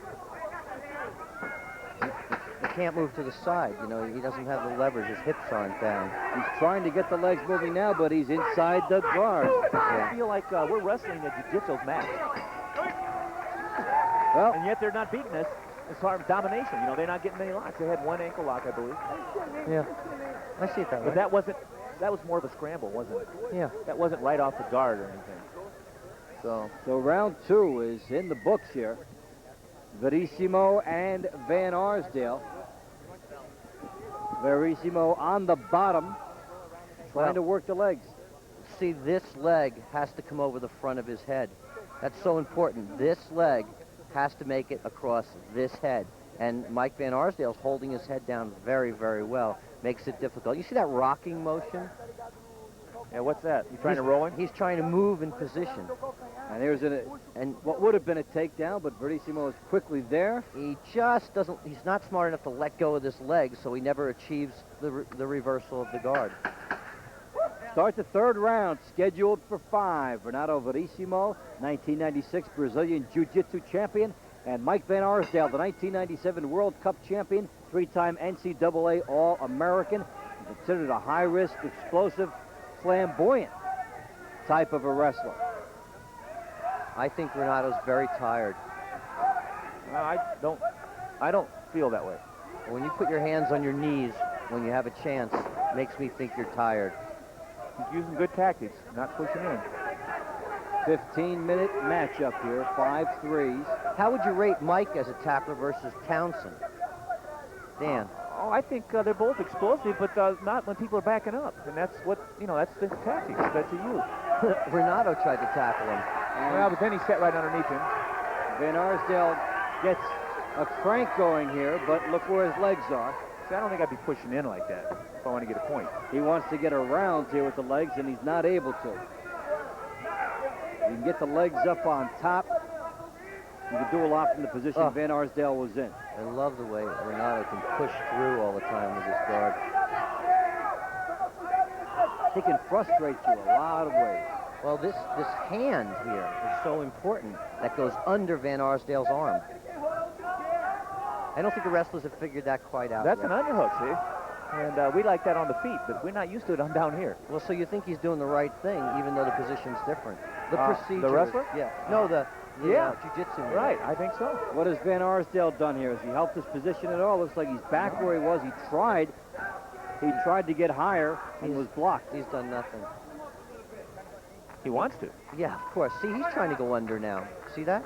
He can't move to the side. You know, he doesn't have the leverage. His hips aren't down. He's trying to get the legs moving now, but he's inside the guard. Yeah. I feel like we're wrestling a jiu-jitsu match. Well, and yet they're not beating us as far as domination. You know, they're not getting many locks. They had one ankle lock, I believe. Yeah, I see it that way. But that was more of a scramble, wasn't it? Yeah. That wasn't right off the guard or anything. So round two is in the books here. Verissimo and Van Arsdale. Verissimo on the bottom, trying to work the legs. See, this leg has to come over the front of his head. That's so important. This leg has to make it across this head. And Mike Van Arsdale's holding his head down very, very well. Makes it difficult. You see that rocking motion? Yeah, what's that? You trying to roll him? He's trying to move in position. And there's what would have been a takedown, but Verissimo is quickly there. He just doesn't, he's not smart enough to let go of this leg, so he never achieves the reversal of the guard. Start the third round, scheduled for 5. Renato Verissimo, 1996 Brazilian Jiu-Jitsu champion, and Mike Van Arsdale, the 1997 World Cup champion, 3-time NCAA All-American, considered a high-risk, explosive, flamboyant type of a wrestler. I think Renato's very tired. I don't feel that way. When you put your hands on your knees when you have a chance, it makes me think you're tired. He's using good tactics, not pushing in. 15-minute matchup here, 5 threes. How would you rate Mike as a tackler versus Townsend? Dan. Oh, I think they're both explosive, but not when people are backing up. And that's what, you know, that's the tactics that you use. Renato tried to tackle him. Well, but then he sat right underneath him. Van Arsdale gets a crank going here, but look where his legs are. See, I don't think I'd be pushing in like that if I want to get a point. He wants to get around here with the legs, and he's not able to. You can get the legs up on top. You can do a lot from the position Van Arsdale was in. I love the way Renato can push through all the time with his guard. He can frustrate you a lot of ways. Well, this hand here is so important that goes under Van Arsdale's arm. I don't think the wrestlers have figured that quite out That's yet. an underhook, see? And we like that on the feet, but we're not used to it on down here. Well, so you think he's doing the right thing, even though the position's different. The procedure. The wrestler? Yeah. No, the jiu-jitsu. Right, I think so. What has Van Arsdale done here? Has he helped his position at all? Looks like he's back where he was. He tried to get higher and was blocked. He's done nothing. He wants to. Yeah, of course. See, he's trying to go under now. See that?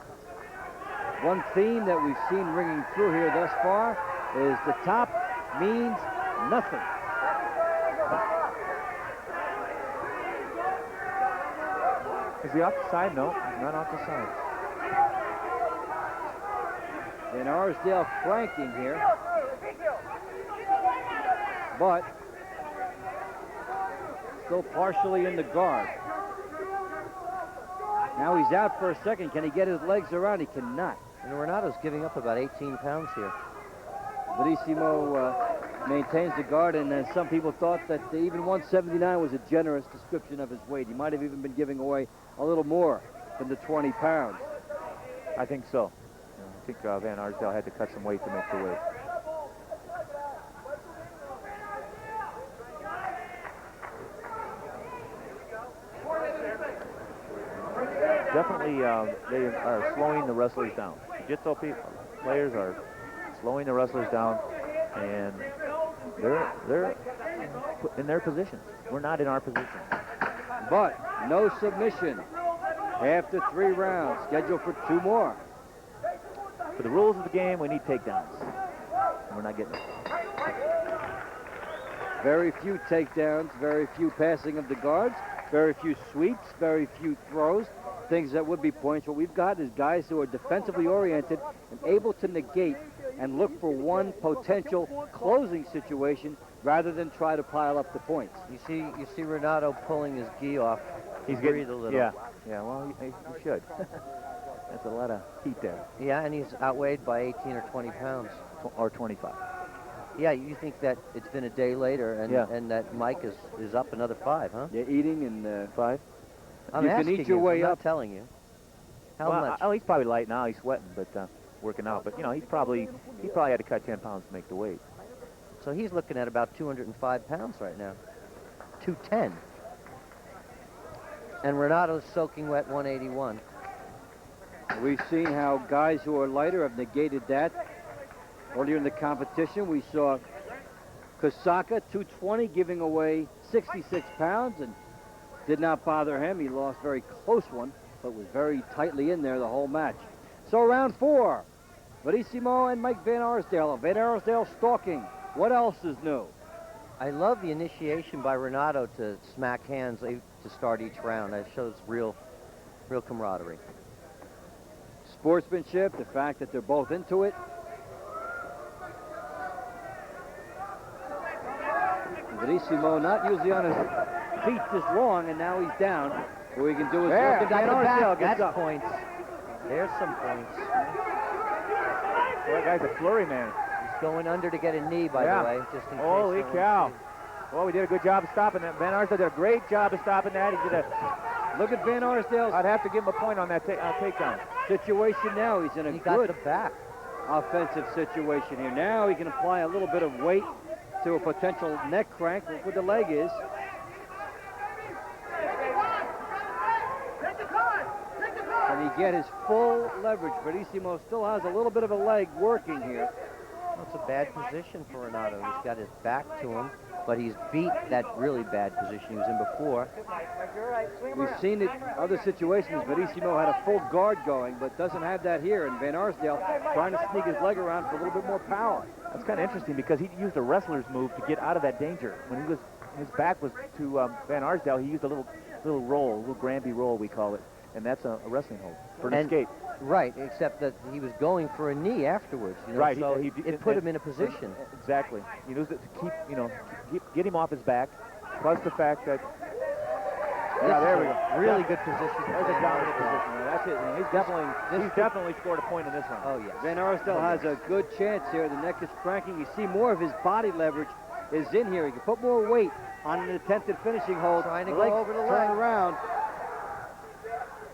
One theme that we've seen ringing through here thus far is the top means nothing. Is he off the side? No, he's not off the side. And Arsdale cranking here. But still partially in the guard. Now he's out for a second. Can he get his legs around? He cannot. And Renato's giving up about 18 pounds here. Verissimo maintains the guard, and some people thought that even 179 was a generous description of his weight. He might have even been giving away a little more than the 20 pounds. I think so. I think Van Arsdale had to cut some weight to make the weight. Definitely, they are slowing the wrestlers down. Jiu-Jitsu players are slowing the wrestlers down, and they're in their positions. We're not in our position. But no submission after 3 rounds. Scheduled for 2 more. For the rules of the game, we need takedowns. And we're not getting it. Very few takedowns, very few passing of the guards, very few sweeps, very few throws, things that would be points. What we've got is guys who are defensively oriented and able to negate and look for one potential closing situation rather than try to pile up the points. You see Renato pulling his gi off. He's breathe a little. Yeah, well, he should. That's a lot of heat there. Yeah, and he's outweighed by 18 or 20 pounds. Or 25. Yeah, you think that it's been a day later and that Mike is up another 5, huh? Yeah, eating and 5. I'm asking can eat your you, way I'm up. not telling you. How well, much? Oh, he's probably light now. He's sweating, but working out. But, you know, he probably had to cut 10 pounds to make the weight. So he's looking at about 205 pounds right now. 210. And Renato's soaking wet 181. We've seen how guys who are lighter have negated that. Earlier in the competition, we saw Kosaka, 220, giving away 66 pounds, and did not bother him. He lost a very close one, but was very tightly in there the whole match. So round 4, Verissimo and Mike Van Arsdale. Van Arsdale stalking. What else is new? I love the initiation by Renato to smack hands to start each round. That shows real camaraderie. Sportsmanship, the fact that they're both into it. Verissimo not usually on his feet this long, and now he's down. What he can do is work it. Van Arsdale gets up. Points. There's some points. That guy's a flurry man. He's going under to get a knee, by the way, just in case. Holy cow. Well, we did a good job of stopping that. Van Arsdale did a great job of stopping that. He did a... Look at Van Arsdale's... I'd have to give him a point on that takedown. Situation now. He's in a he good got the back. Offensive situation here. Now he can apply a little bit of weight to a potential neck crank. Look where the leg is. And he get his full leverage. Verissimo still has a little bit of a leg working here. That's a bad position for Renato. He's got his back to him, but he's beat that really bad position he was in before. We've seen it in other situations. Verissimo had a full guard going, but doesn't have that here. And Van Arsdale trying to sneak his leg around for a little bit more power. That's kind of interesting because he used a wrestler's move to get out of that danger. When his back was to Van Arsdale, he used a little roll, a little Granby roll, we call it. And that's a wrestling hold for an escape. Right, except that he was going for a knee afterwards. You know, right, so it put him in a position. Exactly. He used it to keep, get him off his back. Plus the fact that there we go. Really good position. There's a dominant position. That's it. He's definitely scored a point in this one. Oh yes. Van Arsdale has a good chance here. The neck is cranking. You see more of his body leverage is in here. He can put more weight on an attempted finishing hold. Trying to go over the leg. Turn around.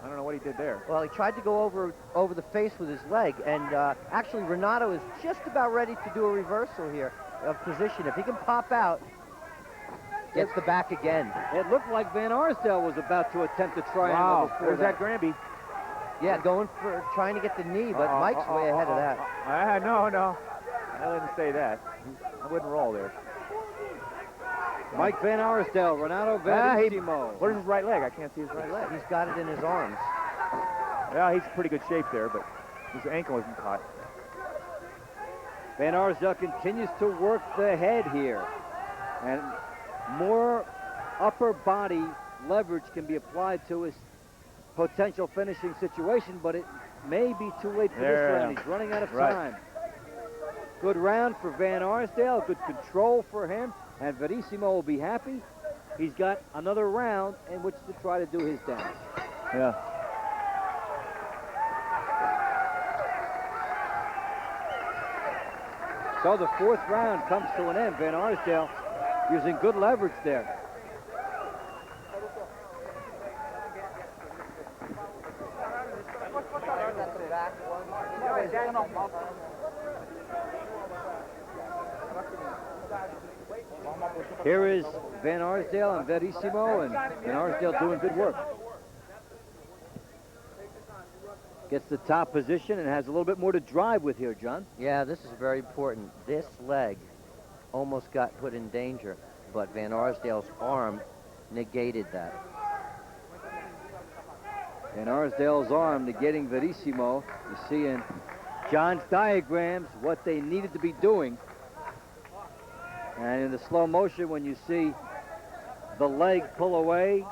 I don't know what he did there. Well, he tried to go over the face with his leg, and actually Renato is just about ready to do a reversal here of position. If he can pop out, gets the back again. It looked like Van Arsdale was about to attempt a triangle. Wow, there's that Granby. Yeah, going for trying to get the knee, but Mike's way ahead of that. No. I wouldn't say that. I wouldn't roll there. Mike Van Arsdale, Renato Verissimo. Where's his right leg? I can't see his right leg. He's got it in his arms. Yeah, he's in pretty good shape there, but his ankle isn't caught. Van Arsdale continues to work the head here. And more upper body leverage can be applied to his potential finishing situation, but it may be too late for this round. He's running out of time. Good round for Van Arsdale, good control for him, and Verissimo will be happy. He's got another round in which to try to do his damage. Yeah. So the fourth round comes to an end. Van Arsdale using good leverage there. Here is Van Arsdale and Verissimo, and Van Arsdale doing good work. Gets the top position and has a little bit more to drive with here, John. Yeah, this is very important. This leg almost got put in danger, but Van Arsdale's arm negated that. Van Arsdale's arm negating Verissimo. You see in John's diagrams what they needed to be doing. And in the slow motion, when you see the leg pull away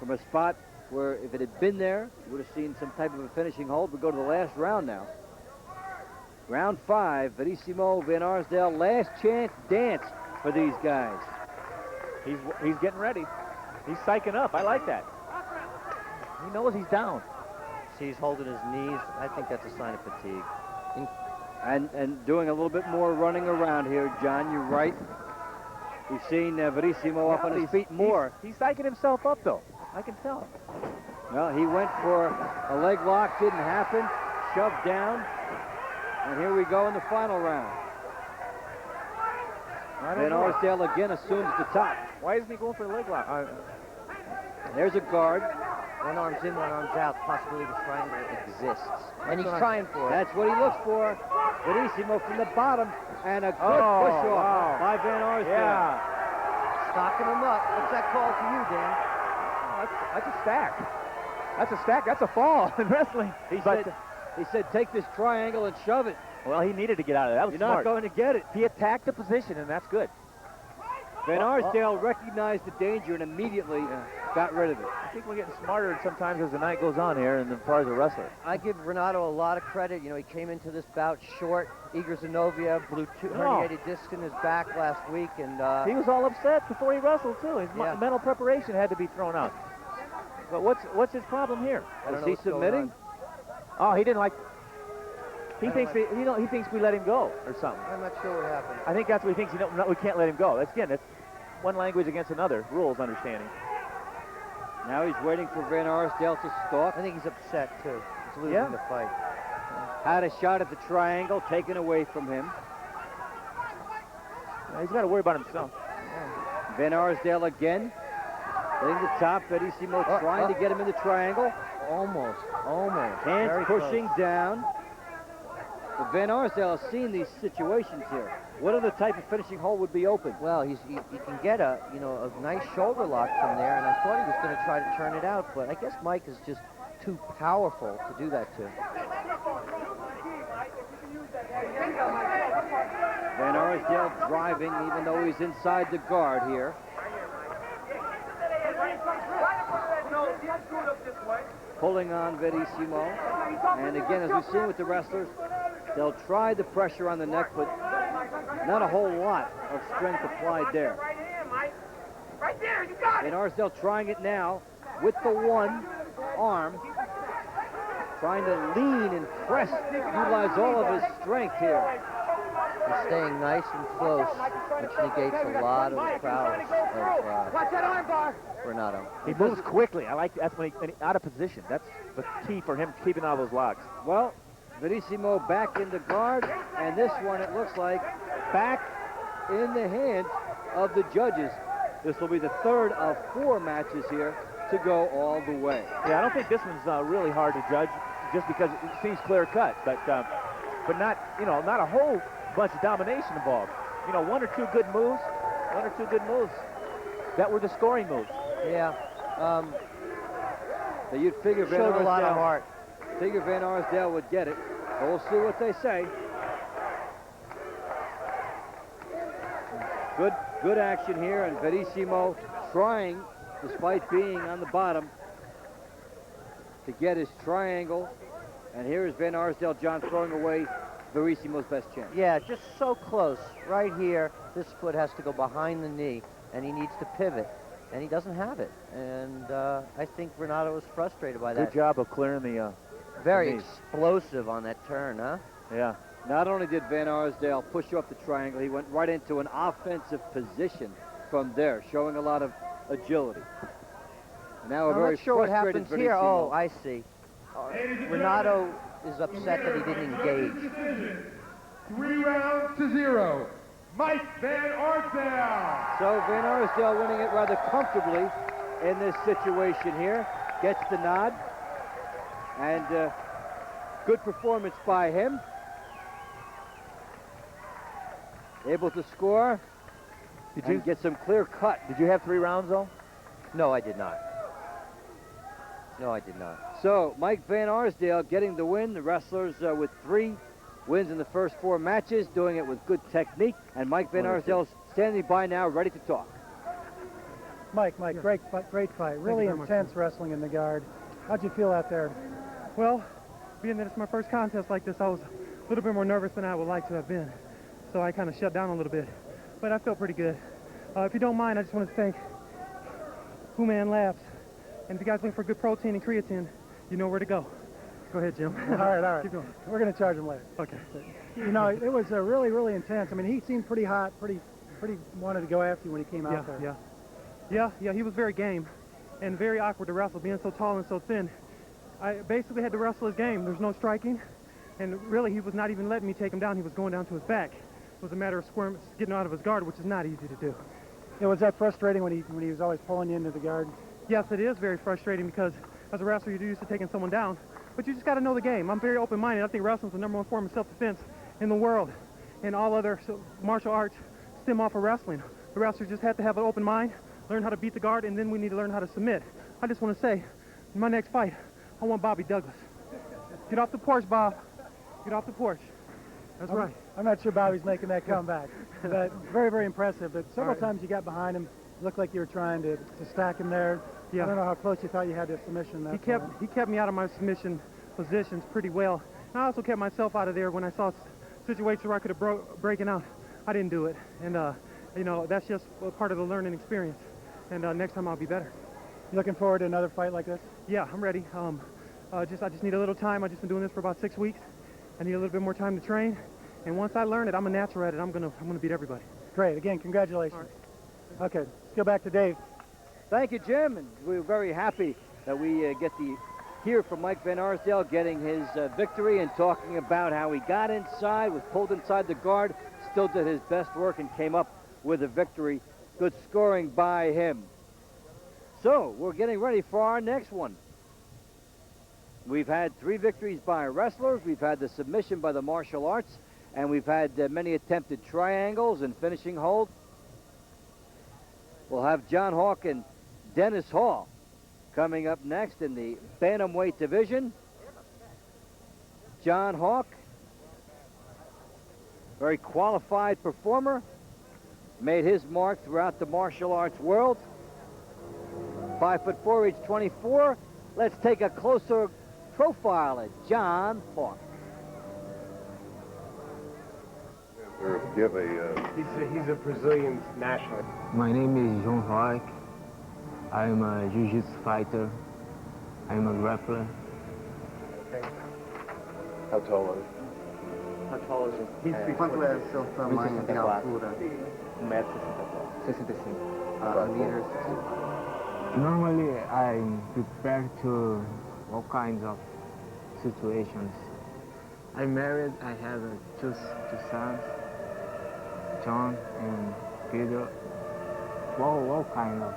from a spot where if it had been there, you would have seen some type of a finishing hold. We go to the last round now. Round 5, Verissimo, Van Arsdale, last chance dance for these guys. He's getting ready. He's psyching up. I like that. He knows he's down. See, he's holding his knees. I think that's a sign of fatigue. And doing a little bit more running around here, John. You're right. We've seen Verissimo up on his feet more. He's psyching himself up, though. I can tell. Well, he went for a leg lock, didn't happen. Shoved down. And here we go in the final round. Van Arsdale again assumes the top. Why isn't he going for the leg lock? There's a guard. One arm's in, one arm's out. Possibility the triangle exists. And he's trying for it. That's what he looks for. Verissimo from the bottom. And a good push-off by Van Arsdale. Yeah. Stocking him up. What's that call to you, Dan? That's a stack. That's a stack. That's a fall in wrestling. He said, take this triangle and shove it. Well, he needed to get out of that. That was You're smart. not going to get it. He attacked the position, and that's good. Van Arsdale recognized the danger and immediately got rid of it. I think we're getting smarter sometimes as the night goes on here, and as far as a wrestler. I give Renato a lot of credit. You know, he came into this bout short. Igor Zinoviev blew herniated disc in his back last week, and he was all upset before he wrestled too. His mental preparation had to be thrown out. But what's his problem here? Is he submitting? Oh, he didn't like. He thinks he thinks we let him go or something. I'm not sure what happened. I think that's what he thinks. We can't let him go. That's one language against another. Rules understanding. Now he's waiting for Van Arsdale to stalk. I think he's upset too. He's losing the fight. Had a shot at the triangle taken away from him. He's got to worry about himself. Van Arsdale again. Hitting the top. Verissimo trying to get him in the triangle. Almost. Hands Very pushing close. down. But Van Arsdale has seen these situations here. What other type of finishing hold would be open? Well, he can get a nice shoulder lock from there, and I thought he was going to try to turn it out, but I guess Mike is just too powerful to do that to. Van Arsdale driving, even though he's inside the guard here. Pulling on Verissimo. And again, as we've seen with the wrestlers, they'll try the pressure on the neck, but not a whole lot of strength applied there. Right there, you got it. Van Arsdale trying it now with the one arm. Trying to lean and press, utilize all of his strength here. He's staying nice and close, which negates a lot of the prowess Watch that arm bar. of Renato. He moves quickly. I like that's when he's out of position. That's the key for him keeping all those locks. Well, Verissimo back in the guard, and this one, it looks like, back in the hands of the judges. This will be the third of 4 matches here to go all the way. Yeah, I don't think this one's really hard to judge just because it seems clear cut, but not, you know, not a whole bunch of domination involved. You know, one or two good moves that were the scoring moves. Yeah. So you'd figure Van Showed a lot of Arsdale- heart. Figure Van Arsdale would get it. But we'll see what they say. Good action here, and Verissimo trying, despite being on the bottom, to get his triangle. And here is Van Arsdale, John, throwing away Verissimo's best chance. Yeah, just so close. Right here, this foot has to go behind the knee, and he needs to pivot, and he doesn't have it. And I think Renato was frustrated by that. Good job of clearing the Very the knees. explosive on that turn, huh? Yeah. Not only did Van Arsdale push off the triangle, he went right into an offensive position from there, showing a lot of agility. And now a I'm very not sure what frustrated happens here. Verissimo. Oh, I see. Renato is upset that he didn't engage. 3 rounds to 0. Mike Van Arsdale. So Van Arsdale winning it rather comfortably in this situation here. Gets the nod. And good performance by him. Able to score. Did and you get some clear cut? Did you have 3 rounds though? No, I did not. No, I did not. So Mike Van Arsdale getting the win. The wrestlers with 3 wins in the first 4 matches, doing it with good technique. And Mike Van Arsdale's standing by now, ready to talk. Mike, great fight. Really intense wrestling in the guard. How'd you feel out there? Well, being that it's my first contest like this, I was a little bit more nervous than I would like to have been. So I kind of shut down a little bit. But I felt pretty good. If you don't mind, I just want to thank Hume Labs. And if you guys looking for good protein and creatine, you know where to go. Go ahead, Jim. All right. Keep going. We're going to charge him later. Okay. You know, it was really, really intense. I mean, he seemed pretty hot, pretty wanted to go after you when he came out there. Yeah, he was very game and very awkward to wrestle, being so tall and so thin. I basically had to wrestle his game. There's no striking, and really he was not even letting me take him down. He was going down to his back. It was a matter of getting out of his guard, which is not easy to do. Yeah, was that frustrating when he was always pulling you into the guard? Yes, it is very frustrating because as a wrestler, you're used to taking someone down, but you just got to know the game. I'm very open-minded. I think wrestling's the #1 form of self-defense in the world, and all other martial arts stem off of wrestling. The wrestler just have to have an open mind, learn how to beat the guard, and then we need to learn how to submit. I just want to say, in my next fight, I want Bobby Douglas. Get off the porch, Bob. Get off the porch. That's right. I'm not sure Bobby's making that comeback. But very, very impressive. But several times you got behind him, looked like you were trying to stack him there. Yeah. I don't know how close you thought you had to submission. He kept me out of my submission positions pretty well. And I also kept myself out of there when I saw situations where I could have breaking out. I didn't do it. And, you know, that's just a part of the learning experience. And next time I'll be better. You looking forward to another fight like this? Yeah, I'm ready. I just need a little time. I've just been doing this for about 6 weeks. I need a little bit more time to train. And once I learn it, I'm a natural at it. I'm gonna beat everybody. Great. Again, congratulations. Right. Okay, let's go back to Dave. Thank you, Jim. And we're very happy that we get to hear from Mike Van Arsdale getting his victory and talking about how he got inside, was pulled inside the guard, still did his best work and came up with a victory. Good scoring by him. So we're getting ready for our next one. We've had 3 victories by wrestlers. We've had the submission by the martial arts. And we've had many attempted triangles and finishing hold. We'll have John Hawk and Dennis Hall coming up next in the bantamweight division. John Hawk, very qualified performer, made his mark throughout the martial arts world. 5'4", age 24. Let's take a closer profile at John Hawk. He's a Brazilian national. My name is João Hawk. I'm a Jiu-Jitsu fighter. I'm a grappler. Okay. How tall are you? How tall is he? Quanto é o seu tamanho de altura? 1,65 m. Meters. Normally, I'm prepared to all kinds of situations. I'm married. I have two sons, John and Pedro. All kind of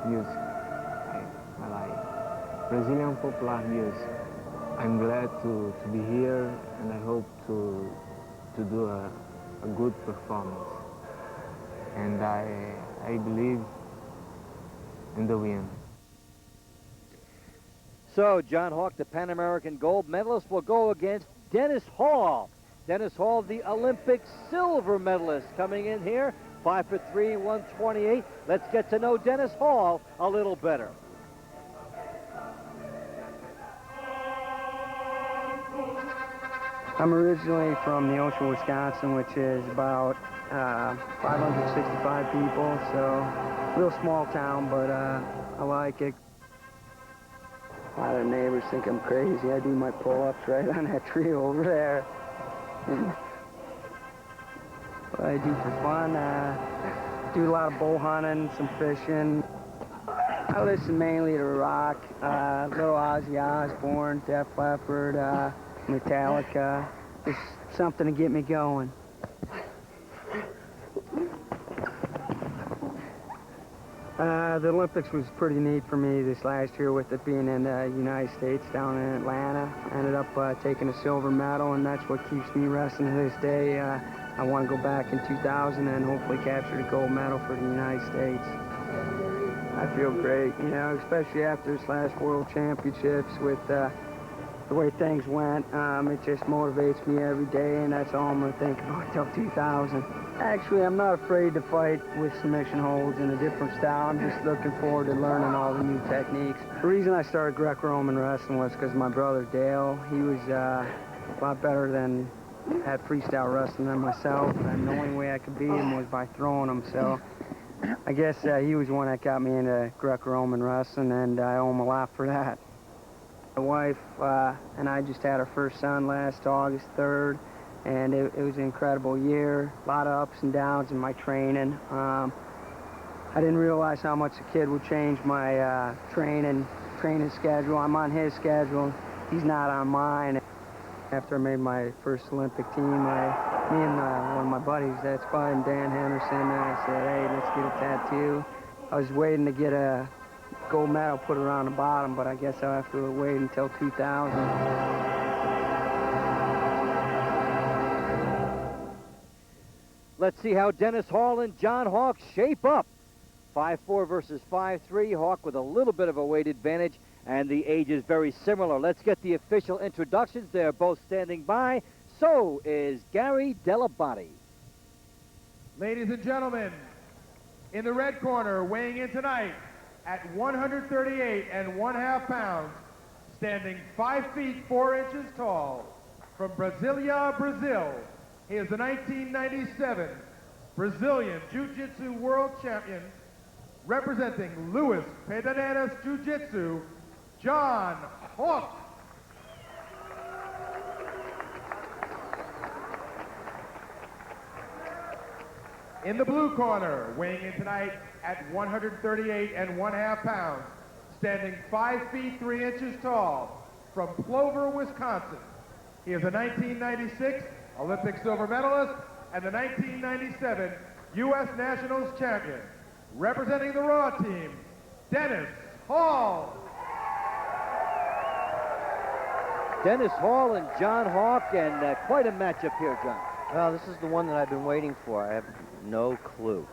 music. Brazilian popular music. I'm glad to be here, and I hope to do a good performance. And I believe in the win. So John Hawk, the Pan American gold medalist, will go against Dennis Hall. Dennis Hall, the Olympic silver medalist, coming in here, 5'3", 128. Let's get to know Dennis Hall a little better. I'm originally from Neosho, Wisconsin, which is about 565 people, so real small town, but I like it. A lot of neighbors think I'm crazy. I do my pull-ups right on that tree over there. What I do for fun, do a lot of bow hunting, some fishing. I listen mainly to rock, little Ozzy Osbourne, Def Leppard, Metallica, just something to get me going. The Olympics was pretty neat for me this last year, with it being in the United States down in Atlanta. I ended up taking a silver medal, and that's what keeps me wrestling to this day. I want to go back in 2000 and hopefully capture the gold medal for the United States. I feel great, you know, especially after this last World Championships with the way things went. It just motivates me every day, and that's all I'm going to think about until 2000. Actually, I'm not afraid to fight with submission holds in a different style. I'm just looking forward to learning all the new techniques. The reason I started Greco-Roman wrestling was because my brother Dale, he was a lot better than at freestyle wrestling than myself, and the only way I could beat him was by throwing him. So I guess he was the one that got me into Greco-Roman wrestling, and I owe him a lot for that. My wife and I just had our first son last August 3rd, and it was an incredible year. A lot of ups and downs in my training. I didn't realize how much a kid would change my training schedule. I'm on his schedule. He's not on mine. After I made my first Olympic team, me and one of my buddies, that's Bud and Dan Henderson, I said, hey, let's get a tattoo. I was waiting to get a gold medal put around the bottom, but I guess I'll have to wait until 2000. Let's see how Dennis Hall and John Hawk shape up. 5'4" versus 5'3", Hawk with a little bit of a weight advantage, and the age is very similar. Let's get the official introductions. They're both standing by. So is Gary Delabate. Ladies and gentlemen, in the red corner, weighing in tonight at 138 1/2 pounds, standing 5 feet 4 inches tall, from Brasilia, Brazil, he is the 1997 Brazilian Jiu-Jitsu World Champion, representing Luis Pederneiras Jiu-Jitsu, John Hawk. In the blue corner, weighing in tonight at 138 1/2 pounds, standing 5 feet 3 inches tall, from Plover, Wisconsin. He is a 1996 Olympic silver medalist and the 1997 U.S. Nationals champion. Representing the Raw team, Dennis Hall. Dennis Hall and John Hawk, and quite a matchup here, John. Well, this is the one that I've been waiting for. I have no clue.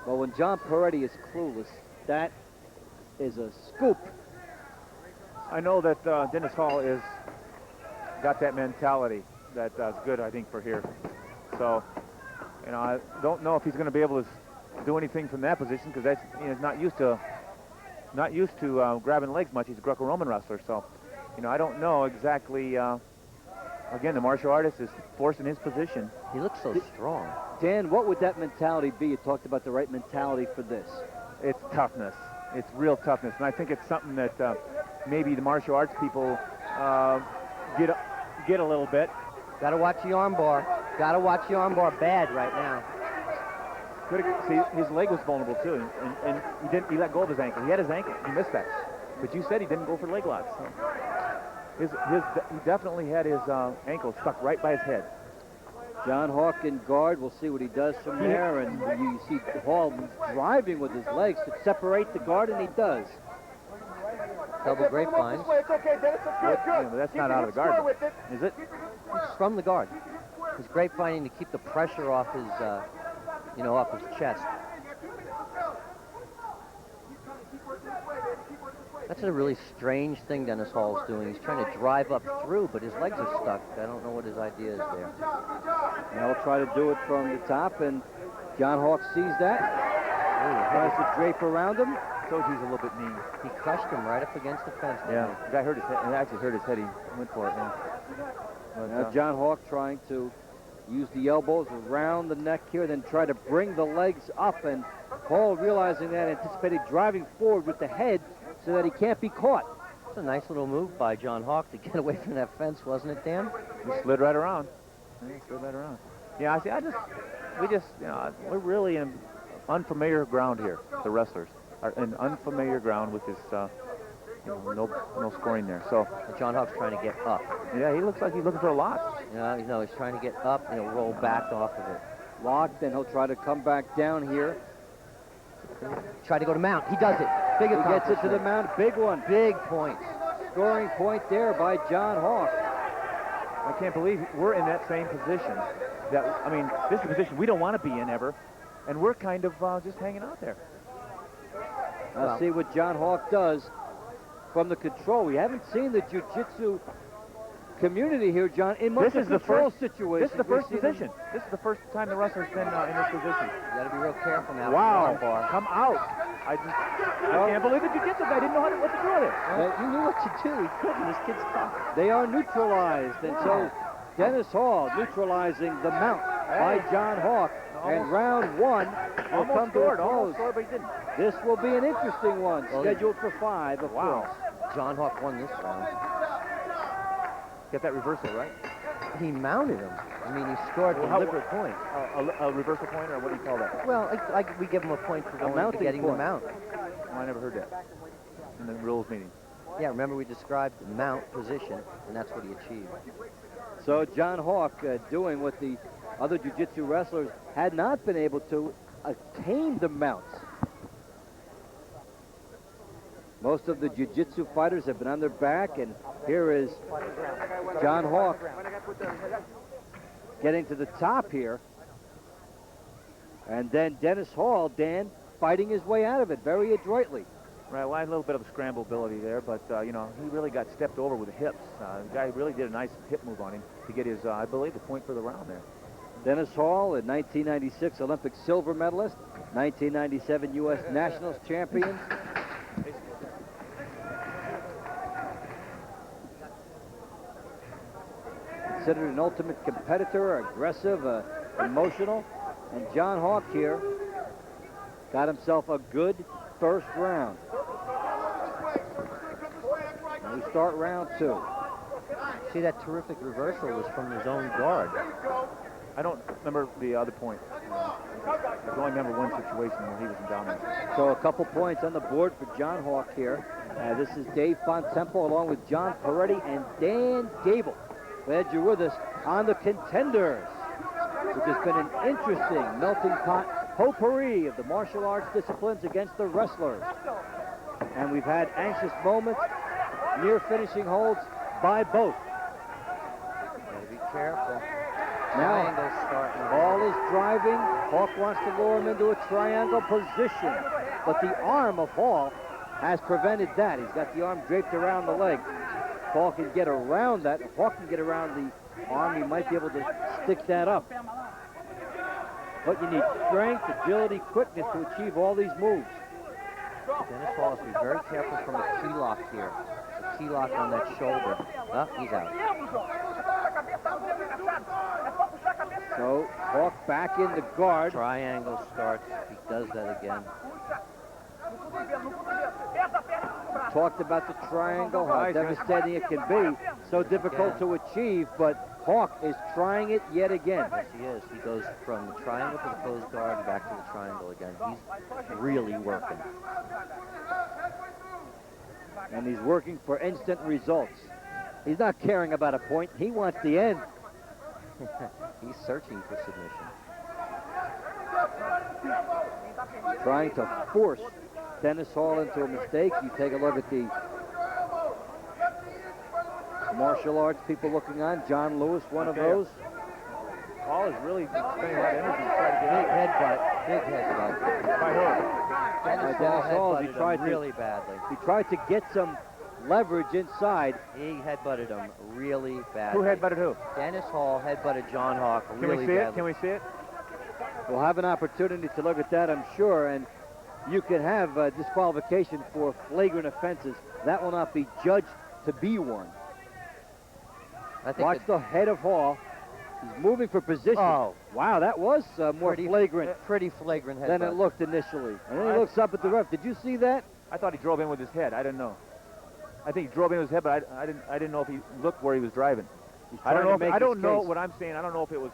Well, when John Peretti is clueless, that is a scoop. I know that Dennis Hall is got that mentality that's good, I think, for here. So, you know, I don't know if he's going to be able to do anything from that position, because that's, you know, he's not used to grabbing legs much. He's a Greco-Roman wrestler, so, you know, I don't know exactly. Again, the martial artist is forced in his position. He looks so strong. Dan, what would that mentality be? You talked about the right mentality for this. It's toughness. It's real toughness, and I think it's something that maybe the martial arts people get a little bit. Got to watch the armbar. Got to watch the armbar bad right now. See, his leg was vulnerable too, and he let go of his ankle. He had his ankle. He missed that. But you said he didn't go for leg locks. So. He definitely had his ankle stuck right by his head. John Hawk in guard. We'll see what he does from there. And you see Hall driving with his legs to separate the guard, and he does. double grapevines. It's okay, Dennis. It's good, good. Yeah, but that's not out of the guard, is it? It's from the guard. He's grapevining to keep the pressure off his, off his chest. That's a really strange thing Dennis Hall's doing. He's trying to drive up through, but his legs are stuck. I don't know what his idea is there. And he'll try to do it from the top, and John Hawk sees that. Tries to drape around him. So he's a little bit mean. He crushed him right up against the fence. Yeah, the guy hurt his head, and actually hurt his head. He went for it. Yeah. But, Now John Hawk trying to use the elbows around the neck here, then try to bring the legs up, and Hall, realizing that, anticipated driving forward with the head so that he can't be caught. It's a nice little move by John Hawk to get away from that fence, wasn't it, Dan? He slid right around. Yeah, he slid right around. Yeah, I see. We're really in unfamiliar ground here. The wrestlers are in unfamiliar ground with this, no scoring there. So John Hawk's trying to get up. Yeah, he looks like he's looking for a lock. No, he's trying to get up and he'll roll back off of it. Locked, then he'll try to come back down here. Try to go to mount. He does it. Big He gets it to the accomplishment. mount. Big one. Big point. Scoring point there by John Hawk. I can't believe we're in that same position. This is a position we don't want to be in ever, and we're kind of just hanging out there. Let's see what John Hawk does from the control. We haven't seen the jiu-jitsu community here, John, in much of control situation. This is the first position. This is the first time the wrestler's been in this position. You got to be real careful now. Wow! Come out! I can't believe the jiu-jitsu guy didn't know what to do with it. He knew what to do. He couldn't. This kid's tough. They are neutralized, and so Dennis Hall neutralizing the mount by John Hawk. And round one will come to a close. Almost scored, but he didn't. This will be an interesting one, scheduled for 5, of course. John Hawk won this round. Get that reversal, right? He mounted him. He scored a deliberate point. A reversal point, or what do you call that? Well, we give him a point for getting the mount. I never heard that in the rules meeting. Yeah, remember we described the mount position, and that's what he achieved. So John Hawk doing what the other jiu-jitsu wrestlers had not been able to attain the mounts. Most of the jiu-jitsu fighters have been on their back, and here is John Hawk getting to the top here. And then Dennis Hall, Dan, fighting his way out of it very adroitly. Right, well, I had a little bit of scramblability there, but, he really got stepped over with the hips. The guy really did a nice hip move on him to get his, I believe, the point for the round there. Dennis Hall, a 1996 Olympic silver medalist, 1997 U.S. Nationals champion. Considered an ultimate competitor, aggressive, emotional. And John Hawk here got himself a good first round. And we start round 2. See, that terrific reversal was from his own guard. I don't remember the other point. I can only remember one situation where he was in dominance. So a couple points on the board for John Hawk here. This is Dave Fontempo along with John Peretti and Dan Gable. Glad you're with us on the Contenders, which has been an interesting melting pot potpourri of the martial arts disciplines against the wrestlers. And we've had anxious moments, near finishing holds by both. Gotta be careful. Now, Hall is driving. Hawk wants to lure him into a triangle position, but the arm of Hall has prevented that. He's got the arm draped around the leg. Hall can get around that. If Hawk can get around the arm, he might be able to stick that up. But you need strength, agility, quickness to achieve all these moves. Dennis Hall has to be very careful from a key lock here. A key lock on that shoulder. Oh, he's out. So Hawk back in the guard. Triangle starts. He does that again. Talked about the triangle, how devastating it can be. So difficult to achieve, but Hawk is trying it yet again. Yes, he is. He goes from the triangle to the closed guard and back to the triangle again. He's really working. And he's working for instant results. He's not caring about a point. He wants the end. He's searching for submission. Trying to force Dennis Hall into a mistake. You take a look at the martial arts people looking on. John Lewis, one of those. Paul is really spending a lot of energy to try to get out. Big headbutt. By who? Dennis Hall, he headbutted tried him really badly. He tried to get some leverage inside. He headbutted him really badly. Who headbutted who? Dennis Hall headbutted John Hawk Can really we see badly. it? Can we see it? We'll have an opportunity to look at that, I'm sure, and you can have disqualification for flagrant offenses. That will not be judged to be one. Watch the head of Hall. He's moving for position. Oh, wow, that was more flagrant. Pretty flagrant headbutt. Than it looked initially. And then he looks up at the ref. Did you see that? I thought he drove in with his head. I didn't know. I think he drove in with his head, but I didn't know if he looked where he was driving. I don't know. I don't know what I'm saying. I don't know if it was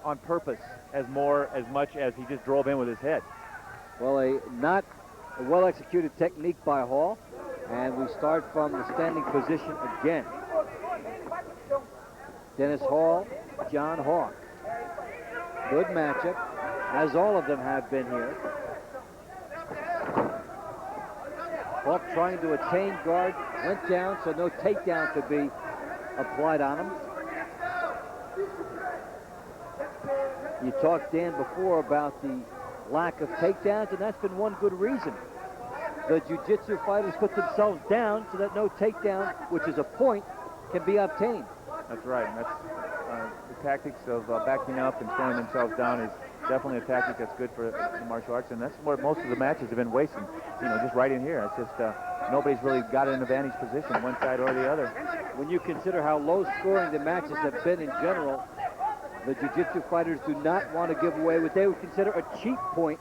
on purpose as much as he just drove in with his head. Well, not a well-executed technique by Hall, and we start from the standing position again. Dennis Hall, John Hawk. Good matchup, as all of them have been here. Hawk trying to attain guard, went down, so no takedown could be applied on him. You talked, Dan, before about the lack of takedowns, and that's been one good reason. The jiu-jitsu fighters put themselves down so that no takedown, which is a point, can be obtained. That's right. And that's the tactics of backing up and throwing themselves down is definitely a tactic that's good for the martial arts, and that's where most of the matches have been wasting. You know, just right in here. It's just nobody's really got an advantage position, one side or the other. When you consider how low-scoring the matches have been in general, the jiu-jitsu fighters do not want to give away what they would consider a cheap point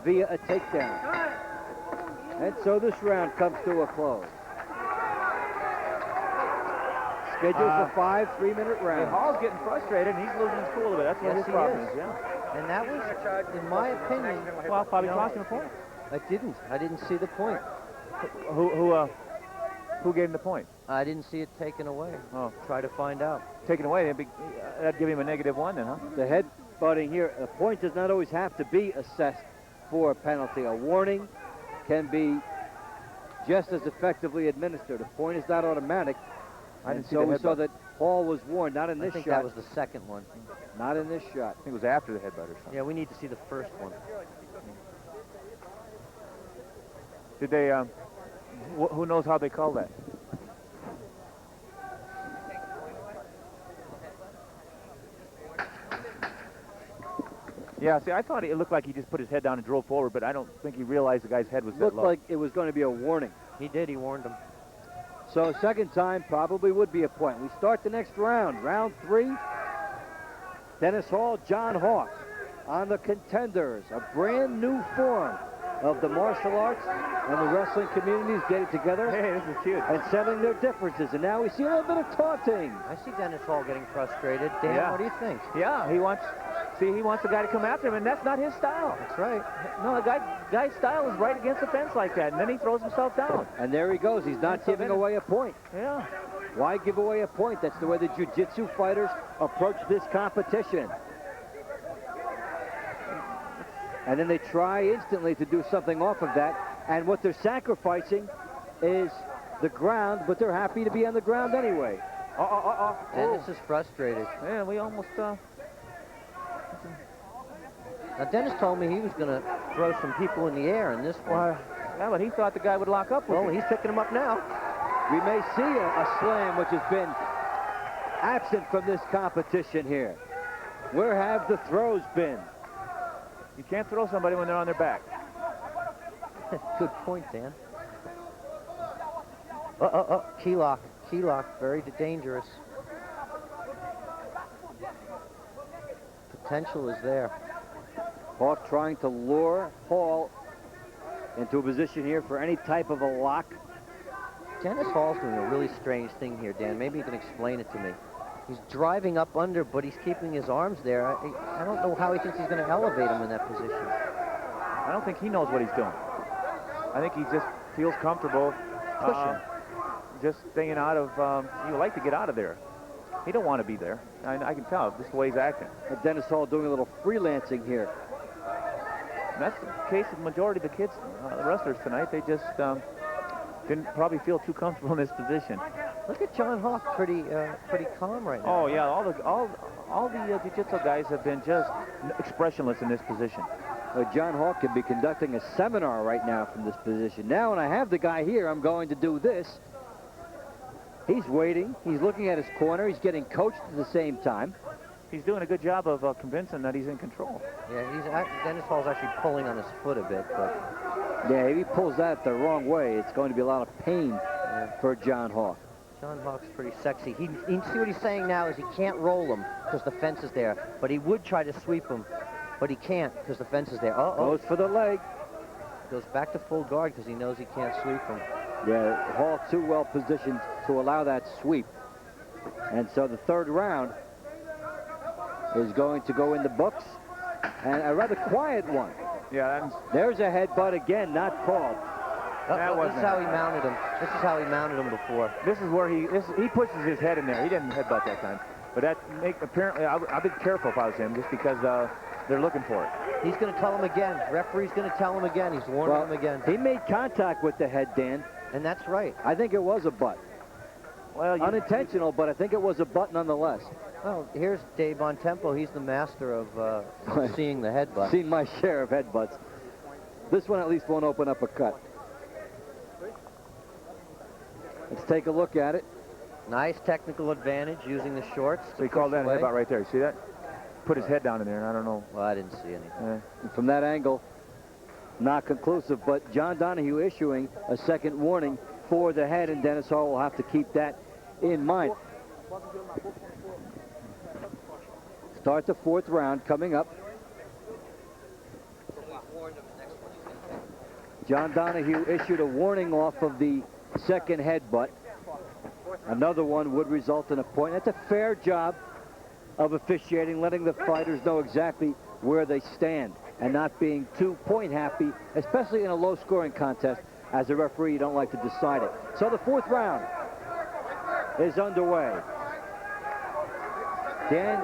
via a takedown. And so this round comes to a close. Scheduled for 5 3-minute rounds. Hall's getting frustrated, and he's losing his cool a bit. That's what his problem is, yeah. And that was, in my opinion... Well, probably cost him a point. I didn't see the point. Who gave him the point? I didn't see it taken away. Oh. Try to find out. Taken away, that'd give him a -1 then, huh? The headbutting here, a point does not always have to be assessed for a penalty. A warning can be just as effectively administered. A point is not automatic. And so we saw that Hall was warned, not in this shot. I think that was the second one. Not in this shot. I think it was after the headbutt or something. Yeah, we need to see the first one. Did they, who knows how they call that? Yeah, see, I thought it looked like he just put his head down and drove forward, but I don't think he realized the guy's head was that Looked low. like it was going to be a warning. He did, he warned him. So second time probably would be a point. We start the next round, round 3. Dennis Hall, John Hawk on the Contenders, a brand new form of the martial arts and the wrestling communities getting together. Hey, this is cute. And settling their differences. And now we see a little bit of taunting. I see Dennis Hall getting frustrated. Dan, what do you think? Yeah, he wants the guy to come after him, and that's not his style. That's right. No, the guy's style is right against the fence like that, and then he throws himself down. And there he goes. He's not giving away a point. Yeah. Why give away a point? That's the way the jiu-jitsu fighters approach this competition. And then they try instantly to do something off of that. And what they're sacrificing is the ground, but they're happy to be on the ground anyway. Dennis is frustrated. Yeah, we almost... Now, Dennis told me he was going to throw some people in the air in this one. Yeah, but he thought the guy would lock up with him. Well, he's picking him up now. We may see a slam, which has been absent from this competition here. Where have the throws been? You can't throw somebody when they're on their back. Good point, Dan. Key lock, very dangerous. Potential is there. Hawk trying to lure Hall into a position here for any type of a lock. Dennis Hall's doing a really strange thing here, Dan. Maybe you can explain it to me. He's driving up under, but he's keeping his arms there. I don't know how he thinks he's going to elevate him in that position. I don't think he knows what he's doing. I think he just feels comfortable just staying out of, he would like to get out of there. He don't want to be there. I can tell, just the way he's acting. Dennis Hall doing a little freelancing here. And that's the case of the majority of the kids, the wrestlers tonight. They just didn't probably feel too comfortable in this position. Look at John Hawk, pretty calm right now. Oh yeah, all the jiu-jitsu guys have been just expressionless in this position. John Hawk could be conducting a seminar right now from this position. Now, when I have the guy here, I'm going to do this. He's waiting. He's looking at his corner. He's getting coached at the same time. He's doing a good job of convincing that he's in control. Yeah, Dennis Hall's actually pulling on his foot a bit, but yeah, if he pulls that the wrong way, it's going to be a lot of pain for John Hawk. John Hawk's pretty sexy. He see what he's saying now is he can't roll him because the fence is there, but he would try to sweep him, but he can't because the fence is there. Goes for the leg. Goes back to full guard because he knows he can't sweep him. Yeah, Hall too well positioned to allow that sweep. And so the third round is going to go in the books, and a rather quiet one. Yeah, there's a headbutt again, not called. This is how he mounted him. This is how he mounted him before. This is where he pushes his head in there. He didn't headbutt that time, but apparently I've been careful if I was him, just because they're looking for it. He's going to tell him again. Referee's going to tell him again. He's warning him again. He made contact with the head, Dan. And that's right. I think it was a butt. Well, unintentional, but I think it was a butt nonetheless. Well, here's Dave on tempo. He's the master of seeing the headbutt. Seen my share of headbutts. This one at least won't open up a cut. Let's take a look at it. Nice technical advantage using the shorts. So he called that a headbutt right there. You see that? Put his head down in there, and I don't know. Well, I didn't see anything. From that angle, not conclusive, but John Donahue issuing a second warning for the head, and Dennis Hall will have to keep that in mind. Start the fourth round coming up. John Donahue issued a warning off of the second headbutt. Another one would result in a point. That's a fair job of officiating, letting the fighters know exactly where they stand and not being too point happy, especially in a low-scoring contest. As a referee, you don't like to decide it. So the fourth round is underway. Dan,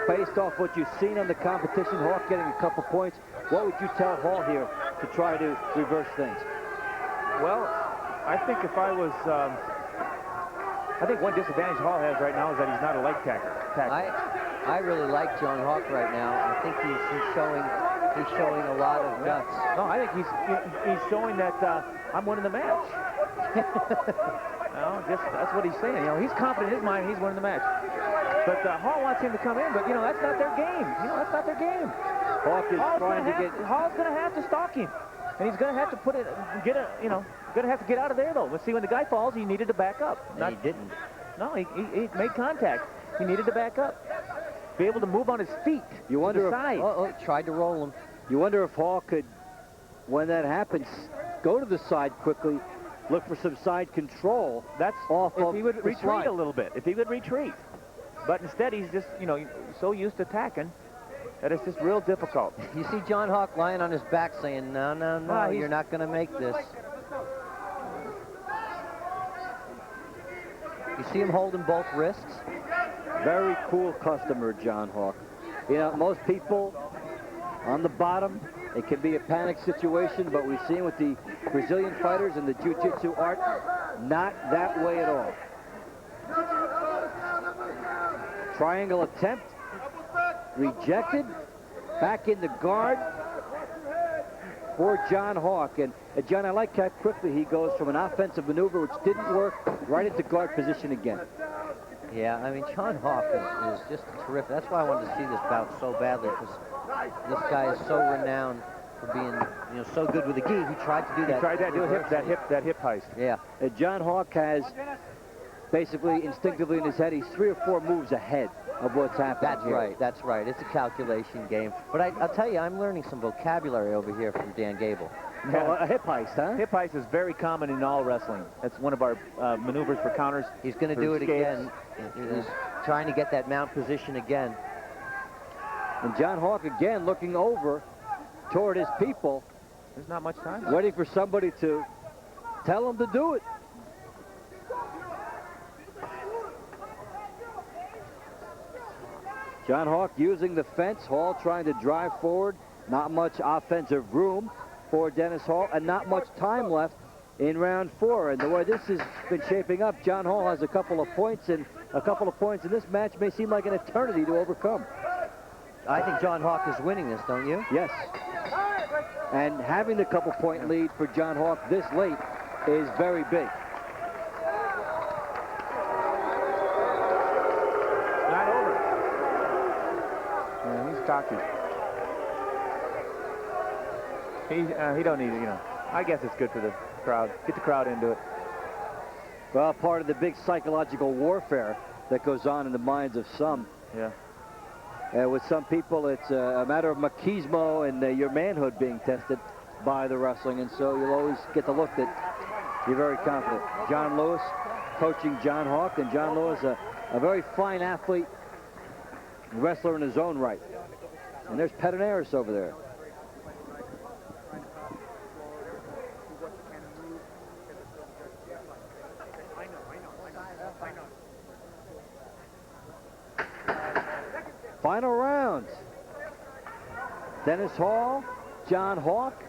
based off what you've seen on the competition, Hawk getting a couple points, what would you tell Hall here to try to reverse things? Well, I think if I was, I think one disadvantage Hall has right now is that he's not a leg tackler. I really like John Hawk right now. I think he's showing a lot of guts. No, I think he's showing that I'm winning the match. That's what he's saying. You know, he's confident in his mind he's winning the match. But Hall wants him to come in, but you know that's not their game. That's not their game. Hawk is trying to get. Hall's going to have to stalk him, and he's going to have to going to have to get out of there though. But see, when the guy falls, he needed to back up. He didn't. No, he made contact. He needed to back up. Be able to move on his feet. You wonder to the side. He tried to roll him. You wonder if Hall could, when that happens, go to the side quickly, look for some side control. That's off if of he would the retreat slide. a little bit. If he would retreat. But instead, he's just, so used to attacking that it's just real difficult. You see John Hawk lying on his back saying, no, you're not going to make this. You see him holding both wrists? Very cool customer, John Hawk. You know, most people on the bottom, it can be a panic situation, but we've seen with the Brazilian fighters and the jiu-jitsu art, not that way at all. Triangle attempt, rejected, back in the guard for John Hawk. And John, I like how quickly he goes from an offensive maneuver, which didn't work, right into guard position again. Yeah, I mean, John Hawk is just terrific. That's why I wanted to see this bout so badly, because this guy is so renowned for being, so good with the gi. He tried to do that. He tried that, that hip heist. Yeah. John Hawk has basically instinctively in his head, he's 3 or 4 moves ahead of what's happening. That's right. It's a calculation game. But I'll tell you, I'm learning some vocabulary over here from Dan Gable. Well, a hip heist, huh? Hip heist is very common in all wrestling. That's one of our maneuvers for counters. He's going to do it again. He's trying to get that mount position again. And John Hawk again looking over toward his people. There's not much time. Waiting for somebody to tell him to do it. John Hawk using the fence. Hall trying to drive forward. Not much offensive room for Dennis Hall, and not much time left in round 4. And the way this has been shaping up, John Hall has a couple of points, and a couple of points in this match may seem like an eternity to overcome. I think John Hawk is winning this, don't you? Yes. And having the couple-point lead for John Hawk this late is very big. Not over. Yeah, he's cocky. He don't need it, you know. I guess it's good for the crowd. Get the crowd into it. Well, part of the big psychological warfare that goes on in the minds of some. Yeah. With some people, it's a matter of machismo and your manhood being tested by the wrestling, and so you'll always get the look that you're very confident. John Lewis coaching John Hawk, and John Lewis, a very fine athlete, wrestler in his own right. And there's Pedinaris over there. Final rounds. Dennis Hall, John Hawk.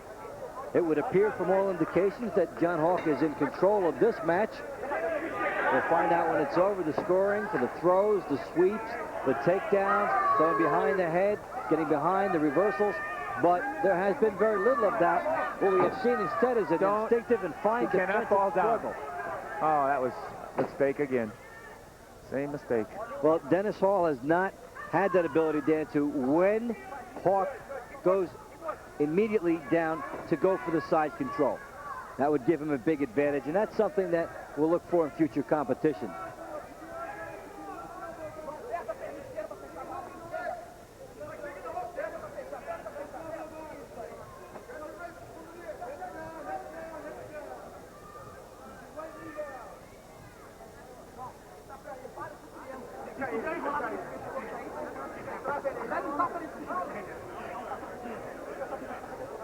It would appear from all indications that John Hawk is in control of this match. We'll find out when it's over, the scoring for the throws, the sweeps, the takedowns, going behind the head, getting behind the reversals. But there has been very little of that. What we have seen instead is an instinctive and fine defensive struggle. Oh, that was a mistake again. Same mistake. Well, Dennis Hall has not had that ability, Dan, to when Hawk goes immediately down to go for the side control. That would give him a big advantage, and that's something that we'll look for in future competitions.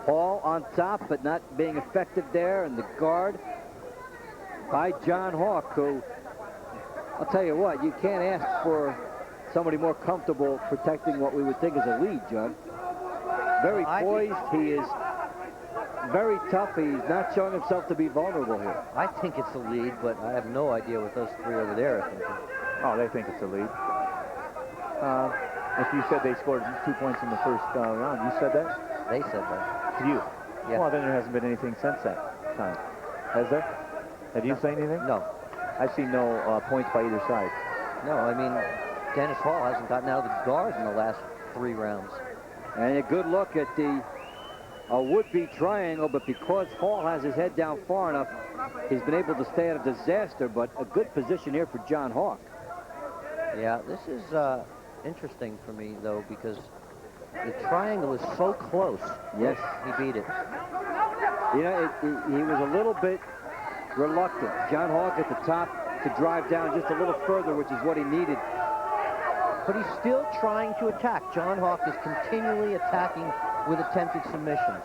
Hall on top, but not being effective there, and the guard by John Hawk, who, I'll tell you what, you can't ask for somebody more comfortable protecting what we would think is a lead, John. Very poised, he is very tough, he's not showing himself to be vulnerable here. I think it's a lead, but I have no idea what those three over there are thinking. Oh, they think it's a lead. If you said they scored 2 points in the first round, you said that? They said that. To you? Yeah. Well, then there hasn't been anything since that time. Has there? Have you seen anything? No. I've seen no points by either side. No, I mean, Dennis Hall hasn't gotten out of the guard in the last 3 rounds. And a good look at the would-be triangle, but because Hall has his head down far enough, he's been able to stay out of disaster, but a good position here for John Hawk. Yeah, this is interesting for me, though, because the triangle is so close. Yes. He beat it. You know, he was a little bit reluctant. John Hawk at the top to drive down just a little further, which is what he needed. But he's still trying to attack. John Hawk is continually attacking with attempted submissions.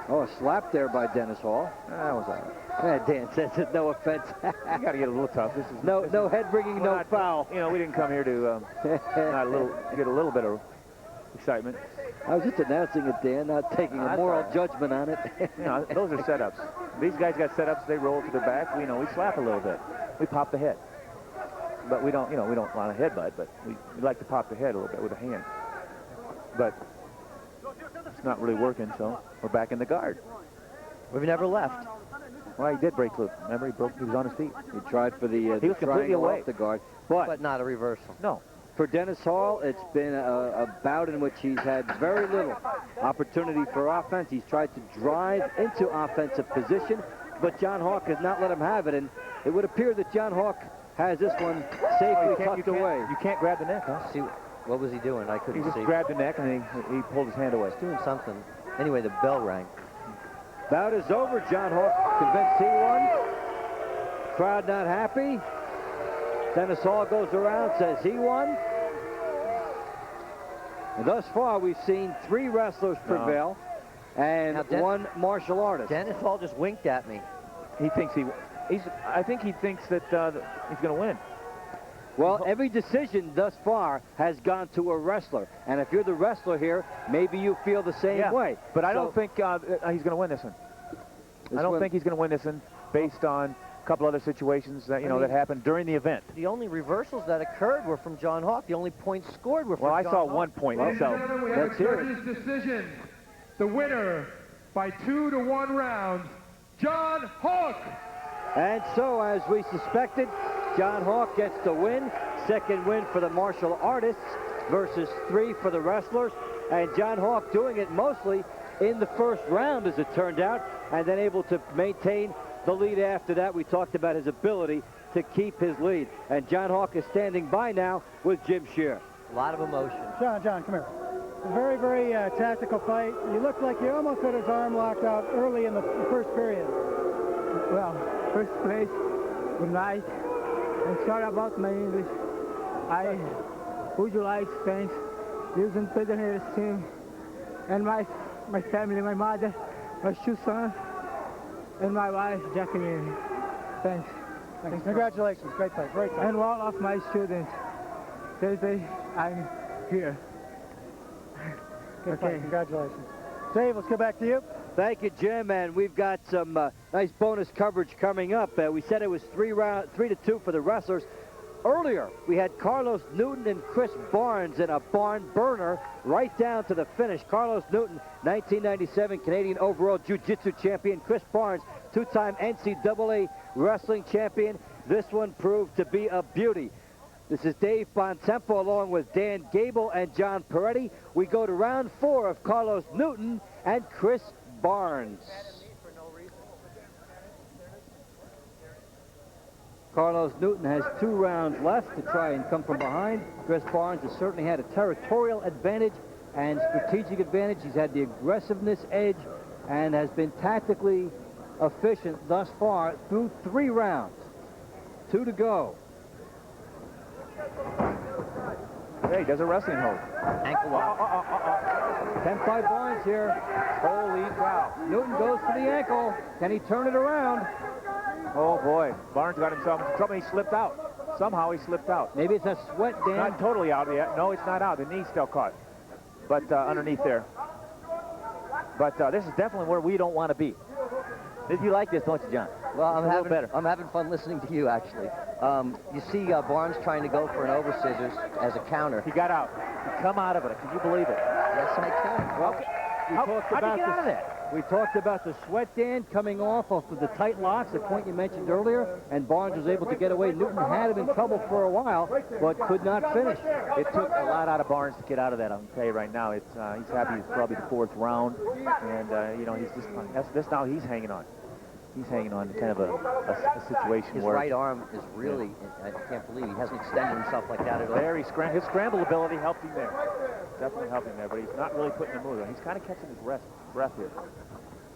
Oh, a slap there by Dennis Hall. That was all right. Yeah, Dan says it, no offense. You got to get a little tough. This is no head bringing, no foul. You know, we didn't come here to get a little bit of excitement. I was just announcing it, Dan, not taking a moral judgment on it. You know, those are setups. These guys got setups. They roll to the back. We slap a little bit. We pop the head. But we don't want a headbutt, but we like to pop the head a little bit with a hand. But it's not really working, so we're back in the guard. We've never left. Well, he did break loose. Remember, he was on his feet. He tried for the he was completely away off the guard. But not a reversal. No. For Dennis Hall, it's been a bout in which he's had very little opportunity for offense. He's tried to drive into offensive position, but John Hawk has not let him have it, and it would appear that John Hawk has this one safely tucked away. You can't grab the neck, huh? See, what was he doing? I couldn't see. He just grabbed the neck, and he pulled his hand away. He's doing something. Anyway, the bell rang. Bout is over. John Hawk convinced he won. Crowd not happy. Dennis Hall goes around, says he won. And thus far, we've seen 3 wrestlers prevail and 1 martial artist. Dennis Hall just winked at me. He thinks I think he thinks that he's going to win. Well, every decision thus far has gone to a wrestler. And if you're the wrestler here, maybe you feel the same way. But I don't think he's going to win this one. I don't think he's going to win this one. based on a couple other situations that, that happened during the event. The only reversals that occurred were from John Hawk. The only points scored were from Well, I John saw Hawk. 1 point Ladies and myself. gentlemen, we have Let's a hear it. judge's decision. The winner by 2-1 rounds, John Hawk. And so, as we suspected, John Hawk gets the win. Second win for the martial artists versus 3 for the wrestlers. And John Hawk doing it mostly in the first round, as it turned out, and then able to maintain the lead after that. We talked about his ability to keep his lead. And John Hawk is standing by now with Jim Shear. A lot of emotion. John, come here. A very, very tactical fight. You looked like you almost had his arm locked out early in the first period. Well, first place, good night. And sorry about my English. I would like to thank using Pederneiras team and my family, my mother, my 2 sons, and my wife, Jacqueline. Thanks. Congratulations. Great fight. Great fight. And all of my students. Thursday, I'm here. Good fight. Congratulations. Dave, let's go back to you. Thank you, Jim, and we've got some nice bonus coverage coming up. We said it was 3-2 for the wrestlers. Earlier, we had Carlos Newton and Chris Barnes in a barn burner right down to the finish. Carlos Newton, 1997 Canadian overall Jiu-Jitsu champion. Chris Barnes, 2-time NCAA wrestling champion. This one proved to be a beauty. This is Dave Bontempo along with Dan Gable and John Peretti. We go to round 4 of Carlos Newton and Chris Barnes. Carlos Newton has 2 rounds left to try and come from behind. Chris Barnes has certainly had a territorial advantage and strategic advantage. He's had the aggressiveness edge and has been tactically efficient thus far through 3 rounds. 2 to go. Hey, he does a wrestling hold. Ankle lock. 10-5 Barnes here. Holy cow. Newton goes for the ankle. Can he turn it around? Oh, boy. Barnes got himself in trouble. He slipped out. Somehow he slipped out. Maybe it's a sweat, Dan. Not totally out yet. No, it's not out. The knee's still caught. But underneath there. But this is definitely where we don't want to be. You like this, don't you, John? Well, better. I'm having fun listening to you, actually. You see Barnes trying to go for an over scissors as a counter. He got out. He come out of it. Can you believe it? Yes, I can. Well, how'd you get out of that? We talked about the sweat, Dan, coming off of the tight locks, the point you mentioned earlier, and Barnes was able to get away. Newton had him in trouble for a while, but could not finish. It took a lot out of Barnes to get out of that. I can tell you right now. He's happy. It's probably the 4th round, and he's just this now. He's hanging on. He's hanging on to kind of a situation His where right arm is really, I can't believe he hasn't extended himself like that at all. His scramble ability helped him there. Definitely helped him there, but he's not really putting the move on. He's kind of catching his breath here.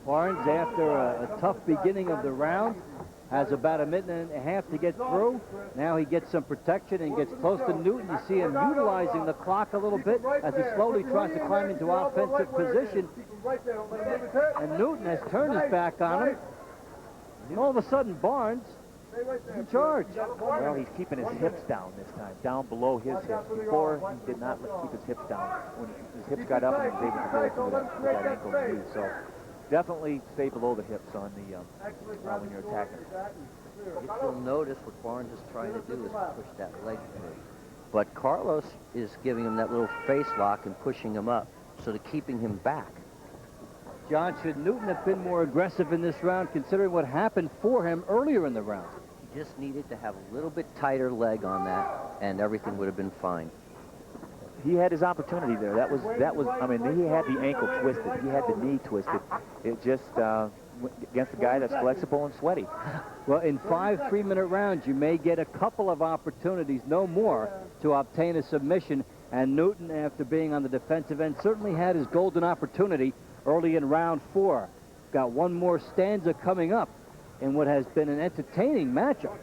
Barnes, after a tough beginning of the round, has about 1.5 minutes to get through. Now he gets some protection and gets close to Newton. You see him utilizing the clock a little bit as he slowly tries to climb into offensive position. And Newton has turned his back on him. All of a sudden, Barnes is in charge. Well, he's keeping his hips down this time, down below his hips. Before, he did not keep his hips down. When his hips got up, he was able to go through with that ankle knee. So definitely stay below the hips on the when you're attacking. If you'll notice, what Barnes is trying to do is push that leg through. But Carlos is giving him that little face lock and pushing him up, so to keeping him back. John, should Newton have been more aggressive in this round, considering what happened for him earlier in the round? He just needed to have a little bit tighter leg on that, and everything would have been fine. He had his opportunity there. That was. I mean, he had the ankle twisted. He had the knee twisted. It just against a guy that's flexible and sweaty. Well, in 5 3-minute rounds, you may get a couple of opportunities, no more, to obtain a submission. And Newton, after being on the defensive end, certainly had his golden opportunity early in round 4. Got one more stanza coming up in what has been an entertaining matchup.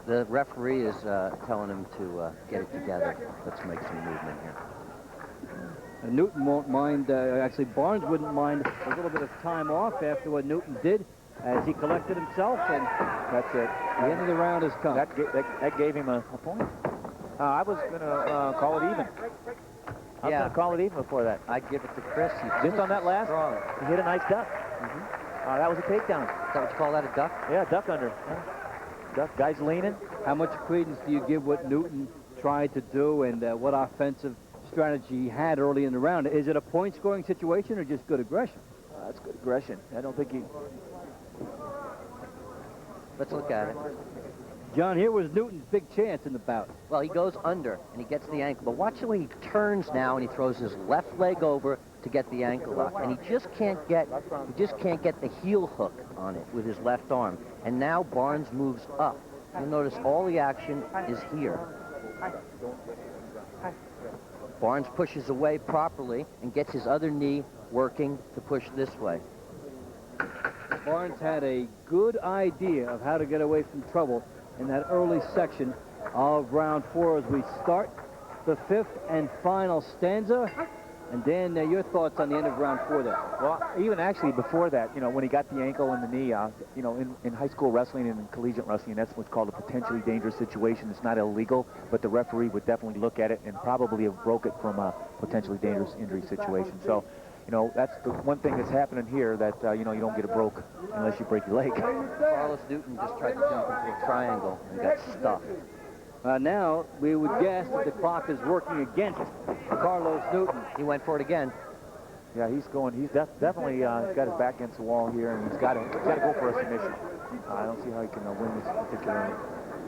The referee is telling him to get it together. Let's make some movement here. And Newton won't mind, actually Barnes wouldn't mind a little bit of time off after what Newton did as he collected himself, and that's it. The end of the round has come. That gave him a point. I was going to call it even. I was going to call it even before that. I'd give it to Chris. Just on that last, he hit a nice duck. That was a takedown. Is that what you call that, a duck? Yeah, duck under. Duck, guy's leaning. How much credence do you give what Newton tried to do and what offensive strategy he had early in the round? Is it a point-scoring situation or just good aggression? That's good aggression. I don't think he... Let's look at it. John, here was Newton's big chance in the bout. Well, he goes under, and he gets the ankle. But watch the way he turns now, and he throws his left leg over to get the ankle lock. And he just can't get the heel hook on it with his left arm. And now Barnes moves up. You'll notice all the action is here. Barnes pushes away properly and gets his other knee working to push this way. Barnes had a good idea of how to get away from trouble in that early section of round 4 as we start the 5th and final stanza. And Dan, your thoughts on the end of round 4 there? Well, even actually before that, you know, when he got the ankle and the knee, you know, in high school wrestling and in collegiate wrestling, that's what's called a potentially dangerous situation. It's not illegal, but the referee would definitely look at it and probably have broke it from a potentially dangerous injury situation. So, you know, that's the one thing that's happening here, that, you know, you don't get it broke unless you break your leg. Carlos Newton just tried to jump into a triangle and got stuck. Now, we would guess that the clock is working against Carlos Newton. He went for it again. Yeah, he's going. He's definitely got his back against the wall here, and he's got to go for a submission. I don't see how he can win this particular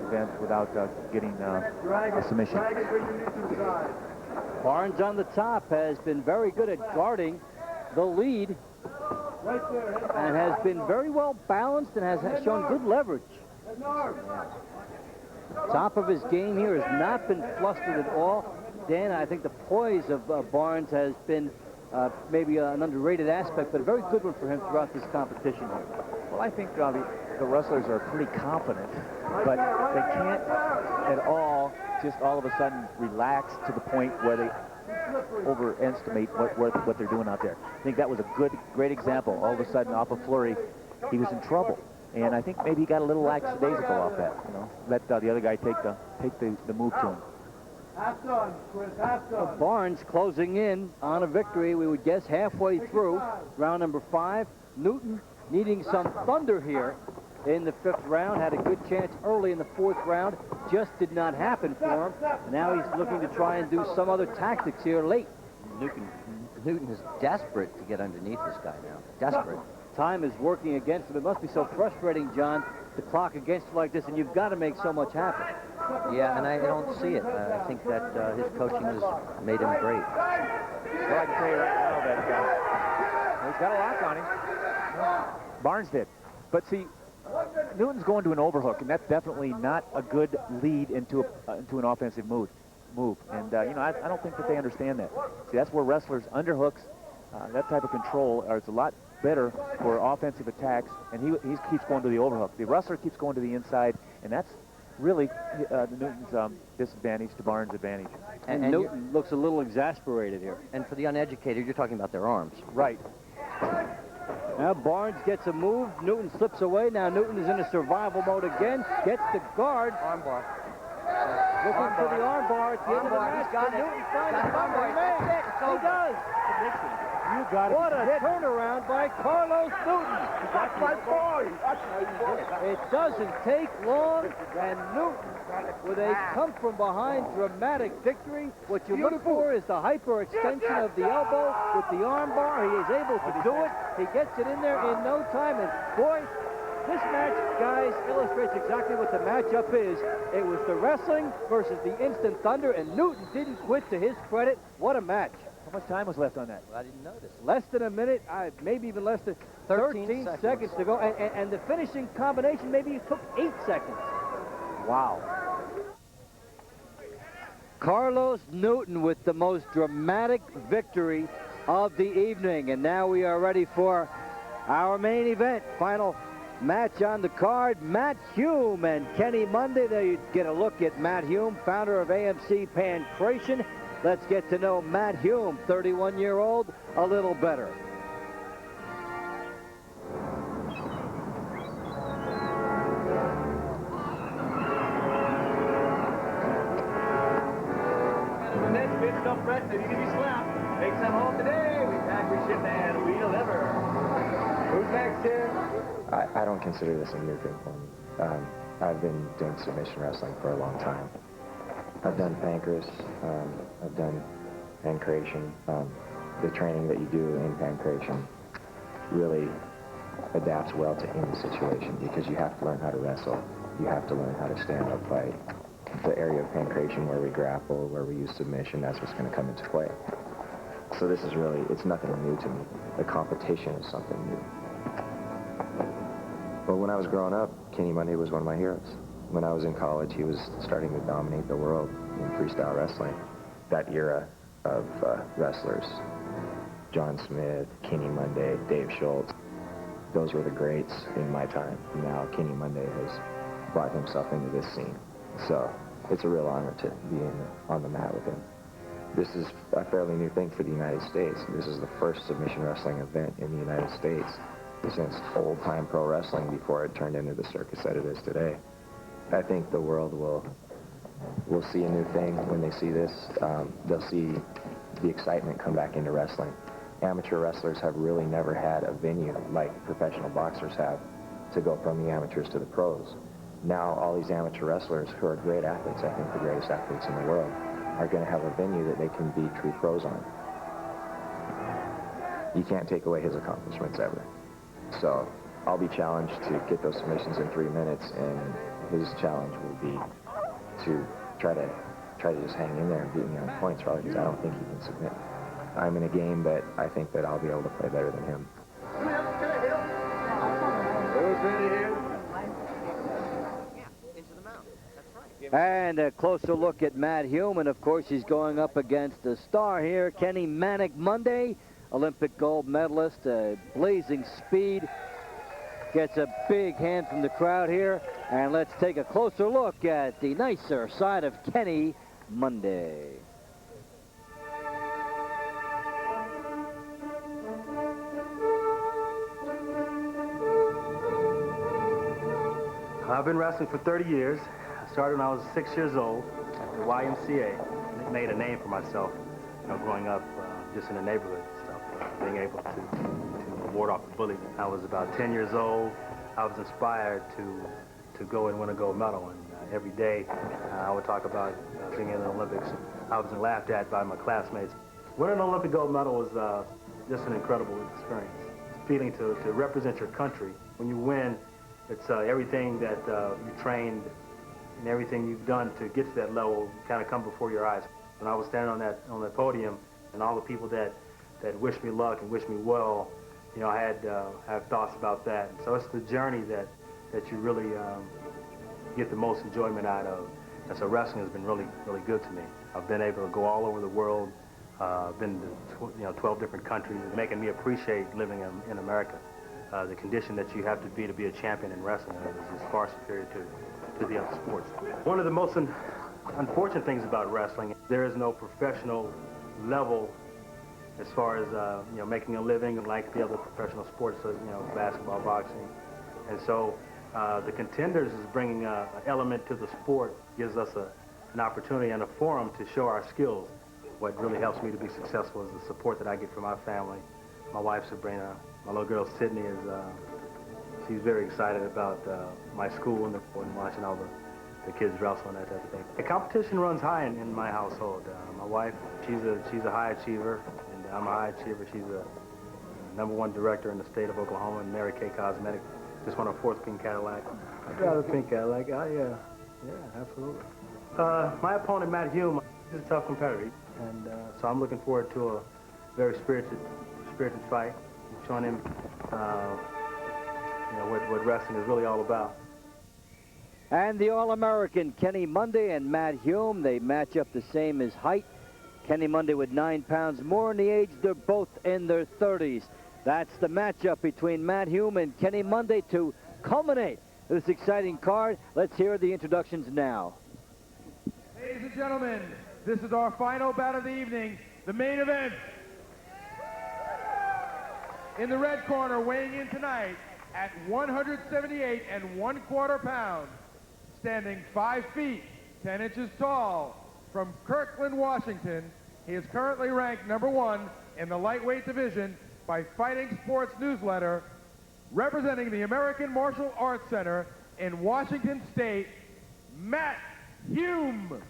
event without getting a submission. Barnes on the top has been very good at guarding the lead and has been very well balanced and has shown good leverage. Top of his game here has not been flustered at all. Dan, I think the poise of Barnes has been maybe an underrated aspect, but a very good one for him throughout this competition here. Well, I think the wrestlers are pretty confident, but they can't at all just all of a sudden relax to the point where they overestimate what they're doing out there. I think that was a great example. All of a sudden, off a flurry, he was in trouble. And I think maybe he got a little lackadaisical off that, you know. Let the other guy take the move to him. Half done, Chris, half done. Barnes closing in on a victory, we would guess, halfway through round number 5. Newton needing some thunder here in the 5th round. Had a good chance early in the 4th round. Just did not happen for him. Now he's looking to try and do some other tactics here late. Newton is desperate to get underneath this guy now. Desperate. Time is working against him. It must be so frustrating, John, the clock against you like this, and you've got to make so much happen. Yeah, and I don't see it. I think that his coaching has made him great. Well, I can tell you right now that he's got a lock on him. Barnes did. But see, Newton's going to an overhook, and that's definitely not a good lead into an offensive move. And, you know, I don't think that they understand that. See, that's where wrestlers underhooks, that type of control, is a lot better for offensive attacks, and he keeps going to the overhook. The wrestler keeps going to the inside, and that's really Newton's disadvantage to Barnes' advantage. And Newton looks a little exasperated here. And for the uneducated, you're talking about their arms. Right. Now Barnes gets a move. Newton slips away. Now Newton is in a survival mode again. Gets the guard. Armbar. Looking for the armbar at the end of the match. Got it. Newton finds the armbar. He does. You got it. What a turnaround by Carlos Newton. That's my boy. It doesn't take long, and Newton, with a come-from-behind dramatic victory, what you look for is the hyper-extension of the elbow with the armbar. He is able to do it. He gets it in there in no time, and boy, this match, guys, illustrates exactly what the matchup is. It was the wrestling versus the instant thunder, and Newton didn't quit, to his credit. What a match. How much time was left on that? Well, I didn't notice. Less than a minute, maybe even less than 13 seconds to go. And the finishing combination maybe took 8 seconds. Wow. Carlos Newton with the most dramatic victory of the evening. And now we are ready for our main event. Final match on the card, Matt Hume and Kenny Monday. There you get a look at Matt Hume, founder of AMC Pancration. Let's get to know Matt Hume, 31-year-old, a little better. Next bitch, don't press it. You can be slapped. Take some home today. We pack, we ship, and we deliver. Who's next here? I don't consider this a new thing for me. I've been doing submission wrestling for a long time. I've done Pancrase, I've done Pankration. The training that you do in Pankration really adapts well to any situation because you have to learn how to wrestle. You have to learn how to stand up fight. The area of Pankration where we grapple, where we use submission, that's what's going to come into play. So this is really, it's nothing new to me. The competition is something new. But when I was growing up, Kenny Monday was one of my heroes. When I was in college, he was starting to dominate the world in freestyle wrestling. That era of wrestlers, John Smith, Kenny Monday, Dave Schultz, those were the greats in my time. Now Kenny Monday has brought himself into this scene. So it's a real honor to be on the mat with him. This is a fairly new thing for the United States. This is the first submission wrestling event in the United States since old-time pro wrestling before it turned into the circus that it is today. I think the world will see a new thing when they see this. They'll see the excitement come back into wrestling. Amateur wrestlers have really never had a venue like professional boxers have to go from the amateurs to the pros. Now all these amateur wrestlers who are great athletes, I think the greatest athletes in the world, are going to have a venue that they can be true pros on. You can't take away his accomplishments ever. So I'll be challenged to get those submissions in 3 minutes, and his challenge will be to try to just hang in there and beat me on points, probably because I don't think he can submit. I'm in a game that I think that I'll be able to play better than him. And a closer look at Matt Hume, and of course he's going up against a star here, Kenny Manic Monday, Olympic gold medalist, blazing speed. Gets a big hand from the crowd here, and let's take a closer look at the nicer side of Kenny Monday. I've been wrestling for 30 years. I started when I was 6 years old at the YMCA. It made a name for myself, growing up just in the neighborhood and stuff, being able to ward off the bullying. I was about 10 years old. I was inspired to go and win a gold medal, and every day I would talk about being in the Olympics. I was laughed at by my classmates. Winning an Olympic gold medal was just an incredible experience. Feeling to represent your country. When you win, it's everything that you trained and everything you've done to get to that level kind of come before your eyes. When I was standing on that podium, and all the people that wished me luck and wished me well, I had thoughts about that. And so it's the journey that you really get the most enjoyment out of. And so wrestling has been really, really good to me. I've been able to go all over the world. I've been to 12 different countries, making me appreciate living in America. The condition that you have to be a champion in wrestling is far superior to the other sports. One of the most unfortunate things about wrestling, there is no professional level as far as making a living like the other professional sports, basketball, boxing. And so the Contenders is bringing an element to the sport, gives us an opportunity and a forum to show our skills. What really helps me to be successful is the support that I get from my family. My wife, Sabrina, my little girl, Sydney, she's very excited about my school and watching all the kids wrestle and that type of thing. The competition runs high in my household. My wife, she's a high achiever, and I'm a high achiever. She's a #1 director in the state of Oklahoma in Mary Kay Cosmetics. Just won a 4th pink Cadillac. I drive a pink Cadillac. Yeah, absolutely. My opponent, Matt Hume, he's a tough competitor, and so I'm looking forward to a very spirited fight, showing him what wrestling is really all about. And the All-American Kenny Monday and Matt Hume, they match up the same as height. Kenny Monday with 9 pounds more in the age. They're both in their 30s. That's the matchup between Matt Hume and Kenny Monday to culminate this exciting card. Let's hear the introductions now. Ladies and gentlemen, this is our final bout of the evening, the main event. In the red corner, weighing in tonight at 178 1/4 pounds, standing 5 feet, 10 inches tall, from Kirkland, Washington. He is currently ranked #1 in the lightweight division by Fighting Sports Newsletter. representing the American Martial Arts Center in Washington State, Matt Hume.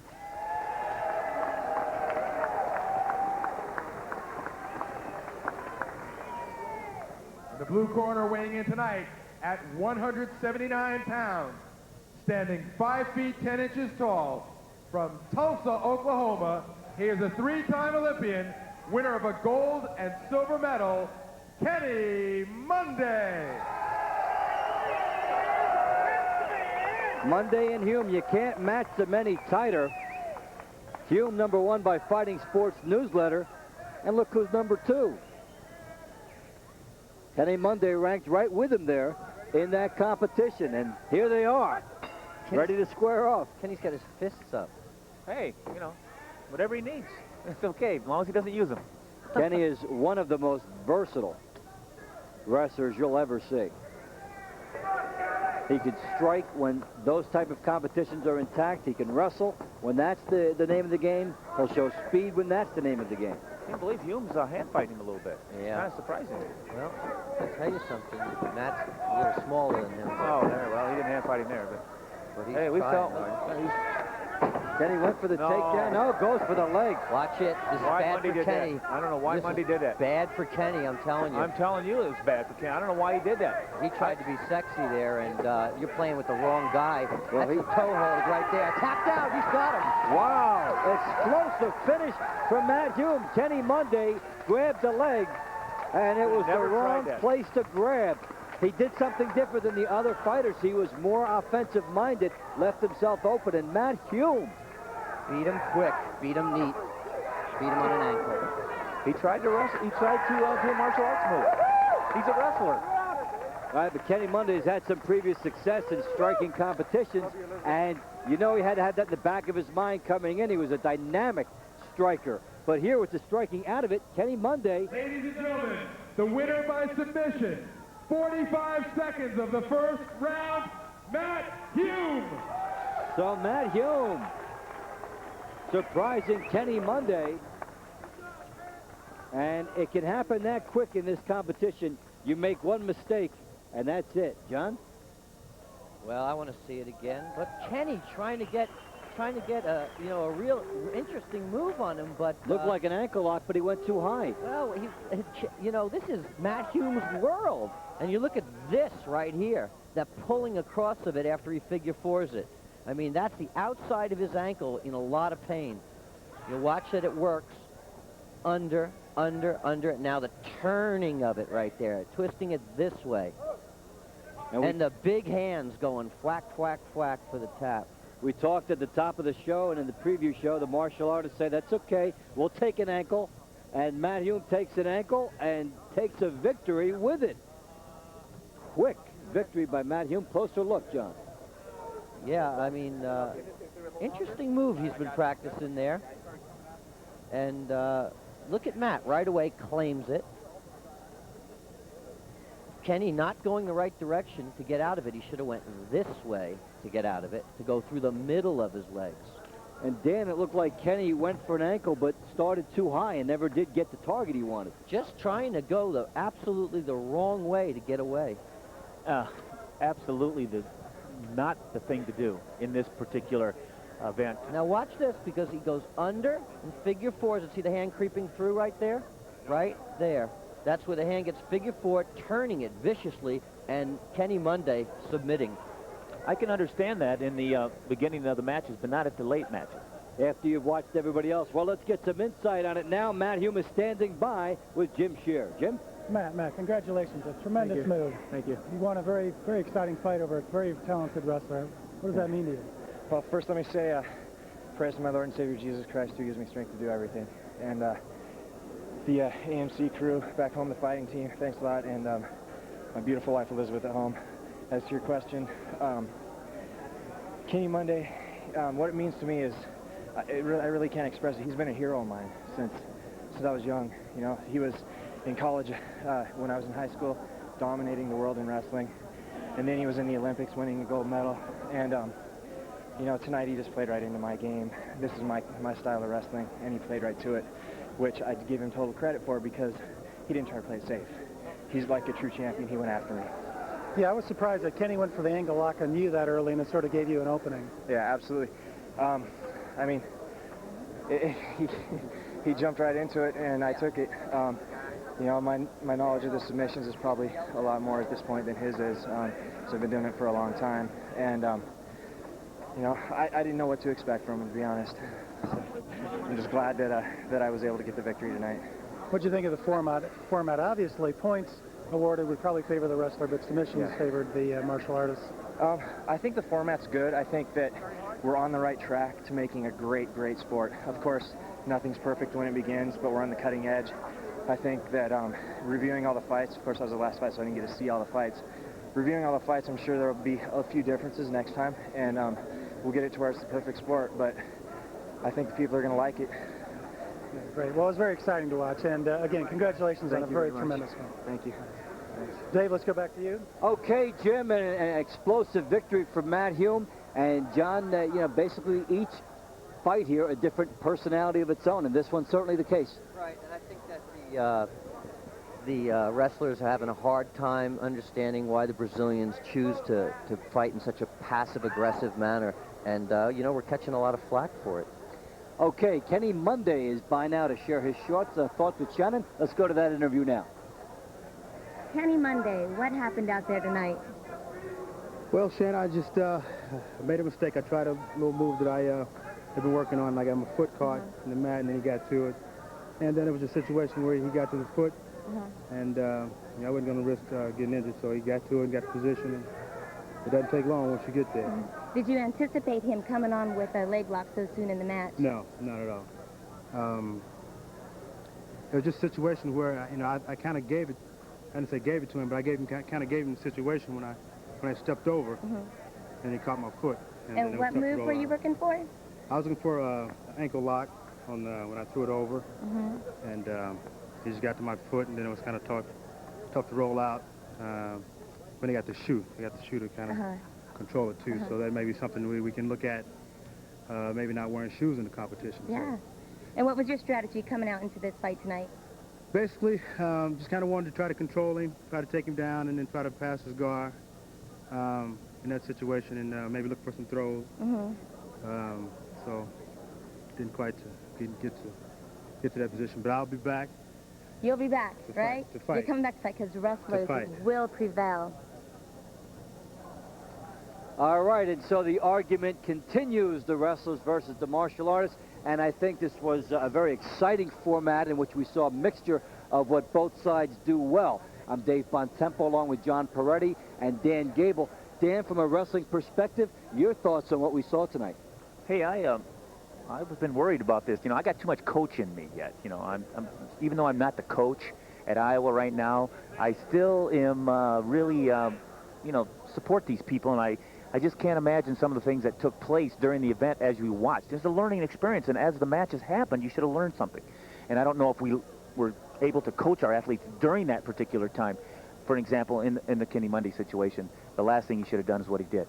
In the blue corner, weighing in tonight at 179 pounds, standing 5 feet 10 inches tall, from Tulsa, Oklahoma, he is a 3-time Olympian, winner of a gold and silver medal, Kenny Monday. Monday and Hume, you can't match them any tighter. Hume, #1 by Fighting Sports Newsletter, and look who's #2. Kenny Monday ranked right with him there in that competition, and here they are, ready to square off. Kenny's got his fists up. Hey, you know, whatever he needs, it's okay, as long as he doesn't use them. Kenny is one of the most versatile wrestlers you'll ever see. He can strike when those type of competitions are intact. He can wrestle when that's the name of the game. He'll show speed when that's the name of the game. I can't believe Hume's hand fighting a little bit. Yeah. Kind of surprising. Well, I'll tell you something. Matt's a little smaller than him. Oh, there. Well, he didn't hand fight him there, but he's hey, we felt. Kenny went for the takedown. No, goes for the leg. Watch it. This is Why bad Monday for did Kenny. that? I don't know why This Monday is did that. Bad for Kenny, I'm telling you. I'm telling you it was bad for Kenny. I don't know why he did that. He tried to be sexy there, and you're playing with the wrong guy. Well, That's a toe hold right there. Tapped out. He's got him. Wow, explosive finish from Matt Hume. Kenny Monday grabbed the leg, and it was the Never tried wrong that. place to grab. He did something different than the other fighters. He was more offensive-minded, left himself open, and Matt Hume beat him quick, beat him neat, beat him on an ankle. He tried to wrestle. He tried to do a martial arts move. He's a wrestler. All right, but Kenny Monday has had some previous success in striking competitions, and you know he had to have that in the back of his mind coming in. He was a dynamic striker. But here with the striking out of it, Kenny Monday. Ladies and gentlemen, the winner by submission, 45 seconds of the first round, Matt Hume. So Matt Hume surprising Kenny Monday. And it can happen that quick in this competition. You make one mistake, and that's it. John? Well, I want to see it again. But Kenny trying to get a a real interesting move on him, but Looked like an ankle lock, but he went too high. Well, this is Matt Hume's world, and you look at this right here, that pulling across of it after he figure fours it. I mean, that's the outside of his ankle in a lot of pain. You watch that it works. Under. Now the turning of it right there, twisting it this way. And the big hands going whack, whack, whack for the tap. We talked at the top of the show and in the preview show, the martial artists say, that's okay, we'll take an ankle. And Matt Hume takes an ankle and takes a victory with it. Quick victory by Matt Hume. Closer look, John. Yeah, I mean, interesting move he's been practicing there. And look at Matt, right away claims it. Kenny not going the right direction to get out of it. He should have went this way to get out of it, to go through the middle of his legs. And Dan, it looked like Kenny went for an ankle but started too high and never did get the target he wanted. Just trying to go absolutely the wrong way to get away. Absolutely not the thing to do in this particular event. Now watch this, because he goes under and figure fours. And see the hand creeping through right there? Right there. That's where the hand gets figure four, turning it viciously, and Kenny Monday submitting. I can understand that in the beginning of the matches, but not at the late matches. After you've watched everybody else. Well, let's get some insight on it now. Matt Hume is standing by with Jim Scheer. Jim? Matt, congratulations. A tremendous move. Thank you. You won a very, very exciting fight over a very talented wrestler. What does that mean to you? Well, first let me say, praise to my Lord and Savior Jesus Christ, who gives me strength to do everything. And the AMC crew back home, the fighting team, thanks a lot. And my beautiful wife, Elizabeth, at home. As to your question, Kenny Monday, what it means to me is, I really can't express it. He's been a hero of mine since I was young. You know, he was in college when I was in high school, dominating the world in wrestling. And then he was in the Olympics winning a gold medal. And, you know, tonight he just played right into my game. This is my style of wrestling, and he played right to it, which I give him total credit for, because he didn't try to play it safe. He's like a true champion. He went after me. Yeah, I was surprised that Kenny went for the angle lock on you that early, and it sort of gave you an opening. Yeah, absolutely. I mean, he jumped right into it, and I took it. You know, my knowledge of the submissions is probably a lot more at this point than his is. So I've been doing it for a long time, and you know, I didn't know what to expect from him, to be honest. So I'm just glad that I was able to get the victory tonight. What do you think of the format? Obviously, points awarded would probably favor the wrestler, but submissions favored the martial artist. I think the format's good. I think that we're on the right track to making a great sport. Of course, nothing's perfect when it begins, but we're on the cutting edge. I think that reviewing all the fights, of course I was the last fight, so I didn't get to see all the fights. Reviewing all the fights, I'm sure there will be a few differences next time, and we'll get it to where it's the perfect sport, but I think the people are going to like it. Great. Well, it was very exciting to watch, and again, congratulations on a very tremendous one. Thank you. Thanks. Dave, let's go back to you. Okay, Jim, an explosive victory for Matt Hume, and John, you know, basically each fight here a different personality of its own, and this one's certainly the case. Right, and I think that the wrestlers are having a hard time understanding why the Brazilians choose to fight in such a passive-aggressive manner, and, you know, we're catching a lot of flack for it. Okay, Kenny Monday is by now to share his short thoughts with Shannon. Let's go to that interview now. Kenny Monday, what happened out there tonight? Well, Shannon, I just made a mistake. I tried a little move that I have been working on. I got my foot caught in the mat, and then he got to it. And then it was a situation where he got to the foot, and you know, I wasn't going to risk getting injured, so he got to it and got the position. And it doesn't take long once you get there. Did you anticipate him coming on with a leg lock so soon in the match? No, not at all. It was just a situation where, you know, I kind of gave it. I didn't say gave it to him, but I kind of gave him the situation when I stepped over, and he caught my foot. And what move were you working for? I was looking for an ankle lock on when I threw it over, and he just got to my foot, and then it was kind of tough to roll out. When he got the shoe, to kind of control it too. So that may be something we can look at. Maybe not wearing shoes in the competition. Yeah. So. And what was your strategy coming out into this fight tonight? Basically, just kind of wanted to try to control him, try to take him down, and then try to pass his guard in that situation, and maybe look for some throws. So didn't quite get to that position, but I'll be back. You'll be back, right? To fight. You're coming back to fight because wrestlers will prevail. All right, and so the argument continues, the wrestlers versus the martial artists, and I think this was a very exciting format in which we saw a mixture of what both sides do well. I'm Dave Bontempo along with John Peretti and Dan Gable. Dan, from a wrestling perspective, your thoughts on what we saw tonight? Hey, I've been worried about this. You know, I got too much coach in me yet. You know, I'm even though I'm not the coach at Iowa right now, I still am really, you know, support these people, and I just can't imagine some of the things that took place during the event as we watched. It's a learning experience, and as the matches happened, you should have learned something. And I don't know if we were able to coach our athletes during that particular time. For example, in the Kenny Monday situation, the last thing he should have done is what he did.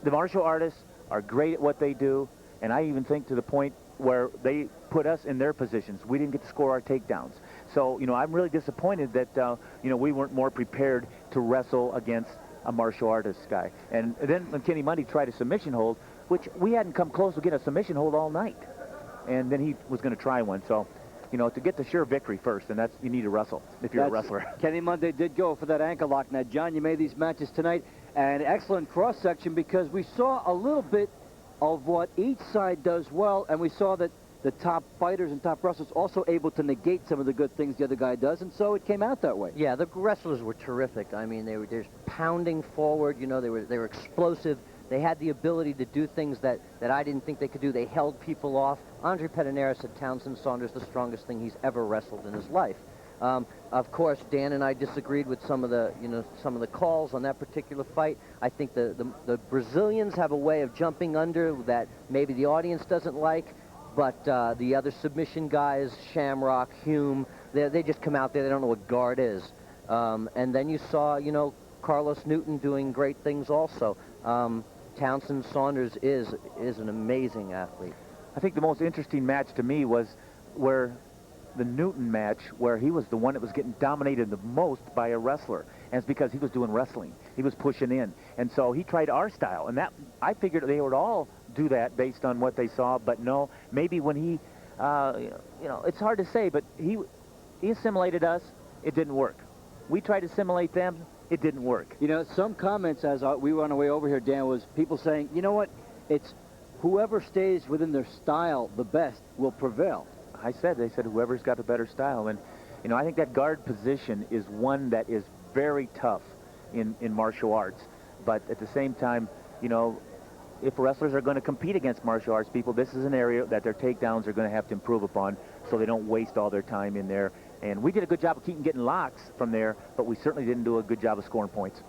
The martial artists are great at what they do, and I even think to the point where they put us in their positions. We didn't get to score our takedowns. So, you know, I'm really disappointed that, you know, we weren't more prepared to wrestle against a martial artist guy. And then when Kenny Monday tried a submission hold, which we hadn't come close to getting a submission hold all night. And then he was going to try one. So, you know, to get the sure victory first, and that's, you need to wrestle if you're a wrestler. Kenny Monday did go for that ankle lock. Now, John, you made these matches tonight, an excellent cross-section because we saw a little bit of what each side does well, and we saw that the top fighters and top wrestlers also able to negate some of the good things the other guy does, and so it came out that way. Yeah, the wrestlers were terrific. I mean, they were just pounding forward. You know, they were explosive. They had the ability to do things that I didn't think they could do. They held people off. Andre Pedernera said Townsend Saunders the strongest thing he's ever wrestled in his life. Of course, Dan and I disagreed with some of the calls on that particular fight. I think the Brazilians have a way of jumping under that maybe the audience doesn't like. But the other submission guys, Shamrock, Hume, they just come out there. They don't know what guard is. And then you saw, you know, Carlos Newton doing great things also. Townsend Saunders is an amazing athlete. I think the most interesting match to me was where the Newton match, where he was the one that was getting dominated the most by a wrestler. and it's because he was doing wrestling. He was pushing in, and so he tried our style, and that I figured they would all do that based on what they saw, but no, maybe when he, you know, it's hard to say, but he assimilated us, it didn't work. We tried to assimilate them, it didn't work. You know, some comments as we were on our way over here, Dan, was people saying, you know what, it's whoever stays within their style the best will prevail. They said whoever's got the better style, and you know, I think that guard position is one that is very tough in martial arts, but at the same time, you know, if wrestlers are going to compete against martial arts people, this is an area that their takedowns are going to have to improve upon so they don't waste all their time in there. And we did a good job of keeping getting locks from there, but we certainly didn't do a good job of scoring points.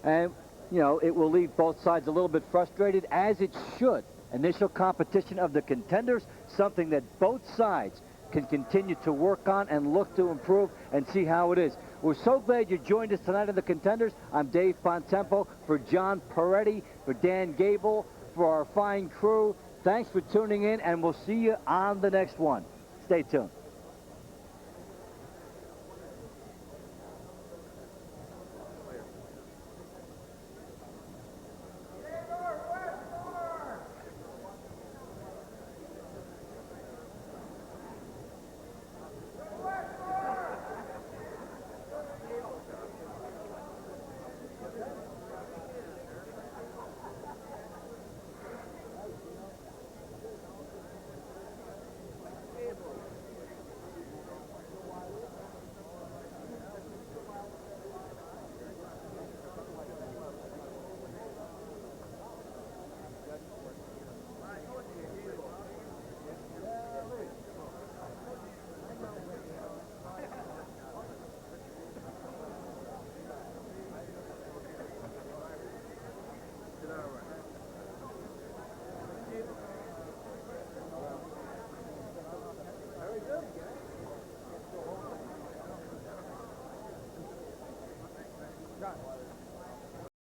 And, you know, it will leave both sides a little bit frustrated, as it should. Initial competition of the Contenders, something that both sides can continue to work on and look to improve and see how it is. We're so glad you joined us tonight on the Contenders. I'm Dave Fontempo for John Peretti, for Dan Gable, for our fine crew. Thanks for tuning in, and we'll see you on the next one. Stay tuned. John.